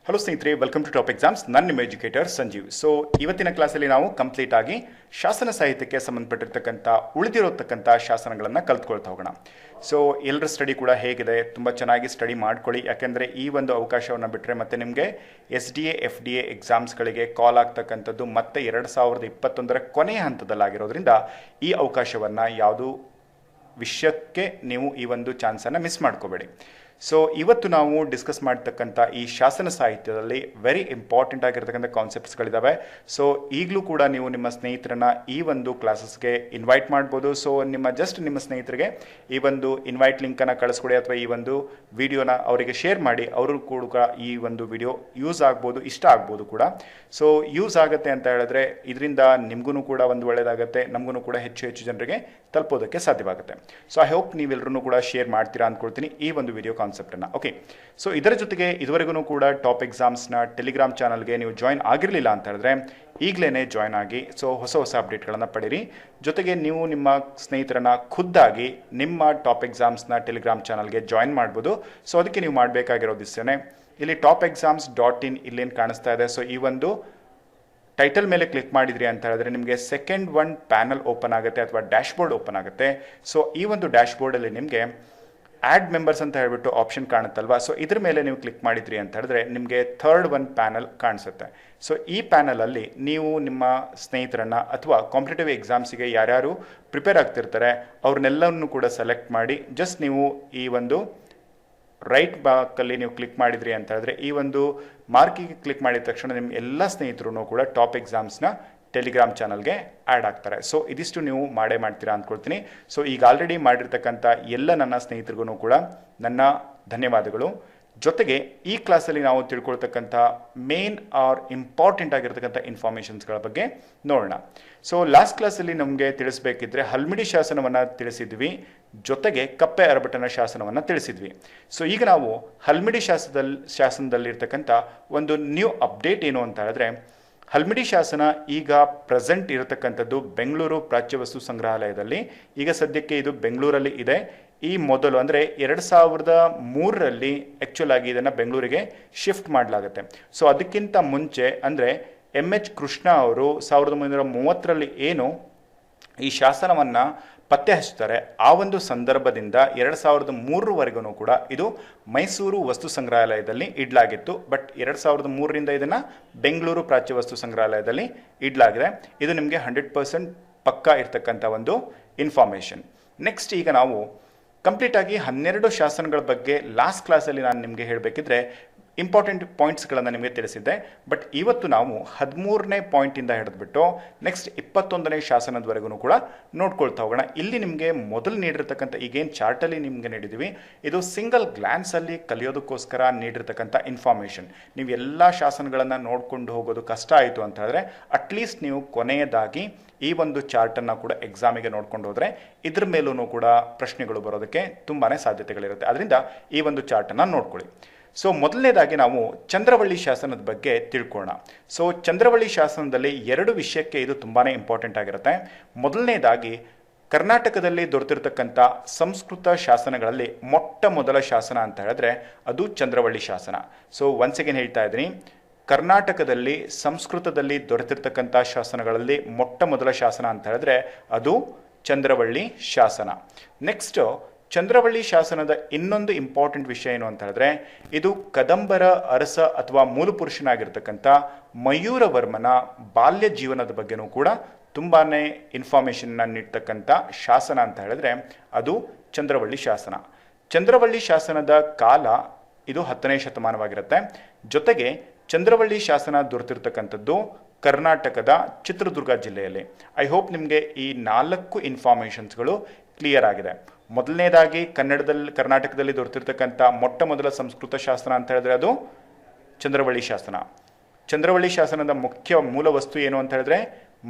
Hello ಸ್ನೇಹಿತರೆ, welcome to top exams. ನಾನು ನಿಮ್ಮ ಎಜುಕೇಟರ್ ಸಂಜೀವ್. ಸೊ ಇವತ್ತಿನ ಕ್ಲಾಸಲ್ಲಿ ನಾವು ಕಂಪ್ಲೀಟ್ ಆಗಿ ಶಾಸನ ಸಾಹಿತ್ಯಕ್ಕೆ ಸಂಬಂಧಪಟ್ಟಿರ್ತಕ್ಕಂಥ ಉಳಿದಿರತಕ್ಕಂಥ ಶಾಸನಗಳನ್ನು ಕಲ್ತ್ಕೊಳ್ತಾ ಹೋಗೋಣ. ಸೊ ಎಲ್ಲರ ಸ್ಟಡಿ ಕೂಡ ಹೇಗಿದೆ, ತುಂಬ ಚೆನ್ನಾಗಿ ಸ್ಟಡಿ ಮಾಡ್ಕೊಳ್ಳಿ. ಯಾಕೆಂದರೆ ಈ ಒಂದು ಅವಕಾಶವನ್ನು ಬಿಟ್ಟರೆ ಮತ್ತೆ ನಿಮಗೆ SDA FDA ಎಕ್ಸಾಮ್ಸ್ಗಳಿಗೆ ಕಾಲ್ ಆಗ್ತಕ್ಕಂಥದ್ದು ಮತ್ತೆ 2021 ಕೊನೆಯ ಹಂತದಲ್ಲಾಗಿರೋದ್ರಿಂದ ಈ ಅವಕಾಶವನ್ನು ಯಾವುದೂ ವಿಷಯಕ್ಕೆ ನೀವು ಈ ಒಂದು ಚಾನ್ಸನ್ನು ಮಿಸ್ ಮಾಡ್ಕೋಬೇಡಿ. ಸೊ ಇವತ್ತು ನಾವು ಡಿಸ್ಕಸ್ ಮಾಡ್ತಕ್ಕಂಥ ಈ ಶಾಸನ ಸಾಹಿತ್ಯದಲ್ಲಿ ವೆರಿ ಇಂಪಾರ್ಟೆಂಟ್ ಆಗಿರ್ತಕ್ಕಂಥ ಕಾನ್ಸೆಪ್ಟ್ಸ್ಗಳಿದ್ದಾವೆ. ಸೊ ಈಗಲೂ ಕೂಡ ನೀವು ನಿಮ್ಮ ಸ್ನೇಹಿತರನ್ನ ಈ ಒಂದು ಕ್ಲಾಸಸ್ಗೆ ಇನ್ವೈಟ್ ಮಾಡ್ಬೋದು. ಸೊ ನಿಮ್ಮ ಸ್ನೇಹಿತರಿಗೆ ಈ ಒಂದು ಇನ್ವೈಟ್ ಲಿಂಕನ್ನು ಕಳಿಸ್ಕೊಡಿ ಅಥವಾ ಈ ಒಂದು ವಿಡಿಯೋನ ಅವರಿಗೆ ಶೇರ್ ಮಾಡಿ. ಅವರು ಕೂಡ ಈ ಒಂದು ವಿಡಿಯೋ ಯೂಸ್ ಆಗ್ಬೋದು, ಇಷ್ಟ ಆಗ್ಬೋದು ಕೂಡ. ಸೊ ಯೂಸ್ ಆಗುತ್ತೆ ಅಂತ ಹೇಳಿದ್ರೆ ಇದರಿಂದ ನಿಮಗೂ ಕೂಡ ಒಂದು ಒಳ್ಳೆಯದಾಗುತ್ತೆ, ನಮಗೂ ಕೂಡ ಹೆಚ್ಚು ಹೆಚ್ಚು ಜನರಿಗೆ ತಲುಪೋದಕ್ಕೆ ಸಾಧ್ಯವಾಗುತ್ತೆ. ಸೊ ಐ ಹೋಪ್ ನೀವೆಲ್ಲರೂ ಕೂಡ ಶೇರ್ ಮಾಡ್ತೀರಾ ಅಂದ್ಕೊಳ್ತೀನಿ ಈ ಒಂದು ವಿಡಿಯೋ ಕಾನ್ಸೆಪ್ಟನ್ನು. ಓಕೆ, ಸೊ ಇದರ ಜೊತೆಗೆ ಇದುವರೆಗೂ ಕೂಡ ಟಾಪ್ ಎಕ್ಸಾಮ್ಸ್ನ ಟೆಲಿಗ್ರಾಮ್ ಚಾನಲ್ಗೆ ನೀವು ಜಾಯಿನ್ ಆಗಿರಲಿಲ್ಲ ಅಂತ ಹೇಳಿದ್ರೆ ಈಗಲೇ ಜಾಯ್ನ್ ಆಗಿ ಸೊ ಹೊಸ ಅಪ್ಡೇಟ್ಗಳನ್ನು ಪಡೀರಿ. ಜೊತೆಗೆ ನೀವು ನಿಮ್ಮ ಸ್ನೇಹಿತರನ್ನ ಖುದ್ದಾಗಿ ನಿಮ್ಮ ಟಾಪ್ ಎಕ್ಸಾಮ್ಸ್ನ ಟೆಲಿಗ್ರಾಮ್ ಚಾನಲ್ಗೆ ಜಾಯಿನ್ ಮಾಡ್ಬೋದು. ಸೊ ಅದಕ್ಕೆ ನೀವು ಮಾಡಬೇಕಾಗಿರೋದಿಷ್ಟೇ, ಇಲ್ಲಿ topexams.in ಇಲ್ಲೇನು ಕಾಣಿಸ್ತಾ ಇದೆ. ಸೊ ಈ ಒಂದು ಟೈಟಲ್ ಮೇಲೆ ಕ್ಲಿಕ್ ಮಾಡಿದ್ರಿ ಅಂತ ಹೇಳಿದ್ರೆ ನಿಮಗೆ ಸೆಕೆಂಡ್ ಒನ್ ಪ್ಯಾನಲ್ ಓಪನ್ ಆಗುತ್ತೆ ಅಥವಾ ಡ್ಯಾಶ್ಬೋರ್ಡ್ ಓಪನ್ ಆಗುತ್ತೆ. ಸೊ ಈ ಒಂದು ಡ್ಯಾಶ್ಬೋರ್ಡಲ್ಲಿ ನಿಮಗೆ ಆ್ಯಡ್ ಮೆಂಬರ್ಸ್ ಅಂತ ಹೇಳ್ಬಿಟ್ಟು ಆಪ್ಷನ್ ಕಾಣುತ್ತಲ್ವಾ. ಸೊ ಇದ್ರ ಮೇಲೆ ನೀವು ಕ್ಲಿಕ್ ಮಾಡಿದ್ರಿ ಅಂತ ಹೇಳಿದ್ರೆ ನಿಮಗೆ ಥರ್ಡ್ ಒನ್ ಪ್ಯಾನಲ್ ಕಾಣಿಸುತ್ತೆ. ಸೊ ಈ ಪ್ಯಾನಲಲ್ಲಿ ನೀವು ನಿಮ್ಮ ಸ್ನೇಹಿತರನ್ನು ಅಥವಾ ಕಾಂಪಿಟೇಟಿವ್ ಎಕ್ಸಾಮ್ಸಿಗೆ ಯಾರ್ಯಾರು ಪ್ರಿಪೇರ್ ಆಗ್ತಿರ್ತಾರೆ ಅವ್ರನ್ನೆಲ್ಲವನ್ನು ಕೂಡ ಸೆಲೆಕ್ಟ್ ಮಾಡಿ ಜಸ್ಟ್ ನೀವು ಈ ಒಂದು ರೈಟ್ ಬಾಕಲ್ಲಿ ನೀವು ಕ್ಲಿಕ್ ಮಾಡಿದ್ರಿ ಅಂತ ಹೇಳಿದ್ರೆ ಈ ಒಂದು ಮಾರ್ಕಿಗೆ ಕ್ಲಿಕ್ ಮಾಡಿದ ತಕ್ಷಣ ನಿಮ್ಮ ಎಲ್ಲ ಸ್ನೇಹಿತರು ಕೂಡ ಟಾಪ್ ಎಕ್ಸಾಮ್ಸ್ನ ಟೆಲಿಗ್ರಾಮ್ ಚಾನಲ್ಗೆ ಆ್ಯಡ್ ಆಗ್ತಾರೆ. ಸೊ ಇದಿಷ್ಟು ನೀವು ಮಾಡ್ತೀರಾ ಅಂದ್ಕೊಳ್ತೀನಿ. ಸೊ ಈಗ ಆಲ್ರೆಡಿ ಮಾಡಿರ್ತಕ್ಕಂಥ ಎಲ್ಲ ನನ್ನ ಸ್ನೇಹಿತರಿಗೂ ಕೂಡ ನನ್ನ ಧನ್ಯವಾದಗಳು. ಜೊತೆಗೆ ಈ ಕ್ಲಾಸಲ್ಲಿ ನಾವು ತಿಳ್ಕೊಳ್ತಕ್ಕಂಥ ಮೇನ್ ಆರ್ ಇಂಪಾರ್ಟೆಂಟ್ ಆಗಿರ್ತಕ್ಕಂಥ ಇನ್ಫಾರ್ಮೇಷನ್ಸ್ಗಳ ಬಗ್ಗೆ ನೋಡೋಣ. ಸೊ ಲಾಸ್ಟ್ ಕ್ಲಾಸಲ್ಲಿ ನಮಗೆ ತಿಳಿಸ್ಬೇಕಿದ್ರೆ ಹಲ್ಮಿಡಿ ಶಾಸನವನ್ನು ತಿಳಿಸಿದ್ವಿ, ಜೊತೆಗೆ ಕಪ್ಪೆ ಅರಬಟನ ಶಾಸನವನ್ನು ತಿಳಿಸಿದ್ವಿ. ಸೊ ಈಗ ನಾವು ಹಲ್ಮಿಡಿ ಶಾಸನದಲ್ಲಿರ್ತಕ್ಕಂಥ ಒಂದು ನ್ಯೂ ಅಪ್ಡೇಟ್ ಏನು ಅಂತ ಹೇಳಿದ್ರೆ, ಹಲ್ಮಿಡಿ ಶಾಸನ ಈಗ ಪ್ರೆಸೆಂಟ್ ಇರತಕ್ಕಂಥದ್ದು ಬೆಂಗಳೂರು ಪ್ರಾಚ್ಯವಸ್ತು ಸಂಗ್ರಹಾಲಯದಲ್ಲಿ. ಈಗ ಸದ್ಯಕ್ಕೆ ಇದು ಬೆಂಗಳೂರಲ್ಲಿ ಇದೆ. ಈ ಮೊದಲು ಅಂದರೆ 2003ರಲ್ಲಿ ಆ್ಯಕ್ಚುಲ್ ಆಗಿ ಇದನ್ನು ಬೆಂಗಳೂರಿಗೆ ಶಿಫ್ಟ್ ಮಾಡಲಾಗುತ್ತೆ. ಸೊ ಅದಕ್ಕಿಂತ ಮುಂಚೆ ಅಂದರೆ MH ಕೃಷ್ಣ ಅವರು 1930ರಲ್ಲಿ ಏನು ಈ ಶಾಸನವನ್ನು ಪತ್ತೆ ಹಚ್ತಾರೆ, ಆ ಒಂದು ಸಂದರ್ಭದಿಂದ 2003ವರೆಗೂ ಕೂಡ ಇದು ಮೈಸೂರು ವಸ್ತು ಸಂಗ್ರಹಾಲಯದಲ್ಲಿ ಇಡಲಾಗಿತ್ತು. ಬಟ್ 2003ರಿಂದ ಇದನ್ನು ಬೆಂಗಳೂರು ಪ್ರಾಚ್ಯವಸ್ತು ಸಂಗ್ರಹಾಲಯದಲ್ಲಿ ಇಡಲಾಗಿದೆ. ಇದು ನಿಮಗೆ 100% ಪಕ್ಕಾ ಇರ್ತಕ್ಕಂಥ ಒಂದು ಇನ್ಫಾರ್ಮೇಷನ್. ನೆಕ್ಸ್ಟ್ ಈಗ ನಾವು ಕಂಪ್ಲೀಟಾಗಿ 12 ಶಾಸನಗಳ ಬಗ್ಗೆ ಲಾಸ್ಟ್ ಕ್ಲಾಸಲ್ಲಿ ನಾನು ನಿಮಗೆ ಹೇಳಬೇಕಿದ್ರೆ ಇಂಪಾರ್ಟೆಂಟ್ ಪಾಯಿಂಟ್ಸ್ಗಳನ್ನು ನಿಮಗೆ ತಿಳಿಸಿದ್ದೆ. ಬಟ್ ಇವತ್ತು ನಾವು 13ನೇ ಪಾಯಿಂಟಿಂದ ಹಿಡಿದ್ಬಿಟ್ಟು ನೆಕ್ಸ್ಟ್ 21ನೇ ಶಾಸನದವರೆಗೂ ಕೂಡ ನೋಡ್ಕೊಳ್ತಾ ಹೋಗೋಣ. ಇಲ್ಲಿ ನಿಮಗೆ ಮೊದಲು ನೀಡಿರ್ತಕ್ಕಂಥ ಈಗೇನು ಚಾರ್ಟಲ್ಲಿ ನಿಮಗೆ ನೀಡಿದ್ದೀವಿ ಇದು ಸಿಂಗಲ್ ಗ್ಲಾನ್ಸಲ್ಲಿ ಕಲಿಯೋದಕ್ಕೋಸ್ಕರ ನೀಡಿರ್ತಕ್ಕಂಥ ಇನ್ಫಾರ್ಮೇಷನ್. ನೀವು ಎಲ್ಲ ಶಾಸನಗಳನ್ನು ನೋಡಿಕೊಂಡು ಹೋಗೋದು ಕಷ್ಟ ಆಯಿತು ಅಂತ ಹೇಳಿದ್ರೆ ಅಟ್ಲೀಸ್ಟ್ ನೀವು ಕೊನೆಯದಾಗಿ ಈ ಒಂದು ಚಾರ್ಟನ್ನು ಕೂಡ ಎಕ್ಸಾಮಿಗೆ ನೋಡ್ಕೊಂಡು ಹೋದರೆ ಇದ್ರ ಮೇಲೂ ಕೂಡ ಪ್ರಶ್ನೆಗಳು ಬರೋದಕ್ಕೆ ತುಂಬಾ ಸಾಧ್ಯತೆಗಳಿರುತ್ತೆ. ಅದರಿಂದ ಈ ಒಂದು ಚಾರ್ಟನ್ನು ನೋಡ್ಕೊಳ್ಳಿ. ಸೊ ಮೊದಲನೇದಾಗಿ ನಾವು ಚಂದ್ರವಳ್ಳಿ ಶಾಸನದ ಬಗ್ಗೆ ತಿಳ್ಕೊಳ್ಳೋಣ. ಸೊ ಚಂದ್ರವಳ್ಳಿ ಶಾಸನದಲ್ಲಿ 2 ವಿಷಯಕ್ಕೆ ಇದು ತುಂಬಾ ಇಂಪಾರ್ಟೆಂಟ್ ಆಗಿರುತ್ತೆ. ಮೊದಲನೇದಾಗಿ ಕರ್ನಾಟಕದಲ್ಲಿ ದೊರೆತಿರ್ತಕ್ಕಂಥ ಸಂಸ್ಕೃತ ಶಾಸನಗಳಲ್ಲಿ ಮೊಟ್ಟ ಮೊದಲ ಶಾಸನ ಅಂತ ಹೇಳಿದ್ರೆ ಅದು ಚಂದ್ರವಳ್ಳಿ ಶಾಸನ. ಸೊ ಒನ್ಸ್ ಅಗೇನ್ ಹೇಳ್ತಾ ಇದ್ದೀನಿ, ಕರ್ನಾಟಕದಲ್ಲಿ ಸಂಸ್ಕೃತದಲ್ಲಿ ದೊರೆತಿರ್ತಕ್ಕಂಥ ಶಾಸನಗಳಲ್ಲಿ ಮೊಟ್ಟ ಮೊದಲ ಶಾಸನ ಅಂತ ಹೇಳಿದ್ರೆ ಅದು ಚಂದ್ರವಳ್ಳಿ ಶಾಸನ. ನೆಕ್ಸ್ಟ್ ಚಂದ್ರವಳ್ಳಿ ಶಾಸನದ ಇನ್ನೊಂದು ಇಂಪಾರ್ಟೆಂಟ್ ವಿಷಯ ಏನು ಅಂತ ಹೇಳಿದ್ರೆ ಇದು ಕದಂಬರ ಅರಸ ಅಥವಾ ಮೂಲಪುರುಷನಾಗಿರ್ತಕ್ಕಂಥ ಮಯೂರವರ್ಮನ ಬಾಲ್ಯ ಜೀವನದ ಬಗ್ಗೆನೂ ಕೂಡ ತುಂಬಾ ಇನ್ಫಾರ್ಮೇಷನ್ನ ನೀಡ್ತಕ್ಕಂಥ ಶಾಸನ ಅಂತ ಹೇಳಿದ್ರೆ ಅದು ಚಂದ್ರವಳ್ಳಿ ಶಾಸನ. ಚಂದ್ರವಳ್ಳಿ ಶಾಸನದ ಕಾಲ ಇದು 10ನೇ ಶತಮಾನವಾಗಿರುತ್ತೆ. ಜೊತೆಗೆ ಚಂದ್ರವಳ್ಳಿ ಶಾಸನ ದೊರೆತಿರ್ತಕ್ಕಂಥದ್ದು ಕರ್ನಾಟಕದ ಚಿತ್ರದುರ್ಗ ಜಿಲ್ಲೆಯಲ್ಲಿ. ಐ ಹೋಪ್ ನಿಮಗೆ ಈ 4 ಇನ್ಫಾರ್ಮೇಷನ್ಸ್ಗಳು ಕ್ಲಿಯರ್ ಆಗಿದೆ. ಮೊದಲನೇದಾಗಿ ಕರ್ನಾಟಕದಲ್ಲಿ ದೊರೆತಿರ್ತಕ್ಕಂಥ ಮೊಟ್ಟ ಮೊದಲ ಸಂಸ್ಕೃತ ಶಾಸನ ಅಂತ ಹೇಳಿದ್ರೆ ಅದು ಚಂದ್ರವಳ್ಳಿ ಶಾಸನ. ಚಂದ್ರವಳ್ಳಿ ಶಾಸನದ ಮುಖ್ಯ ಮೂಲ ವಸ್ತು ಏನು ಅಂತ ಹೇಳಿದ್ರೆ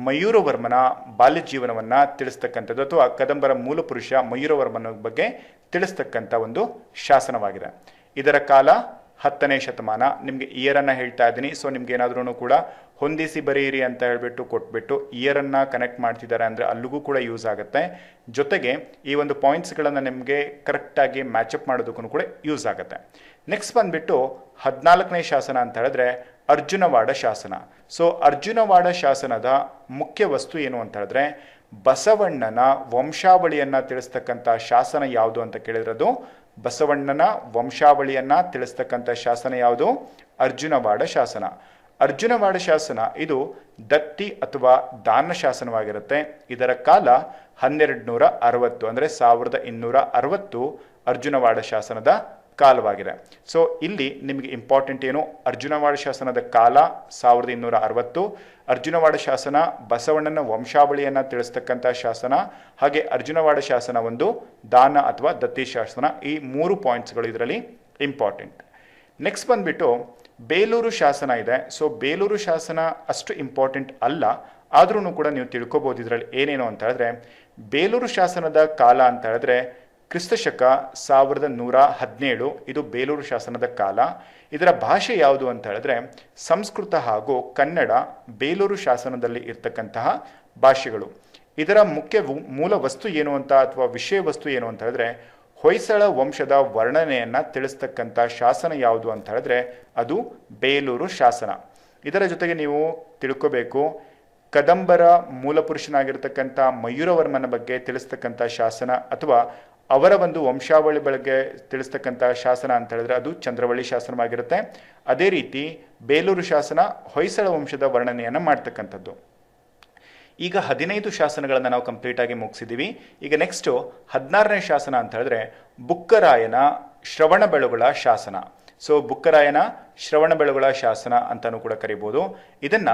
ಮಯೂರವರ್ಮನ ಬಾಲ್ಯ ಜೀವನವನ್ನು ತಿಳಿಸ್ತಕ್ಕಂಥದ್ದು ಅಥವಾ ಕದಂಬರ ಮೂಲ ಪುರುಷ ಮಯೂರವರ್ಮನ ಬಗ್ಗೆ ತಿಳಿಸ್ತಕ್ಕಂಥ ಒಂದು ಶಾಸನವಾಗಿದೆ. ಇದರ ಕಾಲ 10ನೇ ಶತಮಾನ. ನಿಮಗೆ ಇಯರನ್ನು ಹೇಳ್ತಾ ಇದ್ದೀನಿ. ಸೊ ನಿಮ್ಗೆ ಏನಾದ್ರೂ ಕೂಡ ಹೊಂದಿಸಿ ಬರೆಯಿರಿ ಅಂತ ಹೇಳ್ಬಿಟ್ಟು ಕೊಟ್ಬಿಟ್ಟು ಇಯರನ್ನು ಕನೆಕ್ಟ್ ಮಾಡ್ತಿದ್ದಾರೆ ಅಂದರೆ ಅಲ್ಲಿಗೂ ಕೂಡ ಯೂಸ್ ಆಗುತ್ತೆ. ಜೊತೆಗೆ ಈ ಒಂದು ಪಾಯಿಂಟ್ಸ್ಗಳನ್ನು ನಿಮಗೆ ಕರೆಕ್ಟಾಗಿ ಮ್ಯಾಚಪ್ ಮಾಡೋದಕ್ಕೂ ಕೂಡ ಯೂಸ್ ಆಗುತ್ತೆ. ನೆಕ್ಸ್ಟ್ ಬಂದ್ಬಿಟ್ಟು 14ನೇ ಶಾಸನ ಅಂತ ಹೇಳಿದ್ರೆ ಅರ್ಜುನವಾಡ ಶಾಸನ. ಸೊ ಅರ್ಜುನವಾಡ ಶಾಸನದ ಮುಖ್ಯ ವಸ್ತು ಏನು ಅಂತ ಹೇಳಿದ್ರೆ ಬಸವಣ್ಣನ ವಂಶಾವಳಿಯನ್ನು ತಿಳಿಸ್ತಕ್ಕಂಥ ಶಾಸನ ಯಾವುದು ಅಂತ ಕೇಳಿದ್ರದು ಬಸವಣ್ಣನ ವಂಶಾವಳಿಯನ್ನು ತಿಳಿಸ್ತಕ್ಕಂಥ ಶಾಸನ ಯಾವುದು? ಅರ್ಜುನವಾಡ ಶಾಸನ. ಅರ್ಜುನವಾಡ ಶಾಸನ ಇದು ದತ್ತಿ ಅಥವಾ ದಾನ ಶಾಸನವಾಗಿರುತ್ತೆ. ಇದರ ಕಾಲ 1260 ಅಂದರೆ 1260 ಅರ್ಜುನವಾಡ ಶಾಸನದ ಕಾಲವಾಗಿದೆ. ಸೊ ಇಲ್ಲಿ ನಿಮಗೆ ಇಂಪಾರ್ಟೆಂಟ್ ಏನು, ಅರ್ಜುನವಾಡ ಶಾಸನದ ಕಾಲ 1260, ಅರ್ಜುನವಾಡ ಶಾಸನ ಬಸವಣ್ಣನ ವಂಶಾವಳಿಯನ್ನು ತಿಳಿಸ್ತಕ್ಕಂಥ ಶಾಸನ, ಹಾಗೆ ಅರ್ಜುನವಾಡ ಶಾಸನ ಒಂದು ದಾನ ಅಥವಾ ದತ್ತಿ ಶಾಸನ. ಈ 3 ಪಾಯಿಂಟ್ಸ್ಗಳು ಇದರಲ್ಲಿ ಇಂಪಾರ್ಟೆಂಟ್. ನೆಕ್ಸ್ಟ್ ಬಂದ್ಬಿಟ್ಟು ಬೇಲೂರು ಶಾಸನ ಇದೆ. ಸೊ ಬೇಲೂರು ಶಾಸನ ಅಷ್ಟು ಇಂಪಾರ್ಟೆಂಟ್ ಅಲ್ಲ, ಆದ್ರೂ ಕೂಡ ನೀವು ತಿಳ್ಕೊಬೋದು ಇದರಲ್ಲಿ ಏನೇನು ಅಂತ ಹೇಳಿದ್ರೆ ಬೇಲೂರು ಶಾಸನದ ಕಾಲ ಅಂತ ಹೇಳಿದ್ರೆ ಕ್ರಿಸ್ತಶಕ 1117 ಇದು ಬೇಲೂರು ಶಾಸನದ ಕಾಲ. ಇದರ ಭಾಷೆ ಯಾವುದು ಅಂತ ಹೇಳಿದ್ರೆ ಸಂಸ್ಕೃತ ಹಾಗೂ ಕನ್ನಡ ಬೇಲೂರು ಶಾಸನದಲ್ಲಿ ಇರ್ತಕ್ಕಂತಹ ಭಾಷೆಗಳು. ಇದರ ಮುಖ್ಯ ಮೂಲ ವಸ್ತು ಏನು ಅಂತ ಅಥವಾ ವಿಷಯ ವಸ್ತು ಏನು ಅಂತ ಹೇಳಿದ್ರೆ ಹೊಯ್ಸಳ ವಂಶದ ವರ್ಣನೆಯನ್ನು ತಿಳಿಸ್ತಕ್ಕಂಥ ಶಾಸನ ಯಾವುದು ಅಂತ ಹೇಳಿದ್ರೆ ಅದು ಬೇಲೂರು ಶಾಸನ. ಇದರ ಜೊತೆಗೆ ನೀವು ತಿಳ್ಕೋಬೇಕು ಕದಂಬರ ಮೂಲಪುರುಷನಾಗಿರ್ತಕ್ಕಂಥ ಮಯೂರವರ್ಮನ ಬಗ್ಗೆ ತಿಳಿಸ್ತಕ್ಕಂಥ ಶಾಸನ ಅಥವಾ ಅವರ ಒಂದು ವಂಶಾವಳಿ ಬಗ್ಗೆ ತಿಳಿಸ್ತಕ್ಕಂಥ ಶಾಸನ ಅಂತ ಹೇಳಿದ್ರೆ ಅದು ಚಂದ್ರವಳ್ಳಿ ಶಾಸನವಾಗಿರುತ್ತೆ. ಅದೇ ರೀತಿ ಬೇಲೂರು ಶಾಸನ ಹೊಯ್ಸಳ ವಂಶದ ವರ್ಣನೆಯನ್ನು ಮಾಡ್ತಕ್ಕಂಥದ್ದು. ಈಗ 15 ಶಾಸನಗಳನ್ನು ನಾವು ಕಂಪ್ಲೀಟ್ ಆಗಿ ಮುಗಿಸಿದ್ದೀವಿ. ಈಗ ನೆಕ್ಸ್ಟು 16ನೇ ಶಾಸನ ಅಂತ ಹೇಳಿದ್ರೆ ಬುಕ್ಕರಾಯನ ಶ್ರವಣಬೆಳಗೊಳ ಶಾಸನ. ಸೊ ಬುಕ್ಕರಾಯನ ಶ್ರವಣಬೆಳಗೊಳ ಶಾಸನ ಅಂತಲೂ ಕೂಡ ಕರಿಬೋದು. ಇದನ್ನ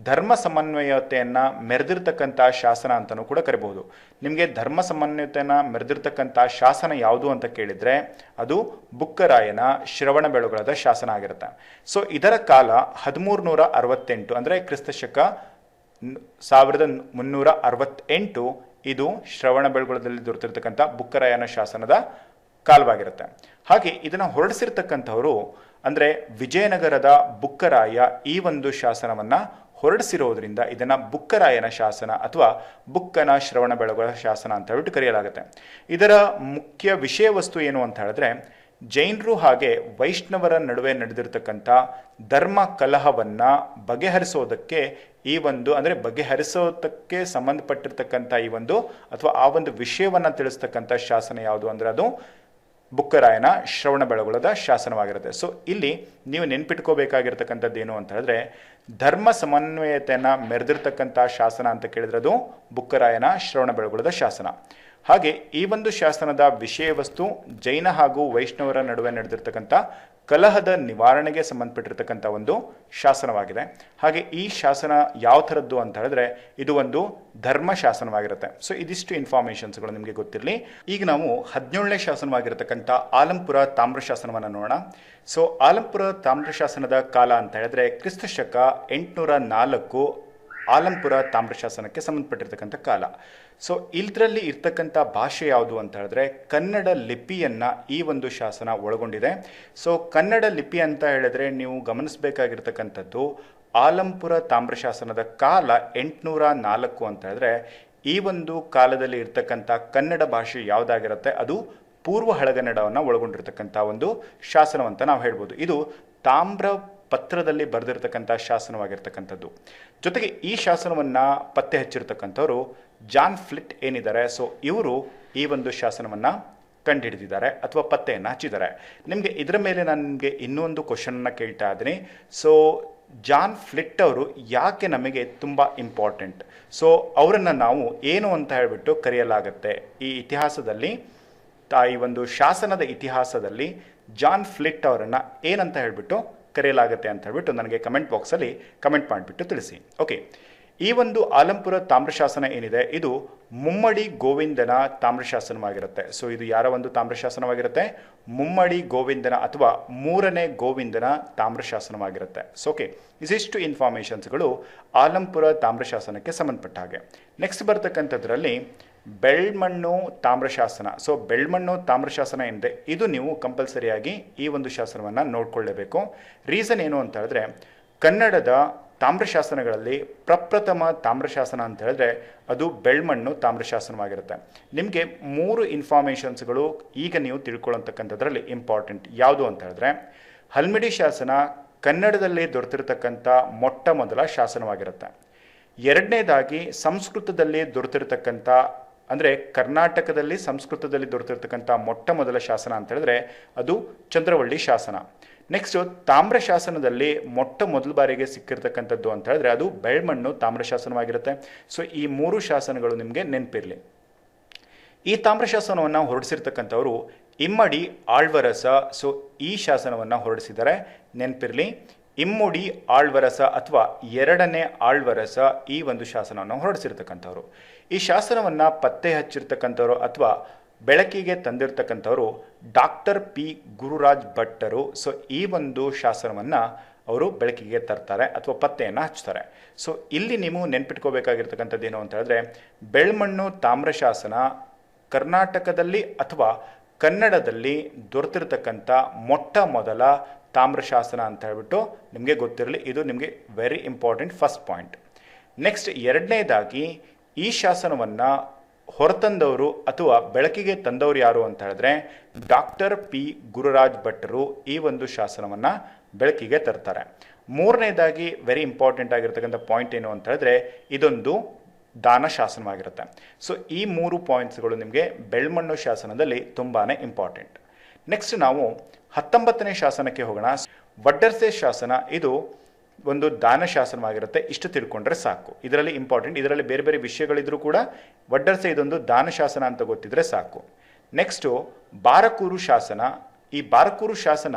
ಧರ್ಮ ಸಮನ್ವಯತೆಯನ್ನು ಮೆರೆದಿರ್ತಕ್ಕಂಥ ಶಾಸನ ಅಂತಲೂ ಕೂಡ ಕರಿಬಹುದು. ನಿಮಗೆ ಧರ್ಮ ಸಮನ್ವಯತೆಯನ್ನು ಮೆರೆದಿರ್ತಕ್ಕಂಥ ಶಾಸನ ಯಾವುದು ಅಂತ ಕೇಳಿದರೆ ಅದು ಬುಕ್ಕರಾಯನ ಶ್ರವಣಬೆಳಗೊಳದ ಶಾಸನ ಆಗಿರುತ್ತೆ. ಸೊ ಇದರ ಕಾಲ 1368 ಅಂದರೆ ಕ್ರಿಸ್ತಶಕ 1368 ಇದು ಶ್ರವಣಬೆಳಗೊಳದಲ್ಲಿ ದೊರೆತಿರ್ತಕ್ಕಂಥ ಬುಕ್ಕರಾಯನ ಶಾಸನದ ಕಾಲವಾಗಿರುತ್ತೆ. ಹಾಗೆ ಇದನ್ನು ಹೊರಡಿಸಿರ್ತಕ್ಕಂಥವರು ಅಂದರೆ ವಿಜಯನಗರದ ಬುಕ್ಕರಾಯ ಈ ಒಂದು ಶಾಸನವನ್ನು ಹೊರಡಿಸಿರೋದ್ರಿಂದ ಇದನ್ನು ಬುಕ್ಕರಾಯನ ಶಾಸನ ಅಥವಾ ಬುಕ್ಕನ ಶ್ರವಣಬೆಳಗೊಳ ಶಾಸನ ಅಂತ ಹೇಳ್ಬಿಟ್ಟು ಕರೆಯಲಾಗುತ್ತೆ. ಇದರ ಮುಖ್ಯ ವಿಷಯ ವಸ್ತು ಏನು ಅಂತ ಹೇಳಿದ್ರೆ ಜೈನರು ಹಾಗೆ ವೈಷ್ಣವರ ನಡುವೆ ನಡೆದಿರ್ತಕ್ಕಂಥ ಧರ್ಮ ಕಲಹವನ್ನು ಬಗೆಹರಿಸೋದಕ್ಕೆ ಈ ಒಂದು ಅಂದರೆ ಬಗೆಹರಿಸೋದಕ್ಕೆ ಸಂಬಂಧಪಟ್ಟಿರ್ತಕ್ಕಂಥ ಈ ಒಂದು ಅಥವಾ ಆ ಒಂದು ವಿಷಯವನ್ನು ತಿಳಿಸ್ತಕ್ಕಂಥ ಶಾಸನ ಯಾವುದು ಅಂದರೆ ಅದು ಬುಕ್ಕರಾಯನ ಶ್ರವಣಬೆಳಗೊಳದ ಶಾಸನವಾಗಿರುತ್ತೆ. ಸೊ ಇಲ್ಲಿ ನೀವು ನೆನ್ಪಿಟ್ಕೋಬೇಕಾಗಿರ್ತಕ್ಕಂಥದ್ದು ಏನು ಅಂತ ಹೇಳಿದ್ರೆ ಧರ್ಮ ಸಮನ್ವಯತೆಯನ್ನು ಮೆರೆದಿರ್ತಕ್ಕಂಥ ಶಾಸನ ಅಂತ ಕೇಳಿದ್ರೆ ಅದು ಬುಕ್ಕರಾಯನ ಶ್ರವಣಬೆಳಗೊಳದ ಶಾಸನ. ಹಾಗೆ ಈ ಒಂದು ಶಾಸನದ ವಿಷಯ ವಸ್ತು ಜೈನ ಹಾಗೂ ವೈಷ್ಣವರ ನಡುವೆ ನಡೆದಿರ್ತಕ್ಕಂಥ ಕಲಹದ ನಿವಾರಣೆಗೆ ಸಂಬಂಧಪಟ್ಟಿರ್ತಕ್ಕಂಥ ಒಂದು ಶಾಸನವಾಗಿದೆ. ಹಾಗೆ ಈ ಶಾಸನ ಯಾವ ಥರದ್ದು ಅಂತ ಹೇಳಿದ್ರೆ ಇದು ಒಂದು ಧರ್ಮ ಶಾಸನವಾಗಿರುತ್ತೆ. ಸೊ ಇದಿಷ್ಟು ಇನ್ಫಾರ್ಮೇಷನ್ಸ್ಗಳು ನಿಮಗೆ ಗೊತ್ತಿರಲಿ. ಈಗ ನಾವು 17ನೇ ಶಾಸನವಾಗಿರತಕ್ಕಂಥ ಆಲಂಪುರ ತಾಮ್ರ ಶಾಸನವನ್ನು ನೋಡೋಣ. ಸೊ ಆಲಂಪುರ ತಾಮ್ರ ಶಾಸನದ ಕಾಲ ಅಂತ ಹೇಳಿದ್ರೆ ಕ್ರಿಸ್ತಶಕ 804 ಆಲಂಪುರ ತಾಮ್ರ ಶಾಸನಕ್ಕೆ ಸಂಬಂಧಪಟ್ಟಿರ್ತಕ್ಕಂಥ ಕಾಲ. ಸೊ ಇದರಲ್ಲಿ ಇರ್ತಕ್ಕಂಥ ಭಾಷೆ ಯಾವುದು ಅಂತ ಹೇಳಿದ್ರೆ ಕನ್ನಡ ಲಿಪಿಯನ್ನು ಈ ಒಂದು ಶಾಸನ ಒಳಗೊಂಡಿದೆ. ಸೊ ಕನ್ನಡ ಲಿಪಿ ಅಂತ ಹೇಳಿದ್ರೆ ನೀವು ಗಮನಿಸಬೇಕಾಗಿರ್ತಕ್ಕಂಥದ್ದು ಆಲಂಪುರ ತಾಮ್ರ ಶಾಸನದ ಕಾಲ 804 ಅಂತ ಹೇಳಿದ್ರೆ ಈ ಒಂದು ಕಾಲದಲ್ಲಿ ಇರ್ತಕ್ಕಂಥ ಕನ್ನಡ ಭಾಷೆ ಯಾವುದಾಗಿರುತ್ತೆ ಅದು ಪೂರ್ವ ಹಳಗನ್ನಡವನ್ನು ಒಳಗೊಂಡಿರ್ತಕ್ಕಂಥ ಒಂದು ಶಾಸನವಂತ ನಾವು ಹೇಳ್ಬೋದು. ಇದು ತಾಮ್ರ ಪತ್ರದಲ್ಲಿ ಬರೆದಿರ್ತಕ್ಕಂಥ ಶಾಸನವಾಗಿರ್ತಕ್ಕಂಥದ್ದು. ಜೊತೆಗೆ ಈ ಶಾಸನವನ್ನು ಪತ್ತೆ ಹಚ್ಚಿರ್ತಕ್ಕಂಥವ್ರು ಜಾನ್ ಫ್ಲಿಟ್ ಏನಿದ್ದಾರೆ. ಸೊ ಇವರು ಈ ಒಂದು ಶಾಸನವನ್ನು ಕಂಡುಹಿಡಿದಿದ್ದಾರೆ ಅಥವಾ ಪತ್ತೆಯನ್ನು ಹಚ್ಚಿದ್ದಾರೆ. ನಿಮಗೆ ಇದರ ಮೇಲೆ ನಾನು ನಿಮಗೆ ಇನ್ನೊಂದು ಕ್ವಶನನ್ನು ಕೇಳ್ತಾ ಇದ್ದೀನಿ. ಸೊ ಜಾನ್ ಫ್ಲಿಟ್ ಅವರು ಯಾಕೆ ನಮಗೆ ತುಂಬ ಇಂಪಾರ್ಟೆಂಟ್? ಸೊ ಅವರನ್ನು ನಾವು ಏನು ಅಂತ ಹೇಳಿಬಿಟ್ಟು ಕರೆಯಲಾಗುತ್ತೆ ಈ ಇತಿಹಾಸದಲ್ಲಿ, ಈ ಒಂದು ಶಾಸನದ ಇತಿಹಾಸದಲ್ಲಿ ಜಾನ್ ಫ್ಲಿಟ್ ಅವರನ್ನು ಏನಂತ ಹೇಳಿಬಿಟ್ಟು ಕರೆಯಲಾಗುತ್ತೆ ಅಂತ ಹೇಳ್ಬಿಟ್ಟು ನನಗೆ ಕಮೆಂಟ್ ಬಾಕ್ಸಲ್ಲಿ ಕಮೆಂಟ್ ಮಾಡಿಬಿಟ್ಟು ತಿಳಿಸಿ. ಓಕೆ, ಈ ಒಂದು ಆಲಂಪುರ ತಾಮ್ರಶಾಸನ ಏನಿದೆ ಇದು ಮುಮ್ಮಡಿ ಗೋವಿಂದನ ತಾಮ್ರಶಾಸನವಾಗಿರುತ್ತೆ. ಸೊ ಇದು ಯಾರ ಒಂದು ತಾಮ್ರಶಾಸನವಾಗಿರುತ್ತೆ? ಮುಮ್ಮಡಿ ಗೋವಿಂದನ ಅಥವಾ 3ನೇ ಗೋವಿಂದನ ತಾಮ್ರಶಾಸನವಾಗಿರುತ್ತೆ. ಸೊ ಓಕೆ, ಇದಿಷ್ಟು ಇನ್ಫಾರ್ಮೇಷನ್ಸ್ಗಳು ಆಲಂಪುರ ತಾಮ್ರಶಾಸನಕ್ಕೆ ಸಂಬಂಧಪಟ್ಟ ಹಾಗೆ. ನೆಕ್ಸ್ಟ್ ಬರ್ತಕ್ಕಂಥದ್ರಲ್ಲಿ ಬೆಳ್ಮಣ್ಣು ತಾಮ್ರಶಾಸನ. ಸೊ ಬೆಳ್ಮಣ್ಣು ತಾಮ್ರಶಾಸನ ಏನಿದೆ ಇದು ನೀವು ಕಂಪಲ್ಸರಿಯಾಗಿ ಈ ಒಂದು ಶಾಸನವನ್ನು ನೋಡ್ಕೊಳ್ಳೇಬೇಕು. ರೀಸನ್ ಏನು ಅಂತ ಹೇಳಿದ್ರೆ, ಕನ್ನಡದ ತಾಮ್ರಶಾಸನಗಳಲ್ಲಿ ಪ್ರಪ್ರಥಮ ತಾಮ್ರಶಾಸನ ಅಂತ ಹೇಳಿದ್ರೆ ಅದು ಬೆಳ್ಮಣ್ಣು ತಾಮ್ರಶಾಸನವಾಗಿರುತ್ತೆ. ನಿಮಗೆ 3 ಇನ್ಫಾರ್ಮೇಷನ್ಸ್ಗಳು ಈಗ ನೀವು ತಿಳ್ಕೊಳ್ಳೋಂಥಕ್ಕಂಥದ್ರಲ್ಲಿ ಇಂಪಾರ್ಟೆಂಟ್. ಯಾವುದು ಅಂತ ಹೇಳಿದ್ರೆ, ಹಲ್ಮಿಡಿ ಶಾಸನ ಕನ್ನಡದಲ್ಲಿ ದೊರೆತಿರತಕ್ಕಂಥ ಮೊಟ್ಟ ಮೊದಲ ಶಾಸನವಾಗಿರುತ್ತೆ. ಎರಡನೇದಾಗಿ ಸಂಸ್ಕೃತದಲ್ಲಿ ದೊರೆತಿರತಕ್ಕಂಥ, ಅಂದರೆ ಕರ್ನಾಟಕದಲ್ಲಿ ಸಂಸ್ಕೃತದಲ್ಲಿ ದೊರೆತಿರ್ತಕ್ಕಂಥ ಮೊಟ್ಟ ಮೊದಲ ಶಾಸನ ಅಂತ ಹೇಳಿದ್ರೆ ಅದು ಚಂದ್ರವಳ್ಳಿ ಶಾಸನ. ನೆಕ್ಸ್ಟು ತಾಮ್ರಶಾಸನದಲ್ಲಿ ಮೊಟ್ಟ ಮೊದಲ ಬಾರಿಗೆ ಸಿಕ್ಕಿರ್ತಕ್ಕಂಥದ್ದು ಅಂತ ಹೇಳಿದ್ರೆ ಅದು ಬೆಳ್ಮಣ್ಣು ತಾಮ್ರಶಾಸನವಾಗಿರುತ್ತೆ. ಸೊ ಈ 3 ಶಾಸನಗಳು ನಿಮಗೆ ನೆನಪಿರಲಿ. ಈ ತಾಮ್ರಶಾಸನವನ್ನು ಹೊರಡಿಸಿರ್ತಕ್ಕಂಥವರು ಇಮ್ಮಡಿ ಆಳ್ವರಸ. ಸೊ ಈ ಶಾಸನವನ್ನು ಹೊರಡಿಸಿದ್ದಾರೆ, ನೆನಪಿರಲಿ. ಇಮ್ಮಡಿ ಆಳ್ವರಸ ಅಥವಾ ಎರಡನೇ ಆಳ್ವರಸ ಈ ಒಂದು ಶಾಸನವನ್ನು ಹೊರಡಿಸಿರ್ತಕ್ಕಂಥವ್ರು. ಈ ಶಾಸನವನ್ನು ಪತ್ತೆ ಹಚ್ಚಿರ್ತಕ್ಕಂಥವ್ರು ಅಥವಾ ಬೆಳಕಿಗೆ ತಂದಿರತಕ್ಕಂಥವರು ಡಾಕ್ಟರ್ ಪಿ ಗುರುರಾಜ್ ಭಟ್ಟರು. ಸೊ ಈ ಒಂದು ಶಾಸನವನ್ನು ಅವರು ಬೆಳಕಿಗೆ ತರ್ತಾರೆ ಅಥವಾ ಪತ್ತೆಯನ್ನು ಹಚ್ತಾರೆ. ಸೊ ಇಲ್ಲಿ ನೀವು ನೆನ್ಪಿಟ್ಕೋಬೇಕಾಗಿರ್ತಕ್ಕಂಥದ್ದು ಏನು ಅಂತ ಹೇಳಿದ್ರೆ, ಬೆಳ್ಮಣ್ಣು ತಾಮ್ರಶಾಸನ ಕರ್ನಾಟಕದಲ್ಲಿ ಅಥವಾ ಕನ್ನಡದಲ್ಲಿ ದೊರೆತಿರ್ತಕ್ಕಂಥ ಮೊಟ್ಟ ಮೊದಲ ತಾಮ್ರಶಾಸನ ಅಂತ ಹೇಳ್ಬಿಟ್ಟು ನಿಮಗೆ ಗೊತ್ತಿರಲಿ. ಇದು ನಿಮಗೆ very important first point. Next ಎರಡನೇದಾಗಿ ಈ ಶಾಸನವನ್ನು ಹೊರತಂದವರು ಅಥವಾ ಬೆಳಕಿಗೆ ತಂದವರು ಯಾರು ಅಂತ ಹೇಳಿದ್ರೆ ಡಾಕ್ಟರ್ ಪಿ ಗುರುರಾಜ್ ಭಟ್ಟರು ಈ ಒಂದು ಶಾಸನವನ್ನು ಬೆಳಕಿಗೆ ತರ್ತಾರೆ. ಮೂರನೇದಾಗಿ ವೆರಿ ಇಂಪಾರ್ಟೆಂಟ್ ಆಗಿರ್ತಕ್ಕಂಥ ಪಾಯಿಂಟ್ ಏನು ಅಂತ ಹೇಳಿದ್ರೆ ಇದೊಂದು ದಾನ ಶಾಸನವಾಗಿರುತ್ತೆ. ಸೊ ಈ 3 ಪಾಯಿಂಟ್ಸ್ಗಳು ನಿಮಗೆ ಬೆಳ್ಮಣ್ಣು ಶಾಸನದಲ್ಲಿ ತುಂಬಾ ಇಂಪಾರ್ಟೆಂಟ್. ನೆಕ್ಸ್ಟ್ ನಾವು 19ನೇ ಶಾಸನಕ್ಕೆ ಹೋಗೋಣ. ವಡ್ಡರ್ಸೆ ಶಾಸನ ಇದು ಒಂದು ದಾನ ಶಾಸನವಾಗಿರುತ್ತೆ. ಇಷ್ಟು ತಿಳ್ಕೊಂಡ್ರೆ ಸಾಕು. ಇದರಲ್ಲಿ ಇಂಪಾರ್ಟೆಂಟ್, ಇದರಲ್ಲಿ ಬೇರೆ ಬೇರೆ ವಿಷಯಗಳಿದ್ರೂ ಕೂಡ ವಡ್ಡರ್ಸೆ ಇದೊಂದು ದಾನ ಶಾಸನ ಅಂತ ಗೊತ್ತಿದ್ರೆ ಸಾಕು. ನೆಕ್ಸ್ಟು ಬಾರಕೂರು ಶಾಸನ. ಈ ಬಾರಕೂರು ಶಾಸನ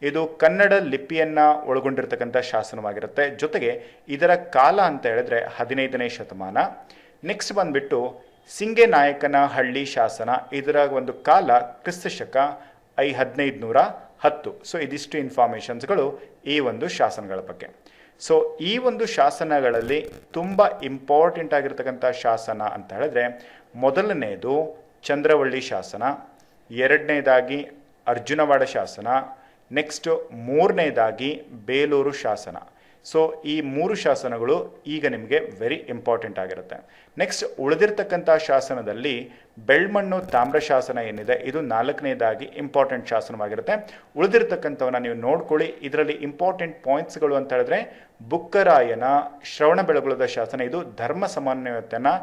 ಇದು ಕನ್ನಡ ಲಿಪಿಯನ್ನು ಒಳಗೊಂಡಿರ್ತಕ್ಕಂಥ ಶಾಸನವಾಗಿರುತ್ತೆ. ಜೊತೆಗೆ ಇದರ ಕಾಲ ಅಂತ ಹೇಳಿದ್ರೆ 15ನೇ ಶತಮಾನ. ನೆಕ್ಸ್ಟ್ ಬಂದ್ಬಿಟ್ಟು ಸಿಂಗೆನಾಯಕನಹಳ್ಳಿ ಶಾಸನ. ಇದರ ಒಂದು ಕಾಲ ಕ್ರಿಸ್ತಶಕ 1510. ಸೊ ಇದಿಷ್ಟು ಇನ್ಫಾರ್ಮೇಷನ್ಸ್ಗಳು ಈ ಒಂದು ಶಾಸನಗಳ ಬಗ್ಗೆ. ಸೊ ಈ ಒಂದು ಶಾಸನಗಳಲ್ಲಿ ತುಂಬ ಇಂಪಾರ್ಟೆಂಟ್ ಆಗಿರ್ತಕ್ಕಂಥ ಶಾಸನ ಅಂತ ಹೇಳಿದ್ರೆ ಮೊದಲನೇದು ಚಂದ್ರವಳ್ಳಿ ಶಾಸನ, ಎರಡನೇದಾಗಿ ಅರ್ಜುನವಾಡ ಶಾಸನ, ನೆಕ್ಸ್ಟ್ ಮೂರನೇದಾಗಿ ಬೇಲೂರು ಶಾಸನ. ಸೊ ಈ 3 ಶಾಸನಗಳು ಈಗ ನಿಮಗೆ ವೆರಿ ಇಂಪಾರ್ಟೆಂಟ್ ಆಗಿರುತ್ತೆ. ನೆಕ್ಸ್ಟ್ ಉಳಿದಿರ್ತಕ್ಕಂಥ ಶಾಸನದಲ್ಲಿ ಬೆಳ್ಮಣ್ಣು ತಾಮ್ರ ಶಾಸನ ಏನಿದೆ ಇದು 4ನೇದಾಗಿ ಇಂಪಾರ್ಟೆಂಟ್ ಶಾಸನವಾಗಿರುತ್ತೆ. ಉಳಿದಿರ್ತಕ್ಕಂಥವನ್ನ ನೀವು ನೋಡ್ಕೊಳ್ಳಿ. ಇದರಲ್ಲಿ ಇಂಪಾರ್ಟೆಂಟ್ ಪಾಯಿಂಟ್ಸ್ಗಳು ಅಂತ ಹೇಳಿದ್ರೆ ಬುಕ್ಕರಾಯನ ಶ್ರವಣಬೆಳಗೊಳದ ಶಾಸನ, ಇದು ಧರ್ಮ ಸಮನ್ವಯತೆಯನ್ನು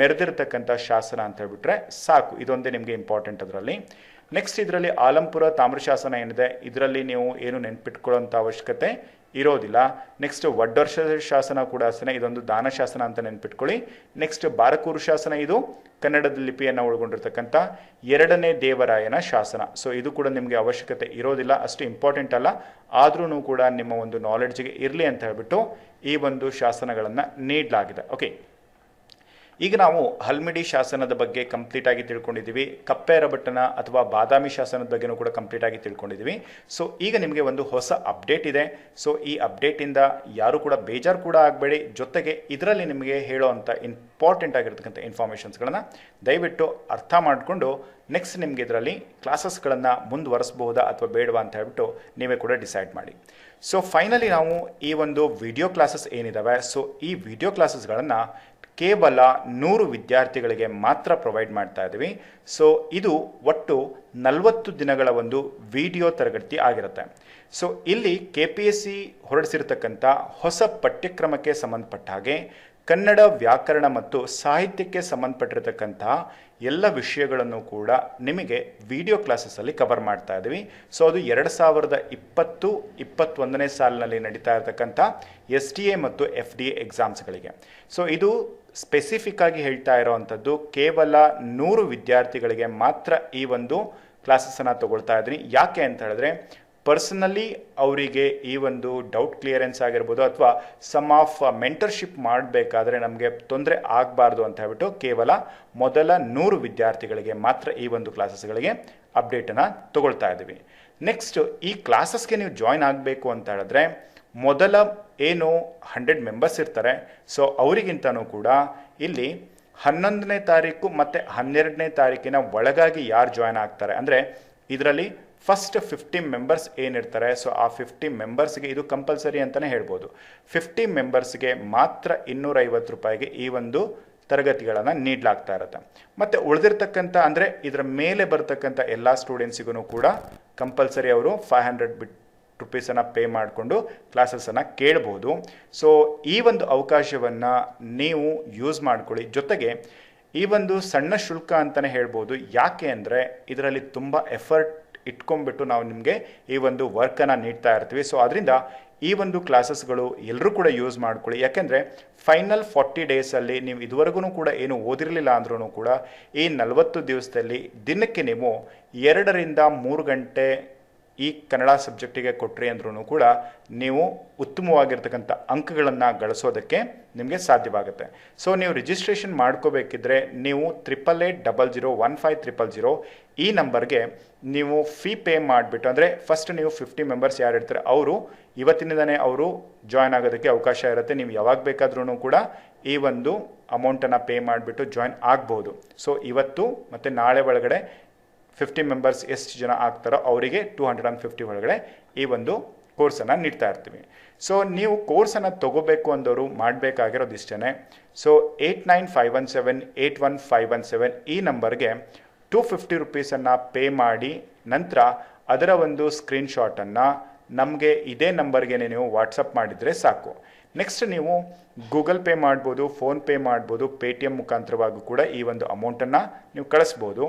ಮೆರೆದಿರ್ತಕ್ಕಂಥ ಶಾಸನ ಅಂತ ಹೇಳ್ಬಿಟ್ರೆ ಸಾಕು. ಇದೊಂದೇ ನಿಮಗೆ ಇಂಪಾರ್ಟೆಂಟ್ ಅದರಲ್ಲಿ. ನೆಕ್ಸ್ಟ್ ಇದರಲ್ಲಿ ಆಲಂಪುರ ತಾಮ್ರಶಾಸನ ಏನಿದೆ ಇದರಲ್ಲಿ ನೀವು ಏನು ನೆನ್ಪಿಟ್ಕೊಳ್ಳೋಂಥ ಅವಶ್ಯಕತೆ ಇರೋದಿಲ್ಲ. ನೆಕ್ಸ್ಟ್ ವಡ್ಡರ್ಸೆ ಶಾಸನ ಕೂಡ ಅಷ್ಟೇ, ಇದೊಂದು ದಾನ ಶಾಸನ ಅಂತ ನೆನ್ಪಿಟ್ಕೊಳ್ಳಿ. ನೆಕ್ಸ್ಟ್ ಬಾರಕೂರು ಶಾಸನ ಇದು ಕನ್ನಡದ ಲಿಪಿಯನ್ನು ಒಳಗೊಂಡಿರ್ತಕ್ಕಂಥ 2ನೇ ದೇವರಾಯನ ಶಾಸನ. ಸೊ ಇದು ಕೂಡ ನಿಮಗೆ ಅವಶ್ಯಕತೆ ಇರೋದಿಲ್ಲ, ಅಷ್ಟು ಇಂಪಾರ್ಟೆಂಟ್ ಅಲ್ಲ, ಆದ್ರೂ ಕೂಡ ನಿಮ್ಮ ಒಂದು ನಾಲೆಡ್ಜ್ಗೆ ಇರಲಿ ಅಂತ ಹೇಳ್ಬಿಟ್ಟು ಈ ಒಂದು ಶಾಸನಗಳನ್ನು ನೀಡಲಾಗಿದೆ. ಓಕೆ, ಈಗ ನಾವು ಹಲ್ಮಿಡಿ ಶಾಸನದ ಬಗ್ಗೆ ಕಂಪ್ಲೀಟ್ ಆಗಿ ತಿಳ್ಕೊಂಡಿದ್ದೀವಿ. ಕಪ್ಪೆರಬಟ್ಟನ ಅಥವಾ ಬಾದಾಮಿ ಶಾಸನದ ಬಗ್ಗೆನೂ ಕೂಡ ಕಂಪ್ಲೀಟ್ ಆಗಿ ತಿಳ್ಕೊಂಡಿದ್ದೀವಿ. ಸೊ ಈಗ ನಿಮಗೆ ಒಂದು ಹೊಸ ಅಪ್ಡೇಟ್ ಇದೆ. ಸೊ ಈ ಅಪ್ಡೇಟಿಂದ ಯಾರು ಕೂಡ ಬೇಜಾರು ಕೂಡ ಆಗಬೇಡಿ. ಜೊತೆಗೆ ಇದರಲ್ಲಿ ನಿಮಗೆ ಹೇಳೋವಂಥ ಇಂಪಾರ್ಟೆಂಟ್ ಆಗಿರ್ತಕ್ಕಂಥ ಇನ್ಫಾರ್ಮೇಷನ್ಸ್ಗಳನ್ನು ದಯವಿಟ್ಟು ಅರ್ಥ ಮಾಡಿಕೊಂಡು ನೆಕ್ಸ್ಟ್ ನಿಮಗೆ ಇದರಲ್ಲಿ ಕ್ಲಾಸಸ್ಗಳನ್ನು ಮುಂದುವರಿಸಬಹುದಾ ಅಥವಾ ಬೇಡವಾ ಅಂತ ಹೇಳ್ಬಿಟ್ಟು ನೀವೇ ಕೂಡ ಡಿಸೈಡ್ ಮಾಡಿ. ಸೊ ಫೈನಲಿ ನಾವು ಈ ಒಂದು ವಿಡಿಯೋ ಕ್ಲಾಸಸ್ ಏನಿದ್ದಾವೆ, ಸೊ ಈ ವಿಡಿಯೋ ಕ್ಲಾಸಸ್ಗಳನ್ನು ಕೇವಲ 100 ವಿದ್ಯಾರ್ಥಿಗಳಿಗೆ ಮಾತ್ರ ಪ್ರೊವೈಡ್ ಮಾಡ್ತಾ ಇದ್ದೀವಿ. ಸೊ ಇದು ಒಟ್ಟು 40 ದಿನಗಳ ಒಂದು ವಿಡಿಯೋ ತರಗತಿ ಆಗಿರುತ್ತೆ. ಸೊ ಇಲ್ಲಿ KPSC ಹೊರಡಿಸಿರ್ತಕ್ಕಂಥ ಹೊಸ ಪಠ್ಯಕ್ರಮಕ್ಕೆ ಸಂಬಂಧಪಟ್ಟ ಹಾಗೆ ಕನ್ನಡ ವ್ಯಾಕರಣ ಮತ್ತು ಸಾಹಿತ್ಯಕ್ಕೆ ಸಂಬಂಧಪಟ್ಟಿರತಕ್ಕಂತಹ ಎಲ್ಲ ವಿಷಯಗಳನ್ನು ಕೂಡ ನಿಮಗೆ ವಿಡಿಯೋ ಕ್ಲಾಸಸ್ಸಲ್ಲಿ ಕವರ್ ಮಾಡ್ತಾ ಇದ್ದೀವಿ. ಸೊ ಅದು 2020-21ನೇ ಸಾಲಿನಲ್ಲಿ ನಡೀತಾ ಇರತಕ್ಕಂಥ SDA ಮತ್ತು FDA ಎಕ್ಸಾಮ್ಸ್ಗಳಿಗೆ. ಸೊ ಇದು ಸ್ಪೆಸಿಫಿಕ್ ಆಗಿ ಹೇಳ್ತಾ ಇರೋವಂಥದ್ದು ಕೇವಲ 100 ವಿದ್ಯಾರ್ಥಿಗಳಿಗೆ ಮಾತ್ರ ಈ ಒಂದು ಕ್ಲಾಸಸ್ಸನ್ನು ತಗೊಳ್ತಾ ಇದ್ದೀನಿ. ಯಾಕೆ ಅಂತ ಹೇಳಿದ್ರೆ ಪರ್ಸನಲಿ ಅವರಿಗೆ ಈ ಒಂದು ಡೌಟ್ ಕ್ಲಿಯರೆನ್ಸ್ ಆಗಿರ್ಬೋದು ಅಥವಾ ಸಮ್ ಆಫ್ ಮೆಂಟರ್ಶಿಪ್ ಮಾಡಬೇಕಾದ್ರೆ ನಮಗೆ ತೊಂದರೆ ಆಗಬಾರ್ದು ಅಂತ ಹೇಳ್ಬಿಟ್ಟು ಕೇವಲ ಮೊದಲ 100 ವಿದ್ಯಾರ್ಥಿಗಳಿಗೆ ಮಾತ್ರ ಈ ಒಂದು ಕ್ಲಾಸಸ್ಗಳಿಗೆ ಅಪ್ಡೇಟನ್ನು ತಗೊಳ್ತಾ ಇದ್ದೀವಿ. ನೆಕ್ಸ್ಟ್ ಈ ಕ್ಲಾಸಸ್ಗೆ ನೀವು ಜಾಯ್ನ್ ಆಗಬೇಕು ಅಂತ ಹೇಳಿದ್ರೆ ಮೊದಲ ಏನು 100 ಮೆಂಬರ್ಸ್ ಇರ್ತಾರೆ, ಸೊ ಅವರಿಗಿಂತನೂ ಕೂಡ ಇಲ್ಲಿ 11ನೇ ತಾರೀಕು ಮತ್ತು 12ನೇ ತಾರೀಕಿನ ಒಳಗಾಗಿ ಯಾರು ಜಾಯ್ನ್ ಆಗ್ತಾರೆ ಅಂದರೆ ಇದರಲ್ಲಿ ಫಸ್ಟ್ 50 ಮೆಂಬರ್ಸ್ ಏನಿರ್ತಾರೆ, ಸೊ ಆ 50 ಮೆಂಬರ್ಸ್ಗೆ ಇದು ಕಂಪಲ್ಸರಿ ಅಂತಲೇ ಹೇಳ್ಬೋದು. 50 ಮೆಂಬರ್ಸ್ಗೆ ಮಾತ್ರ 250 ರೂಪಾಯಿಗೆ ಈ ಒಂದು ತರಗತಿಗಳನ್ನು ನೀಡಲಾಗ್ತಾ ಇರುತ್ತೆ. ಮತ್ತು ಉಳಿದಿರ್ತಕ್ಕಂಥ ಅಂದರೆ ಇದರ ಮೇಲೆ ಬರ್ತಕ್ಕಂಥ ಎಲ್ಲ ಸ್ಟೂಡೆಂಟ್ಸಿಗೂ ಕೂಡ ಕಂಪಲ್ಸರಿ ಅವರು 500 ರುಪೀಸನ್ನು ಪೇ ಮಾಡಿಕೊಂಡು ಕ್ಲಾಸಸನ್ನು ಕೇಳ್ಬೋದು. ಸೊ ಈ ಒಂದು ಅವಕಾಶವನ್ನು ನೀವು ಯೂಸ್ ಮಾಡ್ಕೊಳ್ಳಿ. ಜೊತೆಗೆ ಈ ಒಂದು ಸಣ್ಣ ಶುಲ್ಕ ಅಂತಲೇ ಹೇಳ್ಬೋದು. ಯಾಕೆ ಅಂದರೆ ಇದರಲ್ಲಿ ತುಂಬ ಎಫರ್ಟ್ ಇಟ್ಕೊಂಡ್ಬಿಟ್ಟು ನಾವು ನಿಮಗೆ ಈ ಒಂದು ವರ್ಕನ್ನು ನೀಡ್ತಾ ಇರ್ತೀವಿ. ಸೊ ಅದರಿಂದ ಈ ಒಂದು ಕ್ಲಾಸಸ್ಗಳು ಎಲ್ಲರೂ ಕೂಡ ಯೂಸ್ ಮಾಡ್ಕೊಳ್ಳಿ. ಯಾಕೆಂದರೆ ಫೈನಲ್ 40 ಡೇಸಲ್ಲಿ ನೀವು ಇದುವರೆಗೂ ಕೂಡ ಏನು ಓದಿರಲಿಲ್ಲ ಅಂದ್ರೂ ಕೂಡ ಈ 40 ದಿವಸದಲ್ಲಿ ದಿನಕ್ಕೆ ನೀವು 2 ರಿಂದ 3 ಗಂಟೆ ಈ ಕನ್ನಡ ಸಬ್ಜೆಕ್ಟಿಗೆ ಕೊಟ್ಟರೆ ಅಂದ್ರೂ ಕೂಡ ನೀವು ಉತ್ತಮವಾಗಿರ್ತಕ್ಕಂಥ ಅಂಕಗಳನ್ನು ಗಳಿಸೋದಕ್ಕೆ ನಿಮಗೆ ಸಾಧ್ಯವಾಗುತ್ತೆ. ಸೊ ನೀವು ರಿಜಿಸ್ಟ್ರೇಷನ್ ಮಾಡ್ಕೋಬೇಕಿದ್ರೆ ನೀವು 8880015300 ಈ ನಂಬರ್ಗೆ ನೀವು ಫೀ ಪೇ ಮಾಡಿಬಿಟ್ಟು, ಅಂದರೆ ಫಸ್ಟ್ ನೀವು 50 ಮೆಂಬರ್ಸ್ ಯಾರು ಇರ್ತಾರೆ ಅವರು ಇವತ್ತಿನಿಂದನೇ ಅವರು ಜಾಯ್ನ್ ಆಗೋದಕ್ಕೆ ಅವಕಾಶ ಇರುತ್ತೆ. ನೀವು ಯಾವಾಗ ಬೇಕಾದ್ರೂ ಕೂಡ ಈ ಒಂದು ಅಮೌಂಟನ್ನು ಪೇ ಮಾಡಿಬಿಟ್ಟು ಜಾಯ್ನ್ ಆಗ್ಬೋದು. ಸೊ ಇವತ್ತು ಮತ್ತು ನಾಳೆ ಒಳಗಡೆ 50 ಮೆಂಬರ್ಸ್ ಎಷ್ಟು ಜನ ಆಗ್ತಾರೋ ಅವರಿಗೆ 250 ಒಳಗಡೆ ಈ ಒಂದು ಕೋರ್ಸನ್ನು ನೀಡ್ತಾ ಇರ್ತೀವಿ. ಸೊ ನೀವು ಕೋರ್ಸನ್ನು ತೊಗೋಬೇಕು ಅಂದವರು ಮಾಡಬೇಕಾಗಿರೋದು ಇಷ್ಟೇ. ಸೊ 8951781517 ಈ ನಂಬರ್ಗೆ 250 ರುಪೀಸನ್ನು ಪೇ ಮಾಡಿ ನಂತರ ಅದರ ಒಂದು ಸ್ಕ್ರೀನ್ಶಾಟನ್ನು ನಮಗೆ ಇದೇ ನಂಬರ್ಗೆ ನೀವು ವಾಟ್ಸಪ್ ಮಾಡಿದರೆ ಸಾಕು. ನೆಕ್ಸ್ಟ್ ನೀವು ಗೂಗಲ್ ಪೇ ಮಾಡ್ಬೋದು, ಫೋನ್ಪೇ ಮಾಡ್ಬೋದು, ಪೇಟಿಎಮ್ ಮುಖಾಂತರವಾಗೂ ಕೂಡ ಈ ಒಂದು ಅಮೌಂಟನ್ನು ನೀವು ಕಳಿಸ್ಬೋದು.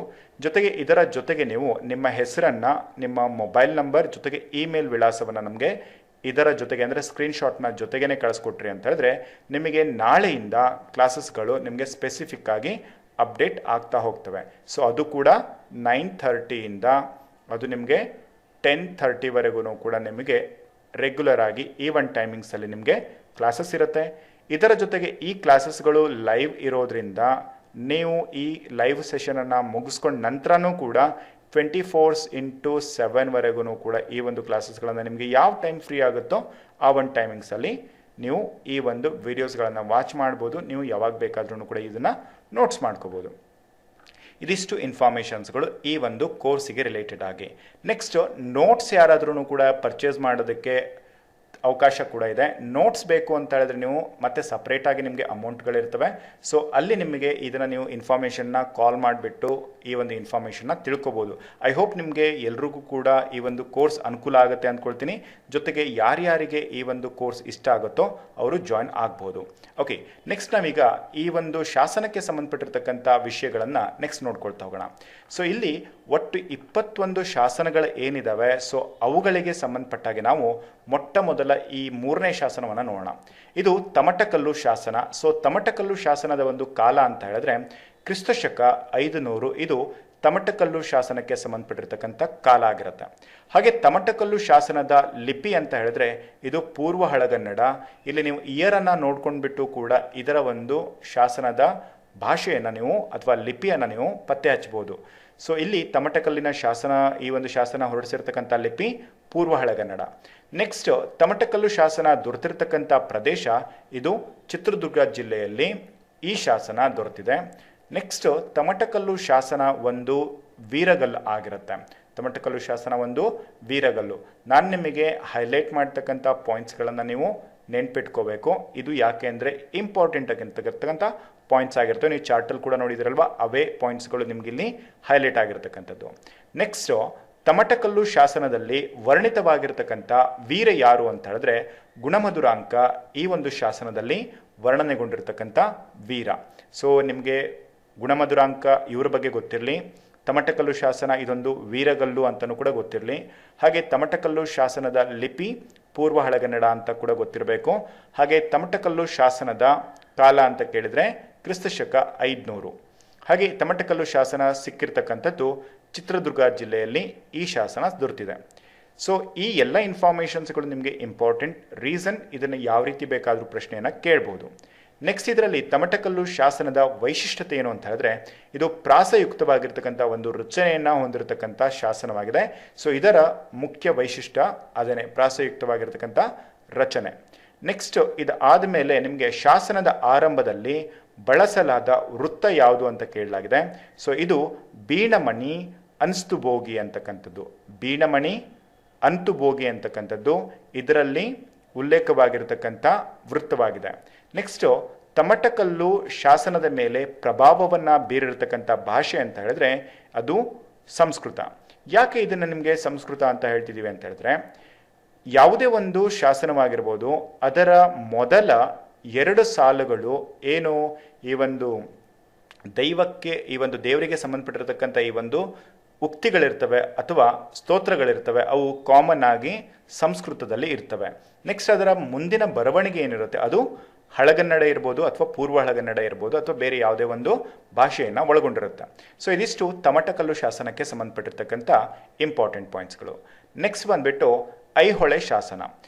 ಜೊತೆಗೆ ಇದರ ಜೊತೆಗೆ ನೀವು ನಿಮ್ಮ ಹೆಸರನ್ನು, ನಿಮ್ಮ ಮೊಬೈಲ್ ನಂಬರ್ ಜೊತೆಗೆ ಇಮೇಲ್ ವಿಳಾಸವನ್ನು ನಮಗೆ ಇದರ ಜೊತೆಗೆ ಅಂದರೆ ಸ್ಕ್ರೀನ್ಶಾಟ್ನ ಜೊತೆಗೇ ಕಳಿಸ್ಕೊಟ್ರಿ ಅಂತ ಹೇಳಿದ್ರೆ ನಿಮಗೆ ನಾಳೆಯಿಂದ ಕ್ಲಾಸಸ್ಗಳು ನಿಮಗೆ ಸ್ಪೆಸಿಫಿಕ್ ಆಗಿ ಅಪ್ಡೇಟ್ ಆಗ್ತಾ ಹೋಗ್ತವೆ. ಸೊ ಅದು ಕೂಡ 9:30 ಅದು ನಿಮಗೆ 10:30ವರೆಗೂ ಕೂಡ ನಿಮಗೆ ರೆಗ್ಯುಲರ್ ಆಗಿ ಈವನ್ ಟೈಮಿಂಗ್ಸಲ್ಲಿ ನಿಮಗೆ ಕ್ಲಾಸಸ್ ಇರುತ್ತೆ. ಇದರ ಜೊತೆಗೆ ಈ ಕ್ಲಾಸಸ್ಗಳು ಲೈವ್ ಇರೋದ್ರಿಂದ ನೀವು ಈ ಲೈವ್ ಸೆಷನನ್ನು ಮುಗಿಸ್ಕೊಂಡ ನಂತರನೂ ಕೂಡ 24/7ವರೆಗೂ ಕೂಡ ಈ ಒಂದು ಕ್ಲಾಸಸ್ಗಳನ್ನು ನಿಮಗೆ ಯಾವ ಟೈಮ್ ಫ್ರೀ ಆಗುತ್ತೋ ಆ ಒಂದು ಟೈಮಿಂಗ್ಸಲ್ಲಿ ನೀವು ಈ ಒಂದು ವಿಡಿಯೋಸ್ಗಳನ್ನು ವಾಚ್ ಮಾಡ್ಬೋದು. ನೀವು ಯಾವಾಗ ಬೇಕಾದ್ರೂ ಕೂಡ ಇದನ್ನು ನೋಟ್ಸ್ ಮಾಡ್ಕೋಬೋದು. ಇದಿಷ್ಟು ಇನ್ಫಾರ್ಮೇಷನ್ಸ್ಗಳು ಈ ಒಂದು ಕೋರ್ಸಿಗೆ ರಿಲೇಟೆಡ್ ಆಗಿ. ನೆಕ್ಸ್ಟ್ ನೋಟ್ಸ್ ಯಾರಾದ್ರೂ ಕೂಡ ಪರ್ಚೇಸ್ ಮಾಡೋದಕ್ಕೆ ಅವಕಾಶ ಕೂಡ ಇದೆ. ನೋಟ್ಸ್ ಬೇಕು ಅಂತ ಹೇಳಿದ್ರೆ ನೀವು ಮತ್ತೆ ಸಪ್ರೇಟಾಗಿ ನಿಮಗೆ ಅಮೌಂಟ್ಗಳಿರ್ತವೆ. ಸೊ ಅಲ್ಲಿ ನಿಮಗೆ ಇದನ್ನು ನೀವು ಇನ್ಫಾರ್ಮೇಷನ್ನ ಕಾಲ್ ಮಾಡಿಬಿಟ್ಟು ಈ ಒಂದು ಇನ್ಫಾರ್ಮೇಷನ್ನ ತಿಳ್ಕೊಬೋದು. ಐ ಹೋಪ್ ನಿಮಗೆ ಎಲ್ರಿಗೂ ಕೂಡ ಈ ಒಂದು ಕೋರ್ಸ್ ಅನುಕೂಲ ಆಗುತ್ತೆ ಅಂದ್ಕೊಳ್ತೀನಿ. ಜೊತೆಗೆ ಯಾರ್ಯಾರಿಗೆ ಈ ಒಂದು ಕೋರ್ಸ್ ಇಷ್ಟ ಆಗುತ್ತೋ ಅವರು ಜಾಯ್ನ್ ಆಗ್ಬೋದು. ಓಕೆ, ನೆಕ್ಸ್ಟ್ ನಾವೀಗ ಈ ಒಂದು ಶಾಸನಕ್ಕೆ ಸಂಬಂಧಪಟ್ಟಿರ್ತಕ್ಕಂಥ ವಿಷಯಗಳನ್ನು ನೆಕ್ಸ್ಟ್ ನೋಡ್ಕೊಳ್ತಾ ಹೋಗೋಣ. ಸೊ ಇಲ್ಲಿ ಒಟ್ಟು 21 ಶಾಸನಗಳು ಏನಿದ್ದಾವೆ, ಸೊ ಅವುಗಳಿಗೆ ಸಂಬಂಧಪಟ್ಟಾಗೆ ನಾವು ಮೊಟ್ಟ ಮೊದಲ ಈ 3ನೇ ಶಾಸನವನ್ನು ನೋಡೋಣ. ಇದು ತಮಟಕಲ್ಲು ಶಾಸನ. ಸೊ ತಮಟಕಲ್ಲು ಶಾಸನದ ಒಂದು ಕಾಲ ಅಂತ ಹೇಳಿದ್ರೆ ಕ್ರಿಸ್ತಶಕ 500. ಇದು ತಮಟಕಲ್ಲು ಶಾಸನಕ್ಕೆ ಸಂಬಂಧಪಟ್ಟಿರ್ತಕ್ಕಂಥ ಕಾಲ ಆಗಿರುತ್ತೆ. ಹಾಗೆ ತಮಟಕಲ್ಲು ಶಾಸನದ ಲಿಪಿ ಅಂತ ಹೇಳಿದ್ರೆ ಇದು ಪೂರ್ವ ಹಳಗನ್ನಡ. ಇಲ್ಲಿ ನೀವು ಇಯರನ್ನು ನೋಡ್ಕೊಂಡ್ಬಿಟ್ಟು ಕೂಡ ಇದರ ಒಂದು ಶಾಸನದ ಭಾಷೆಯನ್ನು ನೀವು ಅಥವಾ ಲಿಪಿಯನ್ನು ನೀವು ಪತ್ತೆ ಹಚ್ಚಬಹುದು. ಸೊ ಇಲ್ಲಿ ತಮಟಕಲ್ಲಿನ ಶಾಸನ, ಈ ಒಂದು ಶಾಸನ ಹೊರಡಿಸಿರ್ತಕ್ಕಂಥ ಲಿಪಿ ಪೂರ್ವ ಹಳಗನ್ನಡ. ನೆಕ್ಸ್ಟ್ ತಮಟಕಲ್ಲು ಶಾಸನ ದೊರೆತಿರ್ತಕ್ಕಂಥ ಪ್ರದೇಶ ಇದು ಚಿತ್ರದುರ್ಗ ಜಿಲ್ಲೆಯಲ್ಲಿ ಈ ಶಾಸನ ದೊರೆತಿದೆ. ನೆಕ್ಸ್ಟ್ ತಮಟಕಲ್ಲು ಶಾಸನ ಒಂದು ವೀರಗಲ್ಲು ಆಗಿರುತ್ತೆ. ತಮಟಕಲ್ಲು ಶಾಸನ ಒಂದು ವೀರಗಲ್ಲು. ನಾನು ನಿಮಗೆ ಹೈಲೈಟ್ ಮಾಡ್ತಕ್ಕಂಥ ಪಾಯಿಂಟ್ಸ್ಗಳನ್ನು ನೀವು ನೆನ್ಪಿಟ್ಕೋಬೇಕು. ಇದು ಯಾಕೆ ಅಂದರೆ ಇಂಪಾರ್ಟೆಂಟ್ ಆಗಿರ್ತಕ್ಕಂಥ ಪಾಯಿಂಟ್ಸ್ ಆಗಿರ್ತವೆ. ನೀವು ಚಾರ್ಟಲ್ಲಿ ಕೂಡ ನೋಡಿದಿರಲ್ವ, ಅವೇ ಪಾಯಿಂಟ್ಸ್ಗಳು ನಿಮಗಿಲ್ಲಿ ಹೈಲೈಟ್ ಆಗಿರ್ತಕ್ಕಂಥದ್ದು. ನೆಕ್ಸ್ಟು ತಮಟಕಲ್ಲು ಶಾಸನದಲ್ಲಿ ವರ್ಣಿತವಾಗಿರ್ತಕ್ಕಂಥ ವೀರ ಯಾರು ಅಂತ ಹೇಳಿದ್ರೆ ಗುಣಮಧುರಾಂಕ ಈ ಒಂದು ಶಾಸನದಲ್ಲಿ ವರ್ಣನೆಗೊಂಡಿರ್ತಕ್ಕಂಥ ವೀರ. ಸೊ ನಿಮಗೆ ಗುಣಮಧುರಾಂಕ ಇವರ ಬಗ್ಗೆ ಗೊತ್ತಿರಲಿ. ತಮಟಕಲ್ಲು ಶಾಸನ ಇದೊಂದು ವೀರಗಲ್ಲು ಅಂತಲೂ ಕೂಡ ಗೊತ್ತಿರಲಿ. ಹಾಗೆ ತಮಟಕಲ್ಲು ಶಾಸನದ ಲಿಪಿ ಪೂರ್ವ ಹಳಗನ್ನಡ ಅಂತ ಕೂಡ ಗೊತ್ತಿರಬೇಕು. ಹಾಗೆ ತಮಟಕಲ್ಲು ಶಾಸನದ ಕಾಲ ಅಂತ ಕೇಳಿದರೆ ಕ್ರಿಸ್ತಶಕ 500. ಹಾಗೆ ತಮಟಕಲ್ಲು ಶಾಸನ ಸಿಕ್ಕಿರ್ತಕ್ಕಂಥದ್ದು ಚಿತ್ರದುರ್ಗ ಜಿಲ್ಲೆಯಲ್ಲಿ ಈ ಶಾಸನ ದೊರೆತಿದೆ. ಸೊ ಈ ಎಲ್ಲ ಇನ್ಫಾರ್ಮೇಷನ್ಸ್ಗಳು ನಿಮಗೆ ಇಂಪಾರ್ಟೆಂಟ್. ರೀಸನ್ ಇದನ್ನು ಯಾವ ರೀತಿ ಬೇಕಾದರೂ ಪ್ರಶ್ನೆಯನ್ನು ಕೇಳ್ಬೋದು. ನೆಕ್ಸ್ಟ್ ಇದರಲ್ಲಿ ತಮಟಕಲ್ಲು ಶಾಸನದ ವೈಶಿಷ್ಟ್ಯತೆ ಏನು ಅಂತ ಹೇಳಿದ್ರೆ ಇದು ಪ್ರಾಸಯುಕ್ತವಾಗಿರ್ತಕ್ಕಂಥ ಒಂದು ರಚನೆಯನ್ನು ಹೊಂದಿರತಕ್ಕಂಥ ಶಾಸನವಾಗಿದೆ. ಸೊ ಇದರ ಮುಖ್ಯ ವೈಶಿಷ್ಟ್ಯ ಅದನ್ನೇ ಪ್ರಾಸಯುಕ್ತವಾಗಿರ್ತಕ್ಕಂಥ ರಚನೆ. ನೆಕ್ಸ್ಟ್ ಇದು ಆದಮೇಲೆ ನಿಮಗೆ ಶಾಸನದ ಆರಂಭದಲ್ಲಿ ಬಳಸಲಾದ ವೃತ್ತ ಯಾವುದು ಅಂತ ಕೇಳಲಾಗಿದೆ. ಸೊ ಇದು ಬೀಣಮಣಿ ಅನ್ಸ್ತುಬೋಗಿ ಅಂತಕ್ಕಂಥದ್ದು. ಬೀಣಮಣಿ ಅಂತುಬೋಗಿ ಅಂತಕ್ಕಂಥದ್ದು ಇದರಲ್ಲಿ ಉಲ್ಲೇಖವಾಗಿರತಕ್ಕಂಥ ವೃತ್ತವಾಗಿದೆ. ನೆಕ್ಸ್ಟು ತಮಟಕಲ್ಲು ಶಾಸನದ ಮೇಲೆ ಪ್ರಭಾವವನ್ನು ಬೀರಿರ್ತಕ್ಕಂಥ ಭಾಷೆ ಅಂತ ಹೇಳಿದ್ರೆ ಅದು ಸಂಸ್ಕೃತ. ಯಾಕೆ ಇದನ್ನು ನಿಮಗೆ ಸಂಸ್ಕೃತ ಅಂತ ಹೇಳ್ತಿದ್ದೀವಿ ಅಂತ ಹೇಳಿದ್ರೆ, ಯಾವುದೇ ಒಂದು ಶಾಸನವಾಗಿರ್ಬೋದು ಅದರ ಮೊದಲ 2 ಸಾಲುಗಳು ಏನು ಈ ಒಂದು ದೈವಕ್ಕೆ, ಈ ಒಂದು ದೇವರಿಗೆ ಸಂಬಂಧಪಟ್ಟಿರತಕ್ಕಂಥ ಈ ಒಂದು ಉಕ್ತಿಗಳಿರ್ತವೆ ಅಥವಾ ಸ್ತೋತ್ರಗಳಿರ್ತವೆ, ಅವು ಕಾಮನ್ ಆಗಿ ಸಂಸ್ಕೃತದಲ್ಲಿ ಇರ್ತವೆ. ನೆಕ್ಸ್ಟ್ ಅದರ ಮುಂದಿನ ಬರವಣಿಗೆ ಏನಿರುತ್ತೆ ಅದು ಹಳಗನ್ನಡ ಇರ್ಬೋದು ಅಥವಾ ಪೂರ್ವ ಹಳಗನ್ನಡ ಇರ್ಬೋದು ಅಥವಾ ಬೇರೆ ಯಾವುದೇ ಒಂದು ಭಾಷೆಯನ್ನು ಒಳಗೊಂಡಿರುತ್ತೆ. ಸೊ ಇದಿಷ್ಟು ತಮಟಕಲ್ಲು ಶಾಸನಕ್ಕೆ ಸಂಬಂಧಪಟ್ಟಿರ್ತಕ್ಕಂಥ ಇಂಪಾರ್ಟೆಂಟ್ ಪಾಯಿಂಟ್ಸ್ಗಳು. ನೆಕ್ಸ್ಟ್ ಬಂದ್ಬಿಟ್ಟು ಐಹೊಳೆ ಶಾಸನ.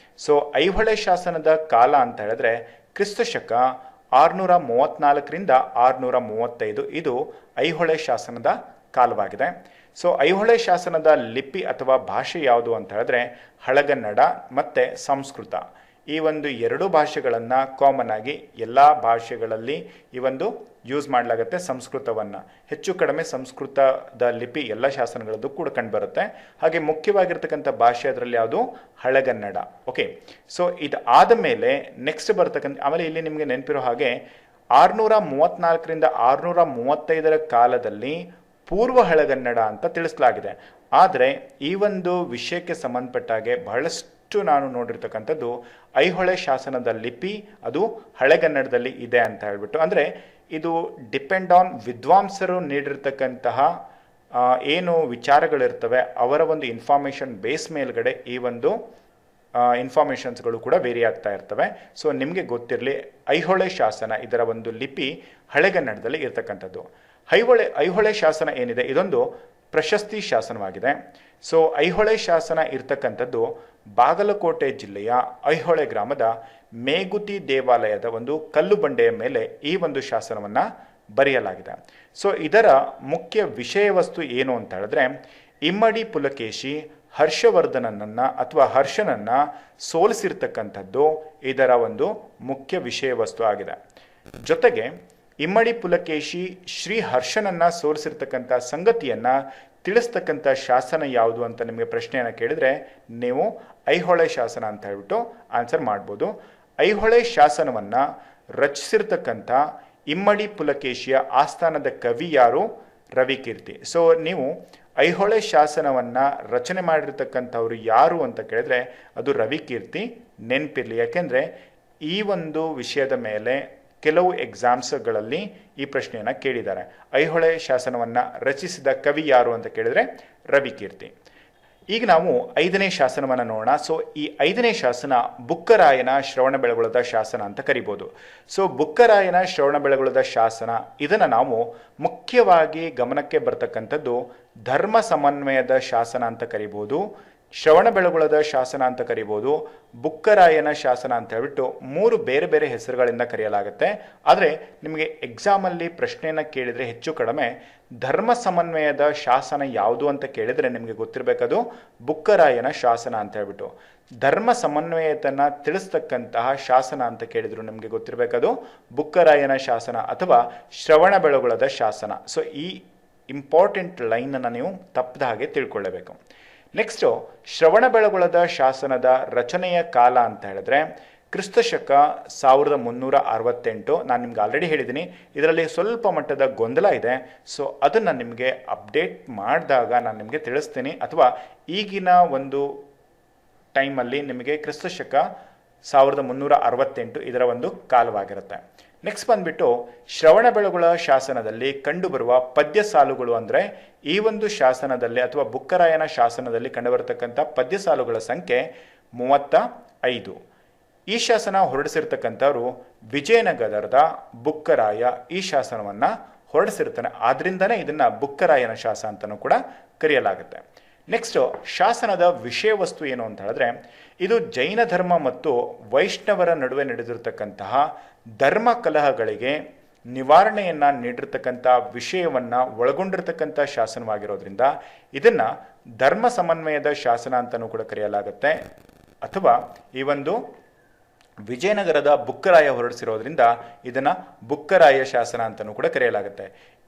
ಸೊ ಐಹೊಳೆ ಶಾಸನದ ಕಾಲ ಅಂತ ಹೇಳಿದ್ರೆ ಕ್ರಿಸ್ತಶಕ 634ರಿಂದ 635 ಇದು ಐಹೊಳೆ ಶಾಸನದ ಕಾಲವಾಗಿದೆ. ಸೊ ಐಹೊಳೆ ಶಾಸನದ ಲಿಪಿ ಅಥವಾ ಭಾಷೆ ಯಾವುದು ಅಂತ ಹೇಳಿದ್ರೆ ಹಳಗನ್ನಡ ಮತ್ತು ಸಂಸ್ಕೃತ. ಈ ಒಂದು 2 ಭಾಷೆಗಳನ್ನು ಕಾಮನ್ ಆಗಿ ಎಲ್ಲ ಭಾಷೆಗಳಲ್ಲಿ ಈ ಒಂದು ಯೂಸ್ ಮಾಡಲಾಗುತ್ತೆ. ಸಂಸ್ಕೃತವನ್ನು ಹೆಚ್ಚು ಕಡಿಮೆ ಸಂಸ್ಕೃತದ ಲಿಪಿ ಎಲ್ಲ ಶಾಸನಗಳದ್ದು ಕೂಡ ಕಂಡುಬರುತ್ತೆ. ಹಾಗೆ ಮುಖ್ಯವಾಗಿರ್ತಕ್ಕಂಥ ಭಾಷೆ ಅದರಲ್ಲಿ ಯಾವುದು ಹಳಗನ್ನಡ. ಓಕೆ, ಸೊ ಇದಾದ ಮೇಲೆ ನೆಕ್ಸ್ಟ್ ಬರ್ತಕ್ಕಂಥ, ಆಮೇಲೆ ಇಲ್ಲಿ ನಿಮಗೆ ನೆನಪಿರೋ ಹಾಗೆ 634ರಿಂದ 635 ಕಾಲದಲ್ಲಿ ಪೂರ್ವ ಹಳಗನ್ನಡ ಅಂತ ತಿಳಿಸಲಾಗಿದೆ. ಆದರೆ ಈ ಒಂದು ವಿಷಯಕ್ಕೆ ಸಂಬಂಧಪಟ್ಟಾಗೆ ಬಹಳಷ್ಟು ನಾನು ನೋಡಿರ್ತಕ್ಕಂಥದ್ದು ಐಹೊಳೆ ಶಾಸನದ ಲಿಪಿ ಅದು ಹಳೆಗನ್ನಡದಲ್ಲಿ ಇದೆ ಅಂತ ಹೇಳ್ಬಿಟ್ಟು, ಅಂದರೆ ಇದು ಡಿಪೆಂಡ್ ಆನ್ ವಿದ್ವಾಂಸರು ನೀಡಿರ್ತಕ್ಕಂತಹ ಏನು ವಿಚಾರಗಳಿರ್ತವೆ ಅವರ ಒಂದು ಇನ್ಫಾರ್ಮೇಷನ್ ಬೇಸ್ ಮೇಲ್ಗಡೆ ಈ ಒಂದು ಇನ್ಫಾರ್ಮೇಷನ್ಸ್ಗಳು ಕೂಡ ವೇರಿ ಆಗ್ತಾ ಇರ್ತವೆ. ಸೊ ನಿಮಗೆ ಗೊತ್ತಿರಲಿ, ಐಹೊಳೆ ಶಾಸನ ಇದರ ಒಂದು ಲಿಪಿ ಹಳೆಗನ್ನಡದಲ್ಲಿ ಇರ್ತಕ್ಕಂಥದ್ದು. ಐಹೊಳೆ ಶಾಸನ ಏನಿದೆ ಇದೊಂದು ಪ್ರಶಸ್ತಿ ಶಾಸನವಾಗಿದೆ. ಸೊ ಐಹೊಳೆ ಶಾಸನ ಇರ್ತಕ್ಕಂಥದ್ದು ಬಾಗಲಕೋಟೆ ಜಿಲ್ಲೆಯ ಐಹೊಳೆ ಗ್ರಾಮದ ಮೇಗುತಿ ದೇವಾಲಯದ ಒಂದು ಕಲ್ಲು ಬಂಡೆಯ ಮೇಲೆ ಈ ಒಂದು ಶಾಸನವನ್ನು ಬರೆಯಲಾಗಿದೆ. ಸೊ ಇದರ ಮುಖ್ಯ ವಿಷಯ ವಸ್ತು ಏನು ಅಂತ ಹೇಳಿದ್ರೆ, ಇಮ್ಮಡಿ ಪುಲಕೇಶಿ ಹರ್ಷವರ್ಧನನನ್ನು ಅಥವಾ ಹರ್ಷನನ್ನು ಸೋಲಿಸಿರ್ತಕ್ಕಂಥದ್ದು ಇದರ ಒಂದು ಮುಖ್ಯ ವಿಷಯ ವಸ್ತು ಆಗಿದೆ. ಜೊತೆಗೆ ಇಮ್ಮಡಿ ಪುಲಕೇಶಿ ಶ್ರೀ ಹರ್ಷನನ್ನು ಸೋಲಿಸಿರ್ತಕ್ಕಂಥ ಸಂಗತಿಯನ್ನು ತಿಳಿಸ್ತಕ್ಕಂಥ ಶಾಸನ ಯಾವುದು ಅಂತ ನಿಮಗೆ ಪ್ರಶ್ನೆಯನ್ನು ಕೇಳಿದರೆ ನೀವು ಐಹೊಳೆ ಶಾಸನ ಅಂತ ಹೇಳ್ಬಿಟ್ಟು ಆನ್ಸರ್ ಮಾಡ್ಬೋದು. ಐಹೊಳೆ ಶಾಸನವನ್ನು ರಚಿಸಿರ್ತಕ್ಕಂಥ ಇಮ್ಮಡಿ ಪುಲಕೇಶಿಯ ಆಸ್ಥಾನದ ಕವಿ ಯಾರು? ರವಿಕೀರ್ತಿ. ಸೊ ನೀವು ಐಹೊಳೆ ಶಾಸನವನ್ನು ರಚನೆ ಮಾಡಿರ್ತಕ್ಕಂಥವ್ರು ಯಾರು ಅಂತ ಕೇಳಿದ್ರೆ ಅದು ರವಿಕೀರ್ತಿ. ನೆನಪಿರಲಿ, ಯಾಕೆಂದರೆ ಈ ಒಂದು ವಿಷಯದ ಮೇಲೆ ಕೆಲವು ಎಕ್ಸಾಮ್ಸ್ಗಳಲ್ಲಿ ಈ ಪ್ರಶ್ನೆಯನ್ನು ಕೇಳಿದ್ದಾರೆ. ಐಹೊಳೆ ಶಾಸನವನ್ನು ರಚಿಸಿದ ಕವಿ ಯಾರು ಅಂತ ಕೇಳಿದರೆ ರವಿಕೀರ್ತಿ. ಈಗ ನಾವು 5ನೇ ಶಾಸನವನ್ನು ನೋಡೋಣ. ಸೊ ಈ 5ನೇ ಶಾಸನ ಬುಕ್ಕರಾಯನ ಶ್ರವಣಬೆಳಗೊಳದ ಶಾಸನ ಅಂತ ಕರಿಬೋದು. ಸೊ ಬುಕ್ಕರಾಯನ ಶ್ರವಣಬೆಳಗೊಳದ ಶಾಸನ ಇದನ್ನು ನಾವು ಮುಖ್ಯವಾಗಿ ಗಮನಕ್ಕೆ ಬರ್ತಕ್ಕಂಥದ್ದು ಧರ್ಮ ಸಮನ್ವಯದ ಶಾಸನ ಅಂತ ಕರಿಬೋದು, ಶ್ರವಣಬೆಳಗೊಳದ ಶಾಸನ ಅಂತ ಕರಿಬೋದು, ಬುಕ್ಕರಾಯನ ಶಾಸನ ಅಂತ ಹೇಳ್ಬಿಟ್ಟು 3 ಬೇರೆ ಬೇರೆ ಹೆಸರುಗಳಿಂದ ಕರೆಯಲಾಗುತ್ತೆ. ಆದರೆ ನಿಮಗೆ ಎಕ್ಸಾಮಲ್ಲಿ ಪ್ರಶ್ನೆಯನ್ನು ಕೇಳಿದರೆ ಹೆಚ್ಚು ಕಡಿಮೆ ಧರ್ಮ ಸಮನ್ವಯದ ಶಾಸನ ಯಾವುದು ಅಂತ ಕೇಳಿದರೆ ನಿಮಗೆ ಗೊತ್ತಿರಬೇಕದು ಬುಕ್ಕರಾಯನ ಶಾಸನ ಅಂತ ಹೇಳ್ಬಿಟ್ಟು. ಧರ್ಮ ಸಮನ್ವಯತನ್ನು ತಿಳಿಸ್ತಕ್ಕಂತಹ ಶಾಸನ ಅಂತ ಕೇಳಿದ್ರು ನಿಮಗೆ ಗೊತ್ತಿರಬೇಕದು ಬುಕ್ಕರಾಯನ ಶಾಸನ ಅಥವಾ ಶ್ರವಣಬೆಳಗೊಳದ ಶಾಸನ. ಸೊ ಈ ಇಂಪಾರ್ಟೆಂಟ್ ಲೈನನ್ನು ನೀವು ತಪ್ಪದ ಹಾಗೆ ತಿಳ್ಕೊಳ್ಳಬೇಕು. ನೆಕ್ಸ್ಟು ಶ್ರವಣಬೆಳಗೊಳದ ಶಾಸನದ ರಚನೆಯ ಕಾಲ ಅಂತ ಹೇಳಿದ್ರೆ ಕ್ರಿಸ್ತಶಕ 1368. ನಾನು ನಿಮ್ಗೆ ಆಲ್ರೆಡಿ ಹೇಳಿದ್ದೀನಿ, ಇದರಲ್ಲಿ ಸ್ವಲ್ಪ ಮಟ್ಟದ ಗೊಂದಲ ಇದೆ. ಸೊ ಅದನ್ನು ನಿಮಗೆ ಅಪ್ಡೇಟ್ ಮಾಡಿದಾಗ ನಾನು ನಿಮಗೆ ತಿಳಿಸ್ತೀನಿ, ಅಥವಾ ಈಗಿನ ಒಂದು ಟೈಮಲ್ಲಿ ನಿಮಗೆ ಕ್ರಿಸ್ತಶಕ 1368 ಇದರ ಒಂದು ಕಾಲವಾಗಿರುತ್ತೆ. ನೆಕ್ಸ್ಟ್ ಬಂದ್ಬಿಟ್ಟು ಶ್ರವಣಬೆಳಗೊಳ ಶಾಸನದಲ್ಲಿ ಕಂಡುಬರುವ ಪದ್ಯ ಸಾಲುಗಳು, ಅಂದರೆ ಈ ಒಂದು ಶಾಸನದಲ್ಲಿ ಅಥವಾ ಬುಕ್ಕರಾಯನ ಶಾಸನದಲ್ಲಿ ಕಂಡುಬರತಕ್ಕಂಥ ಪದ್ಯ ಸಾಲುಗಳ ಸಂಖ್ಯೆ 35. ಈ ಶಾಸನ ಹೊರಡಿಸಿರ್ತಕ್ಕಂಥವ್ರು ವಿಜಯನಗರದ ಬುಕ್ಕರಾಯ ಈ ಶಾಸನವನ್ನು ಹೊರಡಿಸಿರ್ತಾನೆ. ಆದ್ರಿಂದನೇ ಇದನ್ನು ಬುಕ್ಕರಾಯನ ಶಾಸನ ಅಂತಲೂ ಕೂಡ ಕರೆಯಲಾಗುತ್ತೆ. ನೆಕ್ಸ್ಟು ಶಾಸನದ ವಿಷಯ ವಸ್ತು ಏನು ಅಂತ ಹೇಳಿದ್ರೆ, ಇದು ಜೈನ ಧರ್ಮ ಮತ್ತು ವೈಷ್ಣವರ ನಡುವೆ ನಡೆದಿರ್ತಕ್ಕಂತಹ ಧರ್ಮ ಕಲಹಗಳಿಗೆ ನಿವಾರಣೆಯನ್ನು ನೀಡಿರ್ತಕ್ಕಂಥ ವಿಷಯವನ್ನು ಒಳಗೊಂಡಿರ್ತಕ್ಕಂಥ ಶಾಸನವಾಗಿರೋದ್ರಿಂದ ಇದನ್ನು ಧರ್ಮ ಸಮನ್ವಯದ ಶಾಸನ ಅಂತಲೂ ಕೂಡ ಕರೆಯಲಾಗುತ್ತೆ, ಅಥವಾ ಈ ಒಂದು ವಿಜಯನಗರದ ಬುಕ್ಕರಾಯ ಹೊರಡಿಸಿರೋದ್ರಿಂದ ಇದನ್ನ ಬುಕ್ಕರಾಯ ಶಾಸನ ಅಂತಲೂ ಕೂಡ ಕರೆಯಲಾಗುತ್ತೆ.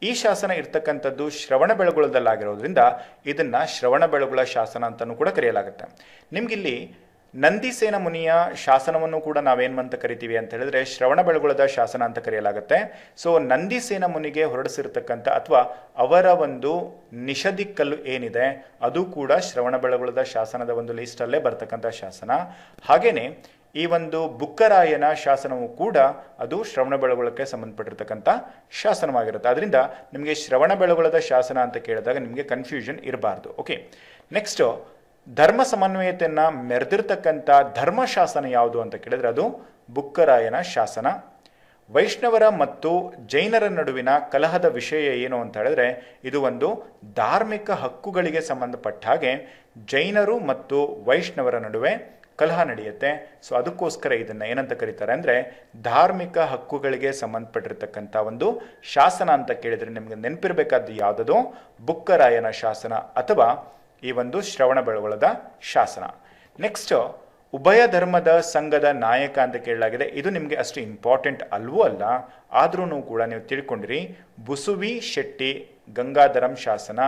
ಈ ಶಾಸನ ಇರ್ತಕ್ಕಂಥದ್ದು ಶ್ರವಣಬೆಳಗೊಳದಲ್ಲಾಗಿರೋದ್ರಿಂದ ಇದನ್ನ ಶ್ರವಣಬೆಳಗೊಳ ಶಾಸನ ಅಂತಲೂ ಕೂಡ ಕರೆಯಲಾಗುತ್ತೆ. ನಿಮ್ಗಿಲ್ಲಿ ನಂದಿಸೇನ ಮುನಿಯ ಶಾಸನವನ್ನು ಕೂಡ ನಾವೇನು ಕರಿತೀವಿ ಅಂತ ಹೇಳಿದ್ರೆ ಶ್ರವಣಬೆಳಗೊಳದ ಶಾಸನ ಅಂತ ಕರೆಯಲಾಗುತ್ತೆ. ಸೊ ನಂದಿಸೇನ ಮುನಿಗೆ ಹೊರಡಿಸಿರ್ತಕ್ಕಂಥ ಅಥವಾ ಅವರ ಒಂದು ನಿಷದಿಕ್ಕಲ್ಲು ಏನಿದೆ ಅದು ಕೂಡ ಶ್ರವಣಬೆಳಗೊಳದ ಶಾಸನದ ಒಂದು ಲಿಸ್ಟಲ್ಲೇ ಬರ್ತಕ್ಕಂಥ ಶಾಸನ. ಹಾಗೇನೆ ಈ ಒಂದು ಬುಕ್ಕರಾಯನ ಶಾಸನವು ಕೂಡ ಅದು ಶ್ರವಣಬೆಳಗೊಳಕ್ಕೆ ಸಂಬಂಧಪಟ್ಟಿರ್ತಕ್ಕಂಥ ಶಾಸನವಾಗಿರುತ್ತೆ. ಅದರಿಂದ ನಿಮಗೆ ಶ್ರವಣಬೆಳಗೊಳದ ಶಾಸನ ಅಂತ ಕೇಳಿದಾಗ ನಿಮಗೆ ಕನ್ಫ್ಯೂಷನ್ ಇರಬಾರ್ದು. ಓಕೆ, ನೆಕ್ಸ್ಟ್ ಧರ್ಮ ಸಮನ್ವಯತೆಯನ್ನ ಮೆರೆದಿರ್ತಕ್ಕಂಥ ಧರ್ಮಶಾಸನ ಯಾವುದು ಅಂತ ಕೇಳಿದ್ರೆ ಅದು ಬುಕ್ಕರಾಯನ ಶಾಸನ. ವೈಷ್ಣವರ ಮತ್ತು ಜೈನರ ನಡುವಿನ ಕಲಹದ ವಿಷಯ ಏನು ಅಂತ ಹೇಳಿದ್ರೆ ಇದು ಒಂದು ಧಾರ್ಮಿಕ ಹಕ್ಕುಗಳಿಗೆ ಸಂಬಂಧಪಟ್ಟ ಹಾಗೆ ಜೈನರು ಮತ್ತು ವೈಷ್ಣವರ ನಡುವೆ ಕಲಹ ನಡೆಯುತ್ತೆ. ಸೊ ಅದಕ್ಕೋಸ್ಕರ ಇದನ್ನ ಏನಂತ ಕರೀತಾರೆ ಅಂದ್ರೆ ಧಾರ್ಮಿಕ ಹಕ್ಕುಗಳಿಗೆ ಸಂಬಂಧಪಟ್ಟಿರ್ತಕ್ಕಂಥ ಒಂದು ಶಾಸನ ಅಂತ ಕೇಳಿದ್ರೆ ನಿಮಗೆ ನೆನಪಿರಬೇಕಾದ್ದು ಯಾವುದದು ಬುಕ್ಕರಾಯನ ಶಾಸನ ಅಥವಾ ಈ ಒಂದು ಶ್ರವಣಬೆಳಗೊಳದ ಶಾಸನ. ನೆಕ್ಸ್ಟ್ ಉಭಯ ಧರ್ಮದ ಸಂಘದ ನಾಯಕ ಅಂತ ಕೇಳಲಾಗಿದೆ. ಇದು ನಿಮಗೆ ಅಷ್ಟು ಇಂಪಾರ್ಟೆಂಟ್ ಅಲ್ವೂ ಅಲ್ಲ, ಆದ್ರೂ ಕೂಡ ನೀವು ತಿಳ್ಕೊಂಡಿರಿ. ಬುಸುವಿ ಶೆಟ್ಟಿ ಗಂಗಾಧರಂ ಶಾಸನ,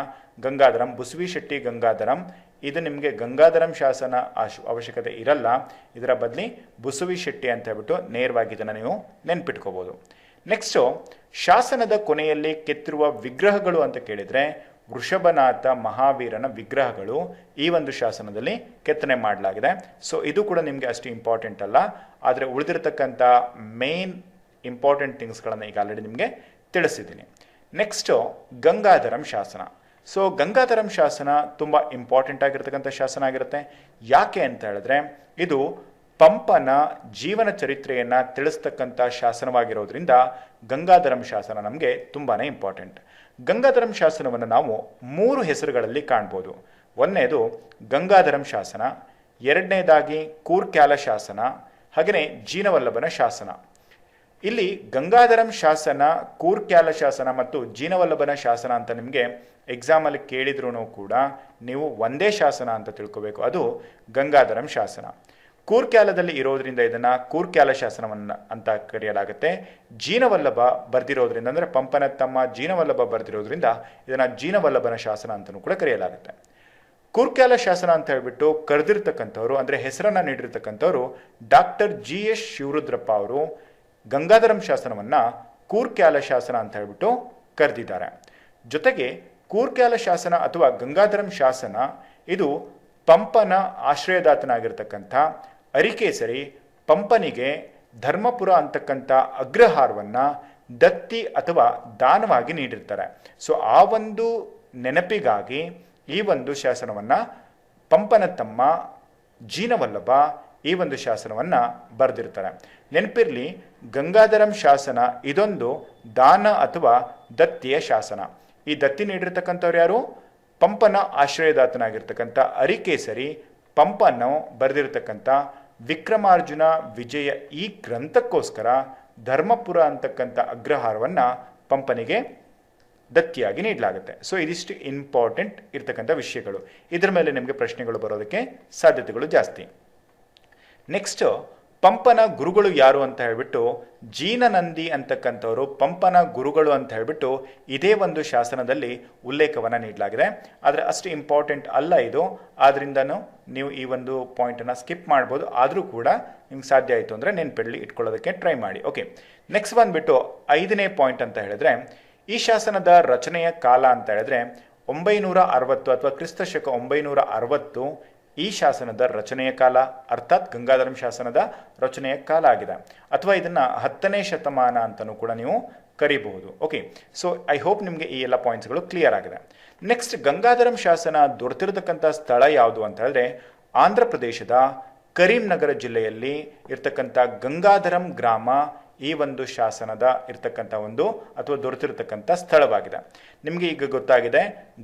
ಗಂಗಾಧರಂ ಬುಸುವಿ ಶೆಟ್ಟಿ ಗಂಗಾಧರಂ. ಇದು ನಿಮಗೆ ಗಂಗಾಧರಂ ಶಾಸನ ಅವಶ್ಯಕತೆ ಇರಲ್ಲ, ಇದರ ಬದಲಿ ಬುಸುವಿ ಶೆಟ್ಟಿ ಅಂತ ಹೇಳ್ಬಿಟ್ಟು ನೇರವಾಗಿ ಇದನ್ನು ನೀವು ನೆನ್ಪಿಟ್ಕೋಬಹುದು. ನೆಕ್ಸ್ಟು ಶಾಸನದ ಕೊನೆಯಲ್ಲಿ ಕೆತ್ತಿರುವ ವಿಗ್ರಹಗಳು ಅಂತ ಕೇಳಿದ್ರೆ ವೃಷಭನಾಥ ಮಹಾವೀರನ ವಿಗ್ರಹಗಳು ಈ ಒಂದು ಶಾಸನದಲ್ಲಿ ಕೆತ್ತನೆ ಮಾಡಲಾಗಿದೆ. ಸೊ ಇದು ಕೂಡ ನಿಮಗೆ ಅಷ್ಟು ಇಂಪಾರ್ಟೆಂಟ್ ಅಲ್ಲ, ಆದರೆ ಉಳಿದಿರತಕ್ಕಂಥ ಮೇನ್ ಇಂಪಾರ್ಟೆಂಟ್ ಥಿಂಗ್ಸ್ಗಳನ್ನು ಈಗ ಆಲ್ರೆಡಿ ನಿಮಗೆ ತಿಳಿಸಿದ್ದೀನಿ. ನೆಕ್ಸ್ಟು ಗಂಗಾಧರಂ ಶಾಸನ. ಸೊ ಗಂಗಾಧರಂ ಶಾಸನ ತುಂಬ ಇಂಪಾರ್ಟೆಂಟ್ ಆಗಿರ್ತಕ್ಕಂಥ ಶಾಸನ ಆಗಿರುತ್ತೆ. ಯಾಕೆ ಅಂತ ಹೇಳಿದ್ರೆ ಇದು ಪಂಪನ ಜೀವನ ಚರಿತ್ರೆಯನ್ನು ತಿಳಿಸ್ತಕ್ಕಂಥ ಶಾಸನವಾಗಿರೋದ್ರಿಂದ ಗಂಗಾಧರಂ ಶಾಸನ ನಮಗೆ ತುಂಬಾ ಇಂಪಾರ್ಟೆಂಟ್. ಗಂಗಾಧರಂ ಶಾಸನವನ್ನು ನಾವು 3 ಹೆಸರುಗಳಲ್ಲಿ ಕಾಣ್ಬೋದು. ಒಂದನೇದು ಗಂಗಾಧರಂ ಶಾಸನ, ಎರಡನೇದಾಗಿ ಕೂರ್ಕ್ಯಾಲ ಶಾಸನ, ಹಾಗೆಯೇ ಜೀನವಲ್ಲಭನ ಶಾಸನ. ಇಲ್ಲಿ ಗಂಗಾಧರಂ ಶಾಸನ, ಕೂರ್ಕ್ಯಾಲ ಶಾಸನ ಮತ್ತು ಜೀನವಲ್ಲಭನ ಶಾಸನ ಅಂತ ನಿಮಗೆ ಎಕ್ಸಾಮಲ್ಲಿ ಕೇಳಿದ್ರೂ ಕೂಡ ನೀವು ಒಂದೇ ಶಾಸನ ಅಂತ ತಿಳ್ಕೋಬೇಕು, ಅದು ಗಂಗಾಧರಂ ಶಾಸನ. ಕೂರ್ಕ್ಯಾಲದಲ್ಲಿ ಇರೋದ್ರಿಂದ ಇದನ್ನ ಕೂರ್ಕ್ಯಾಲ ಶಾಸನವನ್ನ ಅಂತ ಕರೆಯಲಾಗುತ್ತೆ. ಜೀನವಲ್ಲಭ ಬರ್ದಿರೋದ್ರಿಂದ ಅಂದ್ರೆ ಪಂಪನ ತಮ್ಮ ಜೀನವಲ್ಲಭ ಬರ್ದಿರೋದ್ರಿಂದ ಇದನ್ನ ಜೀನವಲ್ಲಭನ ಶಾಸನ ಅಂತಲೂ ಕೂಡ ಕರೆಯಲಾಗುತ್ತೆ. ಕೂರ್ಕ್ಯಾಲ ಶಾಸನ ಅಂತ ಹೇಳ್ಬಿಟ್ಟು ಕರೆದಿರ್ತಕ್ಕಂಥವ್ರು ಅಂದ್ರೆ ಹೆಸರನ್ನ ನೀಡಿರ್ತಕ್ಕಂಥವ್ರು ಡಾಕ್ಟರ್ GS ಶಿವರುದ್ರಪ್ಪ ಅವರು ಗಂಗಾಧರಂ ಶಾಸನವನ್ನ ಕೂರ್ಕ್ಯಾಲ ಶಾಸನ ಅಂತ ಹೇಳ್ಬಿಟ್ಟು ಕರೆದಿದ್ದಾರೆ. ಜೊತೆಗೆ ಕೂರ್ಕ್ಯಾಲ ಶಾಸನ ಅಥವಾ ಗಂಗಾಧರಂ ಶಾಸನ ಇದು ಪಂಪನ ಆಶ್ರಯದಾತನಾಗಿರ್ತಕ್ಕಂಥ ಅರಿಕೇಸರಿ ಪಂಪನಿಗೆ ಧರ್ಮಪುರ ಅಂತಕ್ಕಂಥ ಅಗ್ರಹಾರವನ್ನ ದತ್ತಿ ಅಥವಾ ದಾನವಾಗಿ ನೀಡಿರ್ತಾರೆ. ಸೊ ಆ ಒಂದು ನೆನಪಿಗಾಗಿ ಈ ಒಂದು ಶಾಸನವನ್ನ ಪಂಪನ ತಮ್ಮ ಜೀನವಲ್ಲಭ ಈ ಒಂದು ಶಾಸನವನ್ನ ಬರೆದಿರ್ತಾರೆ. ನೆನಪಿರ್ಲಿ, ಗಂಗಾಧರಂ ಶಾಸನ ಇದೊಂದು ದಾನ ಅಥವಾ ದತ್ತಿಯ ಶಾಸನ. ಈ ದತ್ತಿ ನೀಡಿರ್ತಕ್ಕಂಥವ್ರು ಯಾರು? ಪಂಪನ ಆಶ್ರಯದಾತನಾಗಿರ್ತಕ್ಕಂಥ ಅರಿಕೇಸರಿ ಪಂಪನ್ನು ಬರೆದಿರತಕ್ಕಂಥ ವಿಕ್ರಮಾರ್ಜುನ ವಿಜಯ ಈ ಗ್ರಂಥಕ್ಕೋಸ್ಕರ ಧರ್ಮಪುರ ಅಂತಕ್ಕಂಥ ಅಗ್ರಹಾರವನ್ನ ಪಂಪನಿಗೆ ದತ್ತಿಯಾಗಿ ನೀಡಲಾಗುತ್ತೆ. ಸೊ ಇದಿಷ್ಟು ಇಂಪಾರ್ಟೆಂಟ್ ಇರ್ತಕ್ಕಂಥ ವಿಷಯಗಳು. ಇದರ ಮೇಲೆ ನಿಮಗೆ ಪ್ರಶ್ನೆಗಳು ಬರೋದಕ್ಕೆ ಸಾಧ್ಯತೆಗಳು ಜಾಸ್ತಿ. ನೆಕ್ಸ್ಟ್ ಪಂಪನ ಗುರುಗಳು ಯಾರು ಅಂತ ಹೇಳ್ಬಿಟ್ಟು ಜೀನನಂದಿ ಅಂತಕ್ಕಂಥವ್ರು ಪಂಪನ ಗುರುಗಳು ಅಂತ ಹೇಳ್ಬಿಟ್ಟು ಇದೇ ಒಂದು ಶಾಸನದಲ್ಲಿ ಉಲ್ಲೇಖವನ್ನು ನೀಡಲಾಗಿದೆ. ಆದರೆ ಅಷ್ಟು ಇಂಪಾರ್ಟೆಂಟ್ ಅಲ್ಲ ಇದು, ಆದ್ರಿಂದನೂ ನೀವು ಈ ಒಂದು ಪಾಯಿಂಟನ್ನು ಸ್ಕಿಪ್ ಮಾಡ್ಬೋದು. ಆದರೂ ಕೂಡ ನಿಮ್ಗೆ ಸಾಧ್ಯ ಆಯಿತು ಅಂದರೆ ನೆನಪಿಡಲಿ ಇಟ್ಕೊಳ್ಳೋದಕ್ಕೆ ಟ್ರೈ ಮಾಡಿ. ಓಕೆ, ನೆಕ್ಸ್ಟ್ ಬಂದ್ಬಿಟ್ಟು 5ನೇ ಪಾಯಿಂಟ್ ಅಂತ ಹೇಳಿದ್ರೆ ಈ ಶಾಸನದ ರಚನೆಯ ಕಾಲ ಅಂತ ಹೇಳಿದ್ರೆ 960 ಅಥವಾ ಕ್ರಿಸ್ತಶಕ 960 ಈ ಶಾಸನದ ರಚನೆಯ ಕಾಲ, ಅರ್ಥಾತ್ ಗಂಗಾಧರಂ ಶಾಸನದ ರಚನೆಯ ಕಾಲ ಆಗಿದೆ. ಅಥವಾ ಇದನ್ನ 10ನೇ ಶತಮಾನ ಅಂತಲೂ ಕೂಡ ನೀವು ಕರಿಬಹುದು. ಓಕೆ, ಸೊ ಐ ಹೋಪ್ ನಿಮಗೆ ಈ ಎಲ್ಲ ಪಾಯಿಂಟ್ಸ್ಗಳು ಕ್ಲಿಯರ್ ಆಗಿದೆ. ನೆಕ್ಸ್ಟ್ ಗಂಗಾಧರಂ ಶಾಸನ ದೊರೆತಿರತಕ್ಕಂಥ ಸ್ಥಳ ಯಾವುದು ಅಂತ ಹೇಳಿದ್ರೆ ಆಂಧ್ರ ಪ್ರದೇಶದ ಕರೀಂನಗರ ಜಿಲ್ಲೆಯಲ್ಲಿ ಇರ್ತಕ್ಕಂಥ ಗಂಗಾಧರಂ ಗ್ರಾಮ ಈ ಒಂದು ಶಾಸನದ ಇರ್ತಕ್ಕಂಥ ಒಂದು ಅಥವಾ ದೊರೆತಿರತಕ್ಕಂಥ ಸ್ಥಳವಾಗಿದೆ. ನಿಮಗೆ ಈಗ ಗೊತ್ತಾಗಿದೆ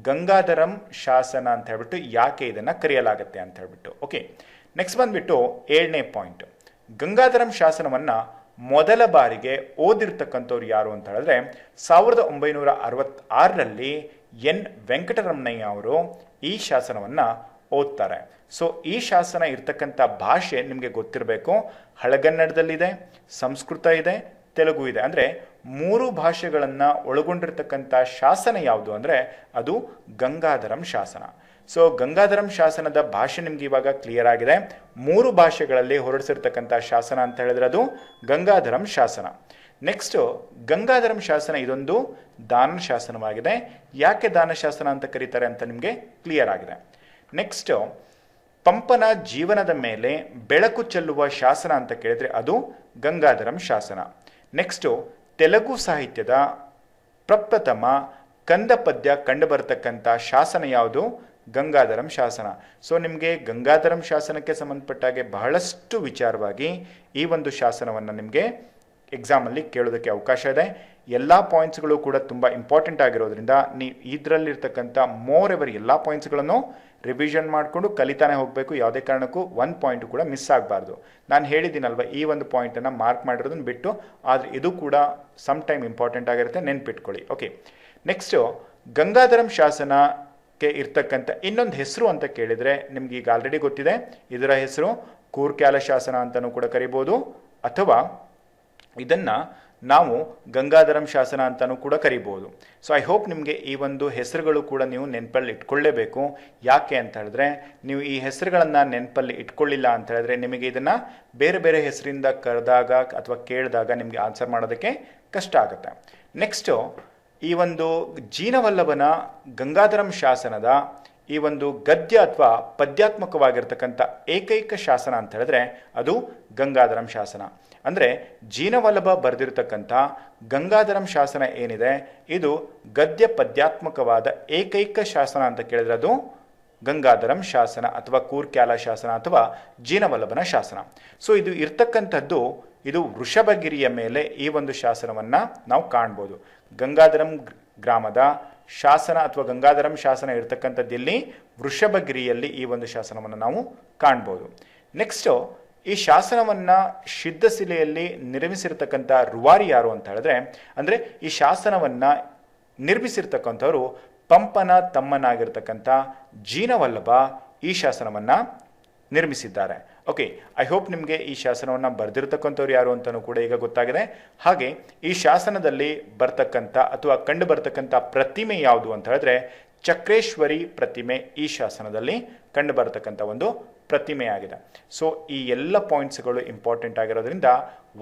ಗಂಗಾಧರಂ ಶಾಸನ ಅಂತ ಹೇಳ್ಬಿಟ್ಟು ಯಾಕೆ ಇದನ್ನ ಕರೆಯಲಾಗುತ್ತೆ ಅಂತ ಹೇಳ್ಬಿಟ್ಟು. ಓಕೆ, ನೆಕ್ಸ್ಟ್ ಬಂದ್ಬಿಟ್ಟು 7ನೇ ಪಾಯಿಂಟ್. ಗಂಗಾಧರಂ ಶಾಸನವನ್ನ ಮೊದಲ ಬಾರಿಗೆ ಓದಿರ್ತಕ್ಕಂಥವ್ರು ಯಾರು ಅಂತ ಹೇಳಿದ್ರೆ 1966ರಲ್ಲಿ ಎನ್ ವೆಂಕಟರಮಣಯ್ಯ ಅವರು ಈ ಶಾಸನವನ್ನ ಓದ್ತಾರೆ. ಸೊ ಈ ಶಾಸನ ಇರ್ತಕ್ಕಂಥ ಭಾಷೆ ನಿಮಗೆ ಗೊತ್ತಿರಬೇಕು. ಹಳಗನ್ನಡದಲ್ಲಿದೆ, ಸಂಸ್ಕೃತ ಇದೆ, ತೆಲುಗು ಇದೆ. ಅಂದರೆ 3 ಭಾಷೆಗಳನ್ನು ಒಳಗೊಂಡಿರ್ತಕ್ಕಂಥ ಶಾಸನ ಯಾವುದು ಅಂದರೆ ಅದು ಗಂಗಾಧರಂ ಶಾಸನ. ಸೊ ಗಂಗಾಧರಂ ಶಾಸನದ ಭಾಷೆ ನಿಮ್ಗೆ ಇವಾಗ ಕ್ಲಿಯರ್ ಆಗಿದೆ. 3 ಭಾಷೆಗಳಲ್ಲಿ ಹೊರಡಿಸಿರ್ತಕ್ಕಂಥ ಶಾಸನ ಅಂತ ಹೇಳಿದ್ರೆ ಅದು ಗಂಗಾಧರಂ ಶಾಸನ. ನೆಕ್ಸ್ಟು ಗಂಗಾಧರಂ ಶಾಸನ ಇದೊಂದು ದಾನ ಶಾಸನವಾಗಿದೆ. ಯಾಕೆ ದಾನ ಶಾಸನ ಅಂತ ಕರೀತಾರೆ ಅಂತ ನಿಮಗೆ ಕ್ಲಿಯರ್ ಆಗಿದೆ. ನೆಕ್ಸ್ಟು ಪಂಪನ ಜೀವನದ ಮೇಲೆ ಬೆಳಕು ಚೆಲ್ಲುವ ಶಾಸನ ಅಂತ ಕೇಳಿದ್ರೆ ಅದು ಗಂಗಾಧರಂ ಶಾಸನ. ನೆಕ್ಸ್ಟು ತೆಲುಗು ಸಾಹಿತ್ಯದ ಪ್ರಪ್ರಥಮ ಕಂದ ಪದ್ಯ ಕಂಡುಬರತಕ್ಕಂಥ ಶಾಸನ ಯಾವುದು? ಗಂಗಾಧರಂ ಶಾಸನ. ಸೊ ನಿಮಗೆ ಗಂಗಾಧರಂ ಶಾಸನಕ್ಕೆ ಸಂಬಂಧಪಟ್ಟಾಗೆ ಬಹಳಷ್ಟು ವಿಚಾರವಾಗಿ ಈ ಒಂದು ಶಾಸನವನ್ನು ನಿಮಗೆ ಎಕ್ಸಾಮಲ್ಲಿ ಕೇಳೋದಕ್ಕೆ ಅವಕಾಶ ಇದೆ. ಎಲ್ಲ ಪಾಯಿಂಟ್ಸ್ಗಳು ಕೂಡ ತುಂಬ ಇಂಪಾರ್ಟೆಂಟ್ ಆಗಿರೋದ್ರಿಂದ ನೀವು ಇದರಲ್ಲಿರ್ತಕ್ಕಂಥ ಮೋರ್ ಎವರ್ ಎಲ್ಲ ಪಾಯಿಂಟ್ಸ್ಗಳನ್ನು ರಿವಿಷನ್ ಮಾಡಿಕೊಂಡು ಕಲಿತಾನೆ ಹೋಗಬೇಕು. ಯಾವುದೇ ಕಾರಣಕ್ಕೂ 1 ಪಾಯಿಂಟ್ ಕೂಡ ಮಿಸ್ ಆಗಬಾರ್ದು. ನಾನು ಹೇಳಿದ್ದೀನಲ್ವ, ಈ ಒಂದು ಪಾಯಿಂಟನ್ನು ಮಾರ್ಕ್ ಮಾಡಿರೋದನ್ನು ಬಿಟ್ಟು, ಆದರೆ ಇದು ಕೂಡ ಸಮ್ ಟೈಮ್ ಇಂಪಾರ್ಟೆಂಟ್ ಆಗಿರುತ್ತೆ, ನೆನ್ಪಿಟ್ಕೊಳ್ಳಿ. ಓಕೆ, ನೆಕ್ಸ್ಟು ಗಂಗಾಧರಂ ಶಾಸನಕ್ಕೆ ಇರ್ತಕ್ಕಂಥ ಇನ್ನೊಂದು ಹೆಸರು ಅಂತ ಕೇಳಿದರೆ ನಿಮ್ಗೆ ಈಗ ಆಲ್ರೆಡಿ ಗೊತ್ತಿದೆ. ಇದರ ಹೆಸರು ಕೂರ್ಕ್ಯಾಲ ಶಾಸನ ಅಂತಲೂ ಕೂಡ ಕರಿಬೋದು, ಅಥವಾ ಇದನ್ನು ನಾವು ಗಂಗಾಧರಂ ಶಾಸನ ಅಂತಲೂ ಕೂಡ ಕರಿಬೋದು. ಸೊ ಐ ಹೋಪ್ ನಿಮಗೆ ಈ ಒಂದು ಹೆಸರುಗಳು ಕೂಡ ನೀವು ನೆನಪಲ್ಲಿ ಇಟ್ಕೊಳ್ಳೇಬೇಕು. ಯಾಕೆ ಅಂತ ಹೇಳಿದ್ರೆ, ನೀವು ಈ ಹೆಸರುಗಳನ್ನು ನೆನಪಲ್ಲಿ ಇಟ್ಕೊಳ್ಳಿಲ್ಲ ಅಂತ ಹೇಳಿದ್ರೆ ನಿಮಗೆ ಇದನ್ನು ಬೇರೆ ಬೇರೆ ಹೆಸರಿಂದ ಕರೆದಾಗ ಅಥವಾ ಕೇಳಿದಾಗ ನಿಮಗೆ ಆನ್ಸರ್ ಮಾಡೋದಕ್ಕೆ ಕಷ್ಟ ಆಗುತ್ತೆ. ನೆಕ್ಸ್ಟು ಈ ಒಂದು ಜೀನವಲ್ಲಭನ ಗಂಗಾಧರಂ ಶಾಸನದ ಈ ಒಂದು ಗದ್ಯ ಅಥವಾ ಪದ್ಯಾತ್ಮಕವಾಗಿರ್ತಕ್ಕಂಥ ಏಕೈಕ ಶಾಸನ ಅಂತ ಹೇಳಿದ್ರೆ ಅದು ಗಂಗಾಧರಂ ಶಾಸನ. ಅಂದರೆ ಜೀನವಲ್ಲಭ ಬರೆದಿರತಕ್ಕಂಥ ಗಂಗಾಧರಂ ಶಾಸನ ಏನಿದೆ ಇದು ಗದ್ಯ ಪದ್ಯಾತ್ಮಕವಾದ ಏಕೈಕ ಶಾಸನ ಅಂತ ಕೇಳಿದ್ರೆ ಅದು ಗಂಗಾಧರಂ ಶಾಸನ ಅಥವಾ ಕೂರ್ಕ್ಯಾಲ ಶಾಸನ ಅಥವಾ ಜೀನವಲ್ಲಭನ ಶಾಸನ. ಸೊ ಇದು ಇರ್ತಕ್ಕಂಥದ್ದು ಇದು ವೃಷಭಗಿರಿಯ ಮೇಲೆ ಈ ಒಂದು ಶಾಸನವನ್ನು ನಾವು ಕಾಣ್ಬೋದು. ಗಂಗಾಧರಂ ಗ್ರಾಮದ ಶಾಸನ ಅಥವಾ ಗಂಗಾಧರಂ ಶಾಸನ ಇರ್ತಕ್ಕಂಥದ್ದು ಇಲ್ಲಿ ವೃಷಭಗಿರಿಯಲ್ಲಿ ಈ ಒಂದು ಶಾಸನವನ್ನು ನಾವು ಕಾಣ್ಬೋದು. ನೆಕ್ಸ್ಟು ಈ ಶಾಸನವನ್ನು ಸಿದ್ಧಶಿಲೆಯಲ್ಲಿ ನಿರ್ಮಿಸಿರ್ತಕ್ಕಂಥ ರೂವಾರಿ ಯಾರು ಅಂತ ಹೇಳಿದ್ರೆ, ಅಂದರೆ ಈ ಶಾಸನವನ್ನು ನಿರ್ಮಿಸಿರ್ತಕ್ಕಂಥವರು ಪಂಪನ ತಮ್ಮನಾಗಿರ್ತಕ್ಕಂಥ ಜೀನವಲ್ಲಭ ಈ ಶಾಸನವನ್ನು ನಿರ್ಮಿಸಿದ್ದಾರೆ. ಓಕೆ, ಐ ಹೋಪ್ ನಿಮಗೆ ಈ ಶಾಸನವನ್ನು ಬರೆದಿರ್ತಕ್ಕಂಥವ್ರು ಯಾರು ಅಂತಲೂ ಕೂಡ ಈಗ ಗೊತ್ತಾಗಿದೆ. ಹಾಗೆ ಈ ಶಾಸನದಲ್ಲಿ ಬರ್ತಕ್ಕಂಥ ಅಥವಾ ಕಂಡು ಬರ್ತಕ್ಕಂಥ ಪ್ರತಿಮೆ ಯಾವುದು ಅಂತ ಹೇಳಿದ್ರೆ ಚಕ್ರೇಶ್ವರಿ ಪ್ರತಿಮೆ ಈ ಶಾಸನದಲ್ಲಿ ಕಂಡು ಬರ್ತಕ್ಕಂಥ ಒಂದು ಪ್ರತಿಮೆಯಾಗಿದೆ. ಸೊ ಈ ಎಲ್ಲ ಪಾಯಿಂಟ್ಸ್ಗಳು ಇಂಪಾರ್ಟೆಂಟ್ ಆಗಿರೋದ್ರಿಂದ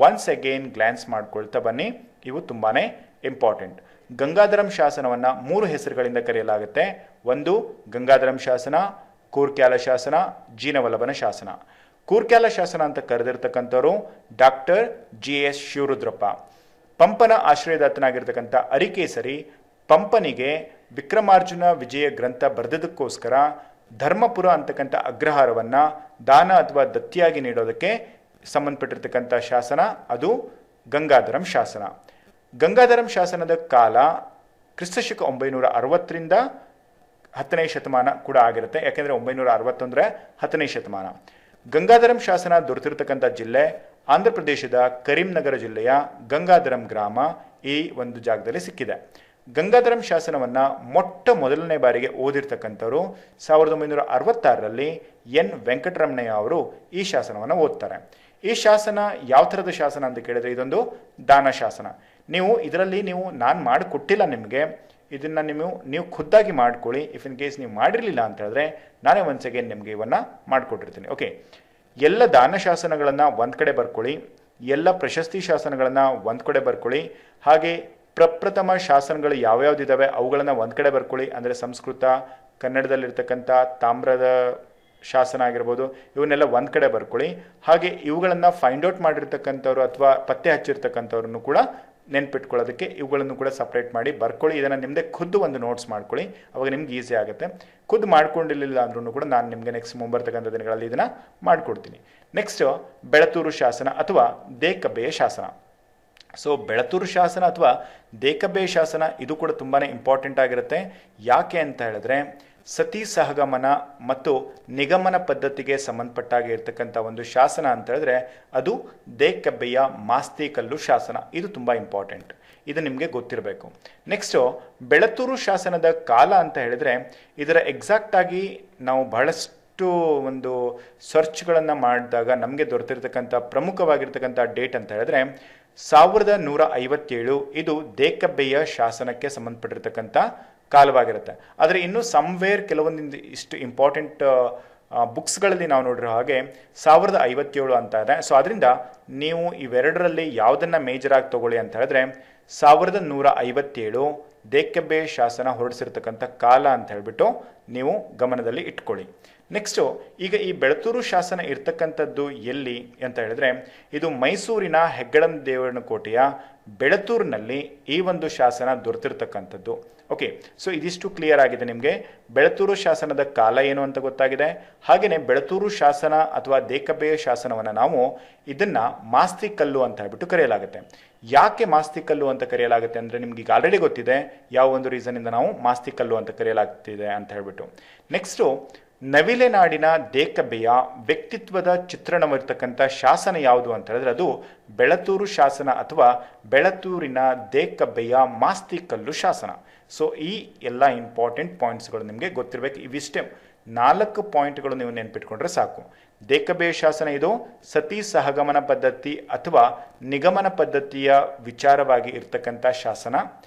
ಒನ್ಸ್ ಅಗೇನ್ ಗ್ಲಾನ್ಸ್ ಮಾಡ್ಕೊಳ್ತಾ ಬನ್ನಿ, ಇವು ತುಂಬಾ ಇಂಪಾರ್ಟೆಂಟ್. ಗಂಗಾಧರಂ ಶಾಸನವನ್ನು 3 ಹೆಸರುಗಳಿಂದ ಕರೆಯಲಾಗುತ್ತೆ. ಒಂದು ಗಂಗಾಧರಂ ಶಾಸನ, ಕೂರ್ಕ್ಯಾಲ ಶಾಸನ, ಜೀನವಲ್ಲಭನ ಶಾಸನ. ಕೂರ್ಕ್ಯಾಲ ಶಾಸನ ಅಂತ ಕರೆದಿರ್ತಕ್ಕಂಥವ್ರು ಡಾಕ್ಟರ್ GS ಶಿವರುದ್ರಪ್ಪ. ಪಂಪನ ಆಶ್ರಯದಾತನಾಗಿರ್ತಕ್ಕಂಥ ಅರಿಕೇಸರಿ ಪಂಪನಿಗೆ ವಿಕ್ರಮಾರ್ಜುನ ವಿಜಯ ಗ್ರಂಥ ಬರೆದದಕ್ಕೋಸ್ಕರ ಧರ್ಮಪುರ ಅಂತಕ್ಕಂಥ ಅಗ್ರಹಾರವನ್ನು ದಾನ ಅಥವಾ ದತ್ತಿಯಾಗಿ ನೀಡೋದಕ್ಕೆ ಸಂಬಂಧಪಟ್ಟಿರ್ತಕ್ಕಂಥ ಶಾಸನ ಅದು ಗಂಗಾಧರಂ ಶಾಸನ. ಗಂಗಾಧರಂ ಶಾಸನದ ಕಾಲ ಕ್ರಿಸ್ತಶಕ 960ರಿಂದ 10ನೇ ಶತಮಾನ ಕೂಡ ಆಗಿರುತ್ತೆ. ಯಾಕೆಂದರೆ 961 10ನೇ ಶತಮಾನ. ಗಂಗಾಧರಂ ಶಾಸನ ದೊರೆತಿರ್ತಕ್ಕಂಥ ಜಿಲ್ಲೆ ಆಂಧ್ರ ಪ್ರದೇಶದ ಕರೀಂನಗರ ಜಿಲ್ಲೆಯ ಗಂಗಾಧರಂ ಗ್ರಾಮ ಈ ಒಂದು ಜಾಗದಲ್ಲಿ ಸಿಕ್ಕಿದೆ. ಗಂಗಾಧರಂ ಶಾಸನವನ್ನು ಮೊದಲನೇ ಬಾರಿಗೆ ಓದಿರ್ತಕ್ಕಂಥವ್ರು 1966ರಲ್ಲಿ ಎನ್ ವೆಂಕಟರಮಣಯ್ಯ ಅವರು ಈ ಶಾಸನವನ್ನು ಓದ್ತಾರೆ. ಈ ಶಾಸನ ಯಾವ ಥರದ ಶಾಸನ ಅಂತ ಕೇಳಿದ್ರೆ ಇದೊಂದು ದಾನ ಶಾಸನ. ಇದರಲ್ಲಿ ನಾನು ಮಾಡಿಕೊಟ್ಟಿಲ್ಲ ನಿಮಗೆ, ಇದನ್ನು ನೀವು ಖುದ್ದಾಗಿ ಮಾಡ್ಕೊಳ್ಳಿ. ಇಫ್ ಇನ್ ಕೇಸ್ ನೀವು ಮಾಡಿರಲಿಲ್ಲ ಅಂತ ಹೇಳಿದ್ರೆ ನಾನೇ ಒನ್ಸ್ ಅಗೇನ್ ನಿಮಗೆ ಇವನ್ನು ಮಾಡಿಕೊಟ್ಟಿರ್ತೀನಿ. ಓಕೆ, ಎಲ್ಲ ದಾನ ಶಾಸನಗಳನ್ನು ಒಂದು ಕಡೆ ಬರ್ಕೊಳ್ಳಿ, ಎಲ್ಲ ಪ್ರಶಸ್ತಿ ಶಾಸನಗಳನ್ನು ಒಂದು ಕಡೆ ಬರ್ಕೊಳ್ಳಿ. ಹಾಗೆ ಪ್ರಪ್ರಥಮ ಶಾಸನಗಳು ಯಾವ್ಯಾವ್ದಿದ್ದಾವೆ ಅವುಗಳನ್ನು ಒಂದು ಕಡೆ ಬರ್ಕೊಳ್ಳಿ. ಅಂದರೆ ಸಂಸ್ಕೃತ, ಕನ್ನಡದಲ್ಲಿರ್ತಕ್ಕಂಥ ತಾಮ್ರದ ಶಾಸನ ಆಗಿರ್ಬೋದು, ಇವನ್ನೆಲ್ಲ ಒಂದು ಕಡೆ ಬರ್ಕೊಳ್ಳಿ. ಹಾಗೆ ಇವುಗಳನ್ನು ಫೈಂಡ್ ಔಟ್ ಮಾಡಿರ್ತಕ್ಕಂಥವ್ರು ಅಥವಾ ಪತ್ತೆ ಹಚ್ಚಿರ್ತಕ್ಕಂಥವ್ರನ್ನು ಕೂಡ ನೆನ್ಪಿಟ್ಕೊಳ್ಳೋದಕ್ಕೆ ಇವುಗಳನ್ನು ಕೂಡ ಸಪ್ರೇಟ್ ಮಾಡಿ ಬರ್ಕೊಳ್ಳಿ. ಇದನ್ನು ನಿಮ್ಮದೇ ಖುದ್ದು ಒಂದು ನೋಟ್ಸ್ ಮಾಡ್ಕೊಳ್ಳಿ, ಅವಾಗ ನಿಮ್ಗೆ ಈಸಿ ಆಗುತ್ತೆ. ಖುದ್ದು ಮಾಡ್ಕೊಂಡಿರಲಿಲ್ಲ ಅಂದ್ರೂ ಕೂಡ ನಾನು ನಿಮಗೆ ನೆಕ್ಸ್ಟ್ ಮುಂಬರ್ತಕ್ಕಂಥ ದಿನಗಳಲ್ಲಿ ಇದನ್ನು ಮಾಡಿಕೊಡ್ತೀನಿ. ನೆಕ್ಸ್ಟ್ ಬೆಳತೂರು ಶಾಸನ ಅಥವಾ ದೇಕಬ್ಬೆಯ ಶಾಸನ. ಸೊ ಬೆಳತೂರು ಶಾಸನ ಅಥವಾ ದೇಕಬ್ಬೆಯ ಶಾಸನ ಇದು ಕೂಡ ತುಂಬಾ ಇಂಪಾರ್ಟೆಂಟ್ ಆಗಿರುತ್ತೆ. ಯಾಕೆ ಅಂತ ಹೇಳಿದ್ರೆ ಸತಿ ಸಹಗಮನ ಮತ್ತು ನಿಗಮನ ಪದ್ಧತಿಗೆ ಸಂಬಂಧಪಟ್ಟಾಗಿ ಇರ್ತಕ್ಕಂಥ ಒಂದು ಶಾಸನ ಅಂತ ಹೇಳಿದ್ರೆ ಅದು ದೇಕಬ್ಬೆಯ ಮಾಸ್ತಿಕಲ್ಲು ಶಾಸನ. ಇದು ತುಂಬ ಇಂಪಾರ್ಟೆಂಟ್, ಇದು ನಿಮಗೆ ಗೊತ್ತಿರಬೇಕು. ನೆಕ್ಸ್ಟು ಬೆಳತೂರು ಶಾಸನದ ಕಾಲ ಅಂತ ಹೇಳಿದ್ರೆ ಇದರ ಎಕ್ಸಾಕ್ಟಾಗಿ ನಾವು ಬಹಳಷ್ಟು ಸಾಕಷ್ಟು ಒಂದು ಸರ್ಚ್ಗಳನ್ನು ಮಾಡಿದಾಗ ನಮಗೆ ದೊರೆತಿರ್ತಕ್ಕಂಥ ಪ್ರಮುಖವಾಗಿರ್ತಕ್ಕಂಥ ಡೇಟ್ ಅಂತ ಹೇಳಿದ್ರೆ 1157. ಇದು ದೇಕಬ್ಬೆಯ ಶಾಸನಕ್ಕೆ ಸಂಬಂಧಪಟ್ಟಿರ್ತಕ್ಕಂಥ ಕಾಲವಾಗಿರುತ್ತೆ. ಆದರೆ ಇನ್ನು ಸಮ್ವೇರ್ ಕೆಲವೊಂದು ಇಷ್ಟು ಇಂಪಾರ್ಟೆಂಟ್ ಬುಕ್ಸ್ಗಳಲ್ಲಿ ನಾವು ನೋಡಿರೋ ಹಾಗೆ 1057 ಅಂತ ಇದೆ. ಸೊ ಅದರಿಂದ ನೀವು ಇವೆರಡರಲ್ಲಿ ಯಾವುದನ್ನು ಮೇಜರ್ ಆಗಿ ತಗೊಳ್ಳಿ ಅಂತ ಹೇಳಿದ್ರೆ 1157 ದೇಕಬ್ಬೆ ಶಾಸನ ಹೊರಡಿಸಿರ್ತಕ್ಕಂಥ ಕಾಲ ಅಂತ ಹೇಳ್ಬಿಟ್ಟು ನೀವು ಗಮನದಲ್ಲಿ ಇಟ್ಕೊಳ್ಳಿ. ನೆಕ್ಸ್ಟು ಈಗ ಈ ಬೆಳತೂರು ಶಾಸನ ಇರ್ತಕ್ಕಂಥದ್ದು ಎಲ್ಲಿ ಅಂತ ಹೇಳಿದ್ರೆ ಇದು ಮೈಸೂರಿನ ಹೆಗ್ಗಡನ ದೇವರನ ಕೋಟೆಯ ಬೆಳತೂರಿನಲ್ಲಿ ಈ ಒಂದು ಶಾಸನ ದೊರೆತಿರ್ತಕ್ಕಂಥದ್ದು. ಓಕೆ, ಸೊ ಇದಿಷ್ಟು ಕ್ಲಿಯರ್ ಆಗಿದೆ ನಿಮಗೆ. ಬೆಳತೂರು ಶಾಸನದ ಕಾಲ ಏನು ಅಂತ ಗೊತ್ತಾಗಿದೆ. ಹಾಗೆಯೇ ಬೆಳತೂರು ಶಾಸನ ಅಥವಾ ದೇಕಬ್ಬೆಯ ಶಾಸನವನ್ನು ನಾವು ಇದನ್ನ ಮಾಸ್ತಿ ಕಲ್ಲು ಅಂತ ಹೇಳ್ಬಿಟ್ಟು ಕರೆಯಲಾಗುತ್ತೆ. ಯಾಕೆ ಮಾಸ್ತಿ ಕಲ್ಲು ಅಂತ ಕರೆಯಲಾಗುತ್ತೆ ಅಂದರೆ ನಿಮ್ಗೆ ಈಗ ಆಲ್ರೆಡಿ ಗೊತ್ತಿದೆ ಯಾವ ಒಂದು ರೀಸನಿಂದ ನಾವು ಮಾಸ್ತಿ ಕಲ್ಲು ಅಂತ ಕರೆಯಲಾಗ್ತಿದೆ ಅಂತ ಹೇಳ್ಬಿಟ್ಟು. ನೆಕ್ಸ್ಟು ನವಿಲೆ ನಾಡಿನ ದೇಕಬ್ಬೆಯ ವ್ಯಕ್ತಿತ್ವದ ಚಿತ್ರಣವಿರ್ತಕ್ಕಂಥ ಶಾಸನ ಯಾವುದು ಅಂತ ಹೇಳಿದ್ರೆ ಅದು ಬೆಳತೂರು ಶಾಸನ ಅಥವಾ ಬೆಳತೂರಿನ ದೇಕಬ್ಬೆಯ ಮಾಸ್ತಿ ಕಲ್ಲು ಶಾಸನ. ಸೊ ಈ ಎಲ್ಲ ಇಂಪಾರ್ಟೆಂಟ್ ಪಾಯಿಂಟ್ಸ್ಗಳು ನಿಮಗೆ ಗೊತ್ತಿರಬೇಕು. ಇವಿಷ್ಟೇ 4 ಪಾಯಿಂಟ್ಗಳು ನೀವು ನೆನ್ಪಿಟ್ಕೊಂಡ್ರೆ ಸಾಕು. ದೇಕಬ್ಬೆಯ ಶಾಸನ ಇದು ಸತಿ ಸಹಗಮನ ಪದ್ಧತಿ ಅಥವಾ ನಿಗಮನ ಪದ್ಧತಿಯ ವಿಚಾರವಾಗಿ ಇರ್ತಕ್ಕಂಥ ಶಾಸನ.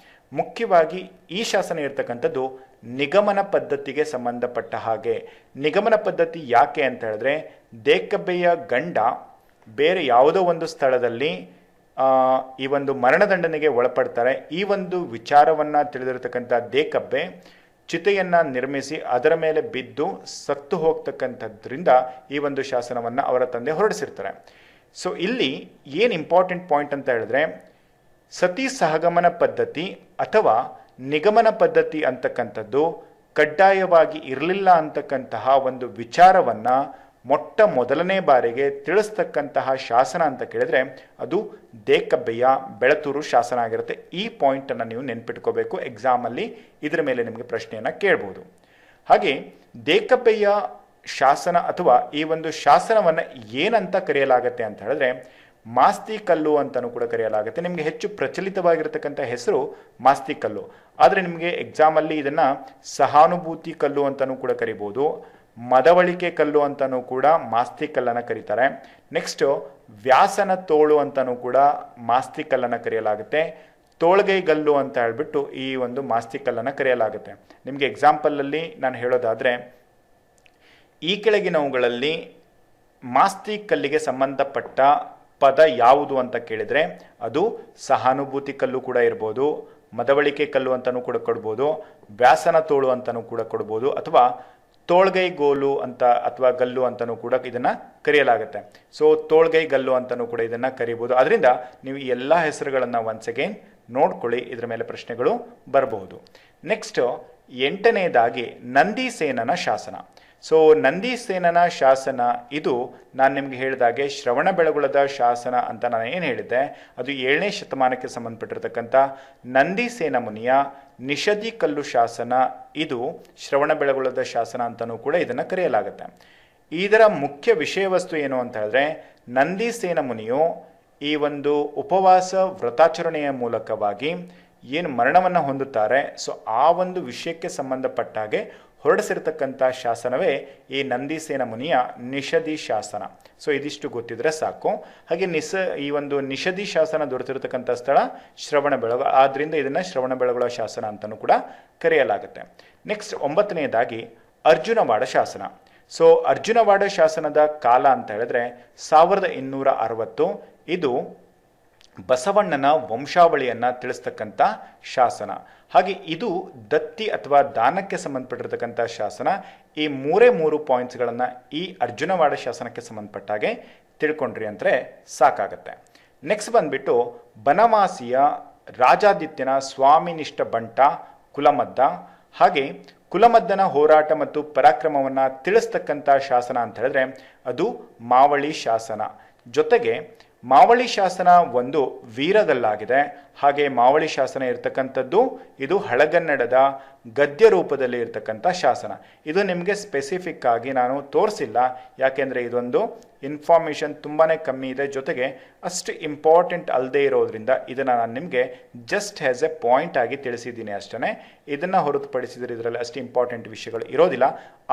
ಮುಖ್ಯವಾಗಿ ಈ ಶಾಸನ ಇರ್ತಕ್ಕಂಥದ್ದು ನಿಗಮನ ಪದ್ಧತಿಗೆ ಸಂಬಂಧಪಟ್ಟ ಹಾಗೆ. ನಿಗಮನ ಪದ್ಧತಿ ಯಾಕೆ ಅಂತ ಹೇಳಿದ್ರೆ ದೇಕಬ್ಬೆಯ ಗಂಡ ಬೇರೆ ಯಾವುದೋ ಒಂದು ಸ್ಥಳದಲ್ಲಿ ಈ ಒಂದು ಮರಣದಂಡನೆಗೆ ಒಳಪಡ್ತಾರೆ. ಈ ಒಂದು ವಿಚಾರವನ್ನು ತಿಳಿದಿರತಕ್ಕಂಥ ದೇಕಬ್ಬೆ ಚಿತೆಯನ್ನು ನಿರ್ಮಿಸಿ ಅದರ ಮೇಲೆ ಬಿದ್ದು ಸತ್ತು ಹೋಗ್ತಕ್ಕಂಥದ್ರಿಂದ ಈ ಒಂದು ಶಾಸನವನ್ನು ಅವರ ತಂದೆ ಹೊರಡಿಸಿರ್ತಾರೆ. ಸೊ ಇಲ್ಲಿ ಏನು ಇಂಪಾರ್ಟೆಂಟ್ ಪಾಯಿಂಟ್ ಅಂತ ಹೇಳಿದ್ರೆ ಸತಿ ಸಹಗಮನ ಪದ್ಧತಿ ಅಥವಾ ನಿಗಮನ ಪದ್ಧತಿ ಅಂತಕ್ಕಂಥದ್ದು ಕಡ್ಡಾಯವಾಗಿ ಇರಲಿಲ್ಲ ಅಂತಕ್ಕಂತಹ ಒಂದು ವಿಚಾರವನ್ನು ಮೊಟ್ಟ ಮೊದಲನೇ ಬಾರಿಗೆ ತಿಳಿಸ್ತಕ್ಕಂತಹ ಶಾಸನ ಅಂತ ಕೇಳಿದ್ರೆ ಅದು ದೇಕಬ್ಬೆಯ ಬೆಳತೂರು ಶಾಸನ ಆಗಿರುತ್ತೆ. ಈ ಪಾಯಿಂಟನ್ನು ನೀವು ನೆನ್ಪಿಟ್ಕೋಬೇಕು. ಎಕ್ಸಾಮಲ್ಲಿ ಇದರ ಮೇಲೆ ನಿಮಗೆ ಪ್ರಶ್ನೆಯನ್ನು ಕೇಳ್ಬೋದು. ಹಾಗೆ ದೇಕಬ್ಬೆಯ ಶಾಸನ ಅಥವಾ ಈ ಒಂದು ಶಾಸನವನ್ನು ಏನಂತ ಕರೆಯಲಾಗತ್ತೆ ಅಂತ ಹೇಳಿದ್ರೆ ಮಾಸ್ತಿ ಕಲ್ಲು ಅಂತಲೂ ಕೂಡ ಕರೆಯಲಾಗುತ್ತೆ. ನಿಮಗೆ ಹೆಚ್ಚು ಪ್ರಚಲಿತವಾಗಿರ್ತಕ್ಕಂಥ ಹೆಸರು ಮಾಸ್ತಿ ಕಲ್ಲು. ಆದರೆ ನಿಮಗೆ ಎಕ್ಸಾಮಲ್ಲಿ ಇದನ್ನು ಸಹಾನುಭೂತಿ ಕಲ್ಲು ಅಂತಲೂ ಕೂಡ ಕರಿಬೋದು. ಮದವಳಿಕೆ ಕಲ್ಲು ಅಂತಲೂ ಕೂಡ ಮಾಸ್ತಿ ಕಲ್ಲನ್ನು ಕರೀತಾರೆ. ನೆಕ್ಸ್ಟು ವ್ಯಾಸನ ತೋಳು ಅಂತಲೂ ಕೂಡ ಮಾಸ್ತಿ ಕಲ್ಲನ್ನು ಕರೆಯಲಾಗುತ್ತೆ. ತೋಳ್ಗೈಗಲ್ಲು ಅಂತ ಹೇಳ್ಬಿಟ್ಟು ಈ ಒಂದು ಮಾಸ್ತಿ ಕಲ್ಲನ್ನು ಕರೆಯಲಾಗುತ್ತೆ. ನಿಮಗೆ ಎಕ್ಸಾಂಪಲಲ್ಲಿ ನಾನು ಹೇಳೋದಾದರೆ ಈ ಕೆಳಗಿನವುಗಳಲ್ಲಿ ಮಾಸ್ತಿ ಕಲ್ಲಿಗೆ ಸಂಬಂಧಪಟ್ಟ ಪದ ಯಾವುದು ಅಂತ ಕೇಳಿದರೆ ಅದು ಸಹಾನುಭೂತಿ ಕಲ್ಲು ಕೂಡ ಇರ್ಬೋದು, ಮದವಳಿಕೆ ಕಲ್ಲು ಅಂತಲೂ ಕೂಡ ಕೊಡ್ಬೋದು, ವ್ಯಾಸನ ತೋಳು ಅಂತಲೂ ಕೂಡ ಕೊಡ್ಬೋದು, ಅಥವಾ ತೋಳ್ಗೈ ಗೋಲು ಅಂತ ಅಥವಾ ಗಲ್ಲು ಅಂತಲೂ ಕೂಡ ಇದನ್ನು ಕರೆಯಲಾಗುತ್ತೆ. ಸೊ ತೋಳ್ಗೈ ಗಲ್ಲು ಅಂತಲೂ ಕೂಡ ಇದನ್ನು ಕರಿಬೋದು. ಅದರಿಂದ ನೀವು ಈ ಎಲ್ಲ ಹೆಸರುಗಳನ್ನು ಒನ್ಸ್ ಅಗೇನ್ ನೋಡ್ಕೊಳ್ಳಿ, ಇದರ ಮೇಲೆ ಪ್ರಶ್ನೆಗಳು ಬರಬಹುದು. ನೆಕ್ಸ್ಟ್ 8ನೇದಾಗಿ ನಂದಿಸೇನನ ಶಾಸನ. ಸೊ ನಂದಿಸೇನನ ಶಾಸನ ಇದು ನಾನು ನಿಮಗೆ ಹೇಳಿದಾಗೆ ಶ್ರವಣಬೆಳಗೊಳದ ಶಾಸನ ಅಂತ ನಾನು ಏನು ಹೇಳಿದ್ದೆ ಅದು 7ನೇ ಶತಮಾನಕ್ಕೆ ಸಂಬಂಧಪಟ್ಟಿರ್ತಕ್ಕಂಥ ನಂದಿಸೇನ ಮುನಿಯ ನಿಷದಿ ಕಲ್ಲು ಶಾಸನ. ಇದು ಶ್ರವಣಬೆಳಗೊಳದ ಶಾಸನ ಅಂತಲೂ ಕೂಡ ಇದನ್ನು ಕರೆಯಲಾಗುತ್ತೆ. ಇದರ ಮುಖ್ಯ ವಿಷಯ ವಸ್ತು ಏನು ಅಂತ ಹೇಳಿದ್ರೆ ನಂದಿಸೇನ ಮುನಿಯು ಈ ಒಂದು ಉಪವಾಸ ವ್ರತಾಚರಣೆಯ ಮೂಲಕವಾಗಿ ಏನು ಮರಣವನ್ನು ಹೊಂದುತ್ತಾರೆ, ಸೊ ಆ ಒಂದು ವಿಷಯಕ್ಕೆ ಸಂಬಂಧಪಟ್ಟಾಗೆ ಹೊರಡಿಸಿರ್ತಕ್ಕಂಥ ಶಾಸನವೇ ಈ ನಂದಿಸೇನ ಮುನಿಯ ನಿಷದಿ ಶಾಸನ. ಸೊ ಇದಿಷ್ಟು ಗೊತ್ತಿದ್ರೆ ಸಾಕು. ಹಾಗೆ ಈ ಒಂದು ನಿಷದಿ ಶಾಸನ ದೊರೆತಿರತಕ್ಕಂಥ ಸ್ಥಳ ಶ್ರವಣಬೆಳಗೊಳ, ಆದ್ದರಿಂದ ಇದನ್ನು ಶ್ರವಣಬೆಳಗೊಳ ಶಾಸನ ಅಂತಲೂ ಕೂಡ ಕರೆಯಲಾಗುತ್ತೆ. ನೆಕ್ಸ್ಟ್ 9ನೇದಾಗಿ ಅರ್ಜುನವಾಡ ಶಾಸನ. ಸೊ ಅರ್ಜುನವಾಡ ಶಾಸನದ ಕಾಲ ಅಂತ ಹೇಳಿದ್ರೆ 1260. ಇದು ಬಸವಣ್ಣನ ವಂಶಾವಳಿಯನ್ನು ತಿಳಿಸ್ತಕ್ಕಂಥ ಶಾಸನ. ಹಾಗೆ ಇದು ದತ್ತಿ ಅಥವಾ ದಾನಕ್ಕೆ ಸಂಬಂಧಪಟ್ಟಿರ್ತಕ್ಕಂಥ ಶಾಸನ. ಈ 3 ಪಾಯಿಂಟ್ಸ್ಗಳನ್ನು ಈ ಅರ್ಜುನವಾಡ ಶಾಸನಕ್ಕೆ ಸಂಬಂಧಪಟ್ಟಾಗೆ ತಿಳ್ಕೊಂಡ್ರಿ ಅಂದರೆ ಸಾಕಾಗತ್ತೆ. ನೆಕ್ಸ್ಟ್ ಬಂದ್ಬಿಟ್ಟು ಬನವಾಸಿಯ ರಾಜಾದಿತ್ಯನ ಸ್ವಾಮಿನಿಷ್ಠ ಬಂಟ ಕುಲಮದ್ದ. ಹಾಗೆ ಕುಲಮದ್ದನ ಹೋರಾಟ ಮತ್ತು ಪರಾಕ್ರಮವನ್ನು ತಿಳಿಸ್ತಕ್ಕಂಥ ಶಾಸನ ಅಂತ ಹೇಳಿದ್ರೆ ಅದು ಮಾವಳಿ ಶಾಸನ. ಜೊತೆಗೆ ಮಾವಳಿ ಶಾಸನ ಒಂದು ವೀರಗಲ್ಲಾಗಿದೆ. ಹಾಗೆ ಮಾವಳಿ ಶಾಸನ ಇರ್ತಕ್ಕಂಥದ್ದು ಇದು ಹಳಗನ್ನಡದ ಗದ್ಯ ರೂಪದಲ್ಲಿ ಇರ್ತಕ್ಕಂಥ ಶಾಸನ. ಇದು ನಿಮಗೆ ಸ್ಪೆಸಿಫಿಕ್ ಆಗಿ ನಾನು ತೋರಿಸಿಲ್ಲ, ಯಾಕೆಂದರೆ ಇದೊಂದು ಇನ್ಫಾರ್ಮೇಷನ್ ತುಂಬಾ ಕಮ್ಮಿ ಇದೆ, ಜೊತೆಗೆ ಅಷ್ಟು ಇಂಪಾರ್ಟೆಂಟ್ ಅಲ್ಲದೆ ಇರೋದ್ರಿಂದ ಇದನ್ನು ನಾನು ನಿಮಗೆ ಜಸ್ಟ್ ಆ್ಯಸ್ ಎ ಪಾಯಿಂಟ್ ಆಗಿ ತಿಳಿಸಿದ್ದೀನಿ ಅಷ್ಟೇ. ಇದನ್ನು ಹೊರತುಪಡಿಸಿದರೆ ಇದರಲ್ಲಿ ಅಷ್ಟು ಇಂಪಾರ್ಟೆಂಟ್ ವಿಷಯಗಳು ಇರೋದಿಲ್ಲ.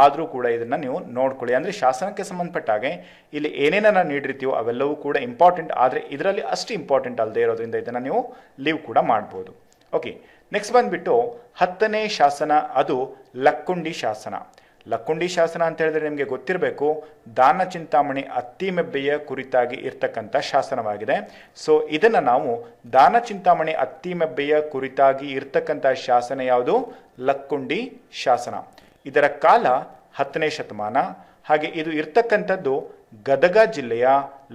ಆದರೂ ಕೂಡ ಇದನ್ನು ನೀವು ನೋಡ್ಕೊಳ್ಳಿ. ಅಂದರೆ ಶಾಸನಕ್ಕೆ ಸಂಬಂಧಪಟ್ಟ ಹಾಗೆ ಇಲ್ಲಿ ಏನೇನನ್ನು ನೀಡಿರ್ತೀವೋ ಅವೆಲ್ಲವೂ ಕೂಡ ಇಂಪಾರ್ಟೆಂಟ್, ಆದರೆ ಇದರಲ್ಲಿ ಅಷ್ಟು ಇಂಪಾರ್ಟೆಂಟ್ ಅಲ್ಲದೆ ಇರೋದ್ರಿಂದ ಇದನ್ನು ನೀವು ಲೀವ್ ಕೂಡ ಮಾಡ್ಬೋದು. ಓಕೆ, ನೆಕ್ಸ್ಟ್ ಬಂದುಬಿಟ್ಟು 10ನೇ ಶಾಸನ, ಅದು ಲಕ್ಕುಂಡಿ ಶಾಸನ. ಲಕ್ಕುಂಡಿ ಶಾಸನ ಅಂತ ಹೇಳಿದ್ರೆ ನಿಮಗೆ ಗೊತ್ತಿರಬೇಕು, ದಾನ ಚಿಂತಾಮಣಿ ಅತ್ತಿಮೆಬ್ಬೆಯ ಕುರಿತಾಗಿ ಇರ್ತಕ್ಕಂಥ ಶಾಸನವಾಗಿದೆ. ಸೊ ಇದನ್ನು ನಾವು ದಾನ ಚಿಂತಾಮಣಿ ಅತ್ತಿಮೆಬ್ಬೆಯ ಕುರಿತಾಗಿ ಇರ್ತಕ್ಕಂಥ ಶಾಸನ ಯಾವುದು? ಲಕ್ಕುಂಡಿ ಶಾಸನ. ಇದರ ಕಾಲ 10ನೇ ಶತಮಾನ. ಹಾಗೆ ಇದು ಇರ್ತಕ್ಕಂಥದ್ದು ಗದಗ ಜಿಲ್ಲೆಯ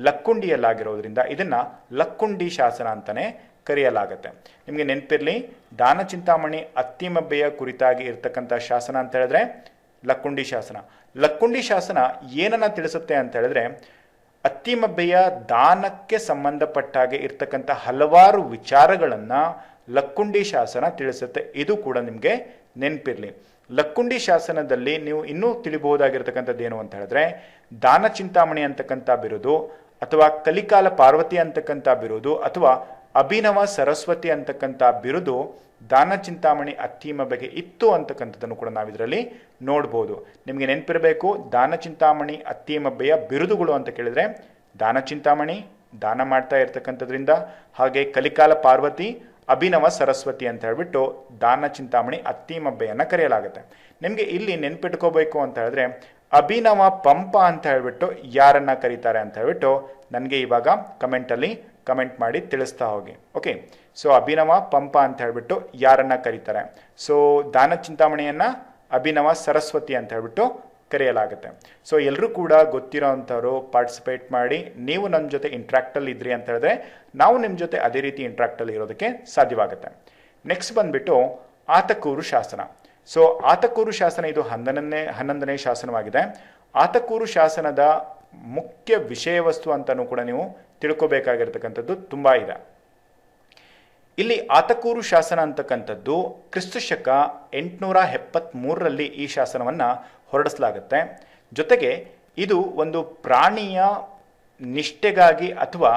ಲಕ್ಕುಂಡಿಯಲ್ಲಾಗಿರೋದ್ರಿಂದ ಇದನ್ನು ಲಕ್ಕುಂಡಿ ಶಾಸನ ಅಂತಲೇ ಕರೆಯಲಾಗುತ್ತೆ. ನಿಮಗೆ ನೆನಪಿರಲಿ, ದಾನ ಚಿಂತಾಮಣಿ ಅತ್ತಿಮಬ್ಬೆಯ ಕುರಿತಾಗಿ ಇರ್ತಕ್ಕಂಥ ಶಾಸನ ಅಂತ ಹೇಳಿದ್ರೆ ಲಕ್ಕುಂಡಿ ಶಾಸನ. ಲಕ್ಕುಂಡಿ ಶಾಸನ ಏನನ್ನ ತಿಳಿಸುತ್ತೆ ಅಂತ ಹೇಳಿದ್ರೆ, ಅತ್ತಿಮಬ್ಬೆಯ ದಾನಕ್ಕೆ ಸಂಬಂಧಪಟ್ಟಾಗೆ ಇರ್ತಕ್ಕಂಥ ಹಲವಾರು ವಿಚಾರಗಳನ್ನು ಲಕ್ಕುಂಡಿ ಶಾಸನ ತಿಳಿಸುತ್ತೆ. ಇದು ಕೂಡ ನಿಮಗೆ ನೆನಪಿರಲಿ. ಲಕ್ಕುಂಡಿ ಶಾಸನದಲ್ಲಿ ನೀವು ಇನ್ನೂ ತಿಳಿಬಹುದಾಗಿರ್ತಕ್ಕಂಥದ್ದು ಏನು ಅಂತ ಹೇಳಿದ್ರೆ, ದಾನ ಚಿಂತಾಮಣಿ ಅಂತಕ್ಕಂಥ ಬಿರುದು, ಅಥವಾ ಕಲಿಕಾಲ ಪಾರ್ವತಿ ಅಂತಕ್ಕಂಥ ಬಿರುದು, ಅಥವಾ ಅಭಿನವ ಸರಸ್ವತಿ ಅಂತಕ್ಕಂಥ ಬಿರುದು ದಾನ ಚಿಂತಾಮಣಿ ಅತ್ತಿಮಬ್ಬೆಗೆ ಇತ್ತು ಅಂತಕ್ಕಂಥದ್ದನ್ನು ಕೂಡ ನಾವಿದರಲ್ಲಿ ನೋಡ್ಬೋದು. ನಿಮಗೆ ನೆನಪಿರಬೇಕು, ದಾನ ಚಿಂತಾಮಣಿ ಅತ್ತಿಮಬ್ಬೆಯ ಬಿರುದುಗಳು ಅಂತ ಕೇಳಿದ್ರೆ ದಾನ ಚಿಂತಾಮಣಿ ದಾನ ಮಾಡ್ತಾ ಇರ್ತಕ್ಕಂಥದ್ರಿಂದ, ಹಾಗೆ ಕಲಿಕಾಲ ಪಾರ್ವತಿ, ಅಭಿನವ ಸರಸ್ವತಿ ಅಂತ ಹೇಳ್ಬಿಟ್ಟು ದಾನ ಚಿಂತಾಮಣಿ ಅತ್ತಿಮಬ್ಬೆಯನ್ನು ಕರೆಯಲಾಗುತ್ತೆ. ನಿಮಗೆ ಇಲ್ಲಿ ನೆನ್ಪಿಟ್ಕೋಬೇಕು ಅಂತ ಹೇಳಿದ್ರೆ, ಅಭಿನವ ಪಂಪ ಅಂತ ಹೇಳ್ಬಿಟ್ಟು ಯಾರನ್ನ ಕರೀತಾರೆ ಅಂತ ಹೇಳ್ಬಿಟ್ಟು ನನಗೆ ಇವಾಗ ಕಮೆಂಟಲ್ಲಿ ಕಮೆಂಟ್ ಮಾಡಿ ತಿಳಿಸ್ತಾ ಹೋಗಿ. ಓಕೆ, ಸೊ ಅಭಿನವ ಪಂಪ ಅಂತ ಹೇಳ್ಬಿಟ್ಟು ಯಾರನ್ನ ಕರೀತಾರೆ? ಸೊ ದಾನ ಚಿಂತಾಮಣಿಯನ್ನ ಅಭಿನವ ಸರಸ್ವತಿ ಅಂತ ಹೇಳ್ಬಿಟ್ಟು ಕರೆಯಲಾಗುತ್ತೆ. ಸೊ ಎಲ್ಲರೂ ಕೂಡ ಗೊತ್ತಿರೋ ಅಂಥವ್ರು ಪಾರ್ಟಿಸಿಪೇಟ್ ಮಾಡಿ. ನೀವು ನಮ್ಮ ಜೊತೆ ಇಂಟ್ರಾಕ್ಟಲ್ಲಿ ಇದ್ರಿ ಅಂತ ಹೇಳಿದ್ರೆ ನಾವು ನಿಮ್ಮ ಜೊತೆ ಅದೇ ರೀತಿ ಇಂಟ್ರಾಕ್ಟಲ್ಲಿ ಇರೋದಕ್ಕೆ ಸಾಧ್ಯವಾಗುತ್ತೆ. ನೆಕ್ಸ್ಟ್ ಬಂದ್ಬಿಟ್ಟು ಆತಕೂರು ಶಾಸನ. ಸೊ ಆತಕೂರು ಶಾಸನ ಇದು 11ನೇ ಶಾಸನವಾಗಿದೆ. ಆತಕೂರು ಶಾಸನದ ಮುಖ್ಯ ವಿಷಯ ವಸ್ತು ಅಂತಲೂ ಕೂಡ ನೀವು ತಿಳ್ಕೋಬೇಕಾಗಿರ್ತಕ್ಕಂಥದ್ದು ತುಂಬ ಇದೆ. ಇಲ್ಲಿ ಆತಕೂರು ಶಾಸನ ಅಂತಕ್ಕಂಥದ್ದು ಕ್ರಿಸ್ತಶಕ 873ರಲ್ಲಿ ಈ ಶಾಸನವನ್ನು ಹೊರಡಿಸಲಾಗುತ್ತೆ. ಜೊತೆಗೆ ಇದು ಒಂದು ಪ್ರಾಣಿಯ ನಿಷ್ಠೆಗಾಗಿ ಅಥವಾ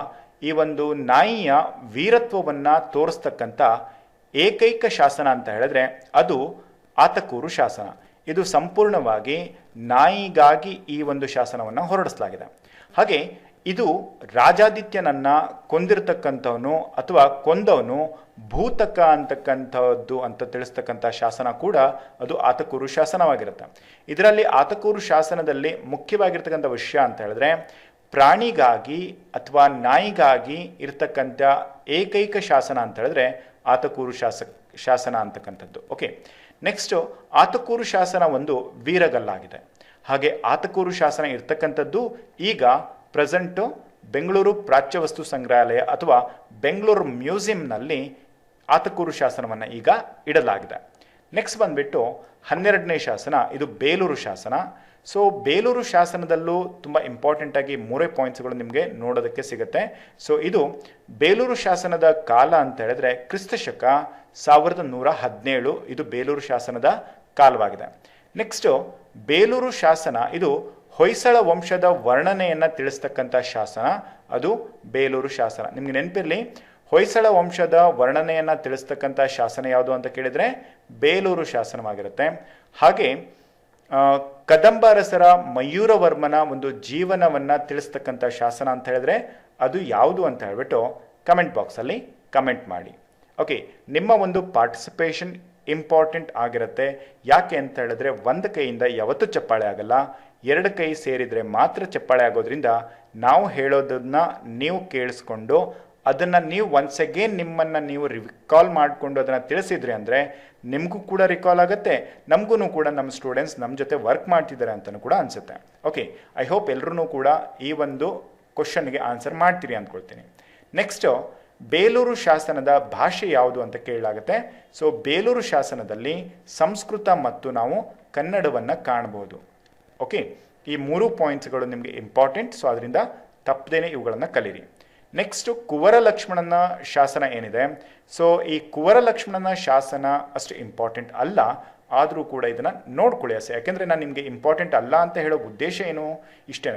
ಈ ಒಂದು ನಾಯಿಯ ವೀರತ್ವವನ್ನು ತೋರಿಸ್ತಕ್ಕಂಥ ಏಕೈಕ ಶಾಸನ ಅಂತ ಹೇಳಿದ್ರೆ ಅದು ಆತಕೂರು ಶಾಸನ. ಇದು ಸಂಪೂರ್ಣವಾಗಿ ನಾಯಿಗಾಗಿ ಈ ಒಂದು ಶಾಸನವನ್ನು ಹೊರಡಿಸಲಾಗಿದೆ. ಹಾಗೆ ಇದು ರಾಜಾದಿತ್ಯನನ್ನ ಕೊಂದಿರ್ತಕ್ಕಂಥವನು ಅಥವಾ ಕೊಂದವನು ಭೂತಕ ಅಂತಕ್ಕಂಥದ್ದು ಅಂತ ತಿಳಿಸ್ತಕ್ಕಂಥ ಶಾಸನ ಕೂಡ ಅದು ಆತಕೂರು ಶಾಸನವಾಗಿರುತ್ತೆ. ಇದರಲ್ಲಿ ಆತಕೂರು ಶಾಸನದಲ್ಲಿ ಮುಖ್ಯವಾಗಿರ್ತಕ್ಕಂಥ ವಿಷಯ ಅಂತ ಹೇಳಿದ್ರೆ, ಪ್ರಾಣಿಗಾಗಿ ಅಥವಾ ನಾಯಿಗಾಗಿ ಇರ್ತಕ್ಕಂಥ ಏಕೈಕ ಶಾಸನ ಅಂತ ಹೇಳಿದ್ರೆ ಆತಕೂರು ಶಾಸನ ಅಂತಕ್ಕಂಥದ್ದು. ಓಕೆ, ನೆಕ್ಸ್ಟು ಆತಕೂರು ಶಾಸನ ಒಂದು ವೀರಗಲ್ಲಾಗಿದೆ. ಹಾಗೆ ಆತಕೂರು ಶಾಸನ ಇರ್ತಕ್ಕಂಥದ್ದು ಈಗ ಪ್ರೆಸೆಂಟು ಬೆಂಗಳೂರು ಪ್ರಾಚ್ಯವಸ್ತು ಸಂಗ್ರಹಾಲಯ ಅಥವಾ ಬೆಂಗಳೂರು ಮ್ಯೂಸಿಯಂನಲ್ಲಿ ಆತಕೂರು ಶಾಸನವನ್ನು ಈಗ ಇಡಲಾಗಿದೆ. ನೆಕ್ಸ್ಟ್ ಬಂದ್ಬಿಟ್ಟು 12ನೇ ಶಾಸನ, ಇದು ಬೇಲೂರು ಶಾಸನ. ಸೊ ಬೇಲೂರು ಶಾಸನದಲ್ಲೂ ತುಂಬ ಇಂಪಾರ್ಟೆಂಟ್ ಆಗಿ 3 ಪಾಯಿಂಟ್ಸ್ಗಳು ನಿಮಗೆ ನೋಡೋದಕ್ಕೆ ಸಿಗುತ್ತೆ. ಸೊ ಇದು ಬೇಲೂರು ಶಾಸನದ ಕಾಲ ಅಂತ ಹೇಳಿದ್ರೆ ಕ್ರಿಸ್ತಶಕ 1117 ಇದು ಬೇಲೂರು ಶಾಸನದ ಕಾಲವಾಗಿದೆ. ನೆಕ್ಸ್ಟು ಬೇಲೂರು ಶಾಸನ ಇದು ಹೊಯ್ಸಳ ವಂಶದ ವರ್ಣನೆಯನ್ನು ತಿಳಿಸ್ತಕ್ಕಂಥ ಶಾಸನ, ಅದು ಬೇಲೂರು ಶಾಸನ. ನಿಮಗೆ ನೆನಪಿರಲಿ, ಹೊಯ್ಸಳ ವಂಶದ ವರ್ಣನೆಯನ್ನು ತಿಳಿಸ್ತಕ್ಕಂಥ ಶಾಸನ ಯಾವುದು ಅಂತ ಕೇಳಿದರೆ ಬೇಲೂರು ಶಾಸನವಾಗಿರುತ್ತೆ. ಹಾಗೆ ಕದಂಬ ಅರಸರ ಮಯೂರವರ್ಮನ ಒಂದು ಜೀವನವನ್ನು ತಿಳಿಸ್ತಕ್ಕಂಥ ಶಾಸನ ಅಂತ ಹೇಳಿದ್ರೆ ಅದು ಯಾವುದು ಅಂತ ಹೇಳ್ಬಿಟ್ಟು ಕಮೆಂಟ್ ಬಾಕ್ಸಲ್ಲಿ ಕಮೆಂಟ್ ಮಾಡಿ. ಓಕೆ, ನಿಮ್ಮ ಒಂದು ಪಾರ್ಟಿಸಿಪೇಷನ್ ಇಂಪಾರ್ಟೆಂಟ್ ಆಗಿರುತ್ತೆ. ಯಾಕೆ ಅಂತ ಹೇಳಿದ್ರೆ ಒಂದು ಕೈಯಿಂದ ಯಾವತ್ತೂ ಚಪ್ಪಾಳೆ ಆಗಲ್ಲ, 2 ಕೈ ಸೇರಿದರೆ ಮಾತ್ರ ಚಪ್ಪಾಳೆ ಆಗೋದ್ರಿಂದ ನಾವು ಹೇಳೋದನ್ನ ನೀವು ಕೇಳಿಸ್ಕೊಂಡು ಅದನ್ನು ನೀವು ಒನ್ಸ್ ಅಗೇನ್ ನಿಮ್ಮನ್ನು ನೀವು ರಿಕಾಲ್ ಮಾಡಿಕೊಂಡು ಅದನ್ನು ತಿಳಿಸಿದ್ರಿ ಅಂದರೆ ನಿಮಗೂ ಕೂಡ ರಿಕಾಲ್ ಆಗುತ್ತೆ, ನಮಗೂ ಕೂಡ ನಮ್ಮ ಸ್ಟೂಡೆಂಟ್ಸ್ ನಮ್ಮ ಜೊತೆ ವರ್ಕ್ ಮಾಡ್ತಿದ್ದಾರೆ ಅಂತಲೂ ಕೂಡ ಅನಿಸುತ್ತೆ. ಓಕೆ, ಐ ಹೋಪ್ ಎಲ್ಲರೂ ಕೂಡ ಈ ಒಂದು ಕ್ವಶನ್ಗೆ ಆನ್ಸರ್ ಮಾಡ್ತೀರಿ ಅಂದ್ಕೊಳ್ತೀನಿ. ನೆಕ್ಸ್ಟು ಬೇಲೂರು ಶಾಸನದ ಭಾಷೆ ಯಾವುದು ಅಂತ ಕೇಳಲಾಗುತ್ತೆ. ಸೊ ಬೇಲೂರು ಶಾಸನದಲ್ಲಿ ಸಂಸ್ಕೃತ ಮತ್ತು ನಾವು ಕನ್ನಡವನ್ನು ಕಾಣಬಹುದು. ಓಕೆ, ಈ 3 ಪಾಯಿಂಟ್ಸ್ಗಳು ನಿಮಗೆ ಇಂಪಾರ್ಟೆಂಟ್. ಸೊ ಅದರಿಂದ ತಪ್ಪದೇನೆ ಇವುಗಳನ್ನು ಕಲೀರಿ. ನೆಕ್ಸ್ಟು ಕುವರ ಲಕ್ಷ್ಮಣನ ಶಾಸನ ಏನಿದೆ, ಸೊ ಈ ಕುವರ ಲಕ್ಷ್ಮಣನ ಶಾಸನ ಅಷ್ಟು ಇಂಪಾರ್ಟೆಂಟ್ ಅಲ್ಲ. ಆದರೂ ಕೂಡ ಇದನ್ನು ನೋಡ್ಕೊಳ್ಳಿ ಅಷ್ಟೇ. ಯಾಕೆಂದರೆ ನಾನು ನಿಮಗೆ ಇಂಪಾರ್ಟೆಂಟ್ ಅಲ್ಲ ಅಂತ ಹೇಳೋ ಉದ್ದೇಶ ಏನು ಇಷ್ಟೇ.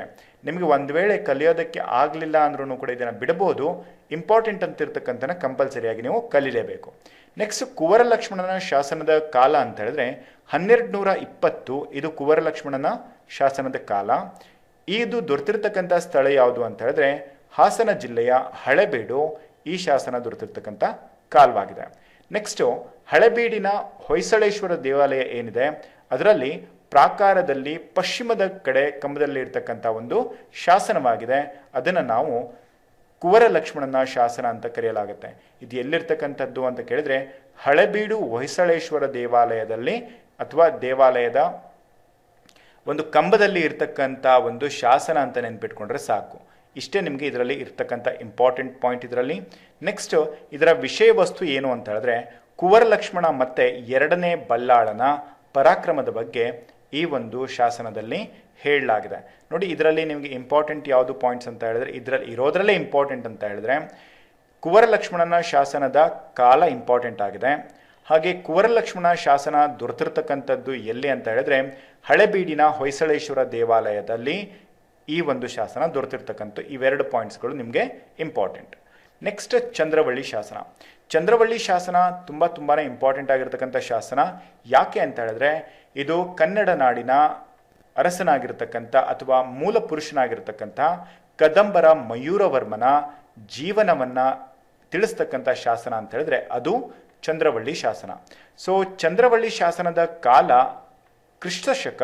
ನಿಮಗೆ ಒಂದು ವೇಳೆ ಕಲಿಯೋದಕ್ಕೆ ಆಗಲಿಲ್ಲ ಅಂದ್ರೂ ಕೂಡ ಇದನ್ನು ಬಿಡಬಹುದು. ಇಂಪಾರ್ಟೆಂಟ್ ಅಂತಿರ್ತಕ್ಕಂಥ ಕಂಪಲ್ಸರಿಯಾಗಿ ನೀವು ಕಲೀಲೇಬೇಕು. ನೆಕ್ಸ್ಟ್ ಕುವರ ಲಕ್ಷ್ಮಣನ ಶಾಸನದ ಕಾಲ ಅಂತ ಹೇಳಿದ್ರೆ 1220 ಇದು ಕುವರ ಲಕ್ಷ್ಮಣನ ಶಾಸನದ ಕಾಲ. ಇದು ದೊರೆತಿರ್ತಕ್ಕಂಥ ಸ್ಥಳ ಯಾವುದು ಅಂತ ಹೇಳಿದ್ರೆ ಹಾಸನ ಜಿಲ್ಲೆಯ ಹಳೆಬೀಡು ಈ ಶಾಸನ ದೊರೆತಿರ್ತಕ್ಕಂಥ ಕಾಲವಾಗಿದೆ. ನೆಕ್ಸ್ಟು ಹಳೆಬೀಡಿನ ಹೊಯ್ಸಳೇಶ್ವರ ದೇವಾಲಯ ಏನಿದೆ ಅದರಲ್ಲಿ ಪ್ರಾಕಾರದಲ್ಲಿ ಪಶ್ಚಿಮದ ಕಡೆ ಕಂಬದಲ್ಲಿ ಇರ್ತಕ್ಕಂಥ ಒಂದು ಶಾಸನವಾಗಿದೆ. ಅದನ್ನು ನಾವು ಕುವರ ಲಕ್ಷ್ಮಣನ ಶಾಸನ ಅಂತ ಕರೆಯಲಾಗುತ್ತೆ. ಇದು ಎಲ್ಲಿರ್ತಕ್ಕಂಥದ್ದು ಅಂತ ಕೇಳಿದ್ರೆ ಹಳೆಬೀಡು ಹೊಯ್ಸಳೇಶ್ವರ ದೇವಾಲಯದಲ್ಲಿ ಅಥವಾ ದೇವಾಲಯದ ಒಂದು ಕಂಬದಲ್ಲಿ ಇರ್ತಕ್ಕಂಥ ಒಂದು ಶಾಸನ ಅಂತ ನೆನ್ಪಿಟ್ಕೊಂಡ್ರೆ ಸಾಕು. ಇಷ್ಟೇ ನಿಮಗೆ ಇದರಲ್ಲಿ ಇರ್ತಕ್ಕಂಥ ಇಂಪಾರ್ಟೆಂಟ್ ಪಾಯಿಂಟ್ ಇದರಲ್ಲಿ. ನೆಕ್ಸ್ಟ್ ಇದರ ವಿಷಯ ವಸ್ತು ಏನು ಅಂತ ಹೇಳಿದ್ರೆ ಕುವರ ಲಕ್ಷ್ಮಣ ಮತ್ತು ಎರಡನೇ ಬಲ್ಲಾಳನ ಪರಾಕ್ರಮದ ಬಗ್ಗೆ ಈ ಒಂದು ಶಾಸನದಲ್ಲಿ ಹೇಳಲಾಗಿದೆ. ನೋಡಿ ಇದರಲ್ಲಿ ನಿಮಗೆ ಇಂಪಾರ್ಟೆಂಟ್ ಯಾವುದು ಪಾಯಿಂಟ್ಸ್ ಅಂತ ಹೇಳಿದ್ರೆ ಇದರಲ್ಲಿ ಇರೋದ್ರಲ್ಲೇ ಇಂಪಾರ್ಟೆಂಟ್ ಅಂತ ಹೇಳಿದ್ರೆ ಕುವರ ಲಕ್ಷ್ಮಣನ ಶಾಸನದ ಕಾಲ ಇಂಪಾರ್ಟೆಂಟ್ ಆಗಿದೆ. ಹಾಗೆ ಕುವರ ಲಕ್ಷ್ಮಣ ಶಾಸನ ದೊರೆತಿರ್ತಕ್ಕಂಥದ್ದು ಎಲ್ಲಿ ಅಂತ ಹೇಳಿದ್ರೆ ಹಳೆಬೀಡಿನ ಹೊಯ್ಸಳೇಶ್ವರ ದೇವಾಲಯದಲ್ಲಿ ಈ ಒಂದು ಶಾಸನ ದೊರೆತಿರ್ತಕ್ಕಂಥ ಇವೆರಡು ಪಾಯಿಂಟ್ಸ್ಗಳು ನಿಮಗೆ ಇಂಪಾರ್ಟೆಂಟ್. ನೆಕ್ಸ್ಟ್ ಚಂದ್ರವಳ್ಳಿ ಶಾಸನ. ಚಂದ್ರವಳ್ಳಿ ಶಾಸನ ತುಂಬಾ ಇಂಪಾರ್ಟೆಂಟ್ ಆಗಿರ್ತಕ್ಕಂಥ ಶಾಸನ. ಯಾಕೆ ಅಂತ ಹೇಳಿದ್ರೆ ಇದು ಕನ್ನಡ ನಾಡಿನ ಅರಸನಾಗಿರ್ತಕ್ಕಂಥ ಅಥವಾ ಮೂಲ ಪುರುಷನಾಗಿರ್ತಕ್ಕಂಥ ಕದಂಬರ ಮಯೂರವರ್ಮನ ಜೀವನವನ್ನು ತಿಳಿಸ್ತಕ್ಕಂಥ ಶಾಸನ ಅಂತ ಹೇಳಿದ್ರೆ ಅದು ಚಂದ್ರವಳ್ಳಿ ಶಾಸನ. ಸೊ ಚಂದ್ರವಳ್ಳಿ ಶಾಸನದ ಕಾಲ ಕ್ರಿಸ್ತಶಕ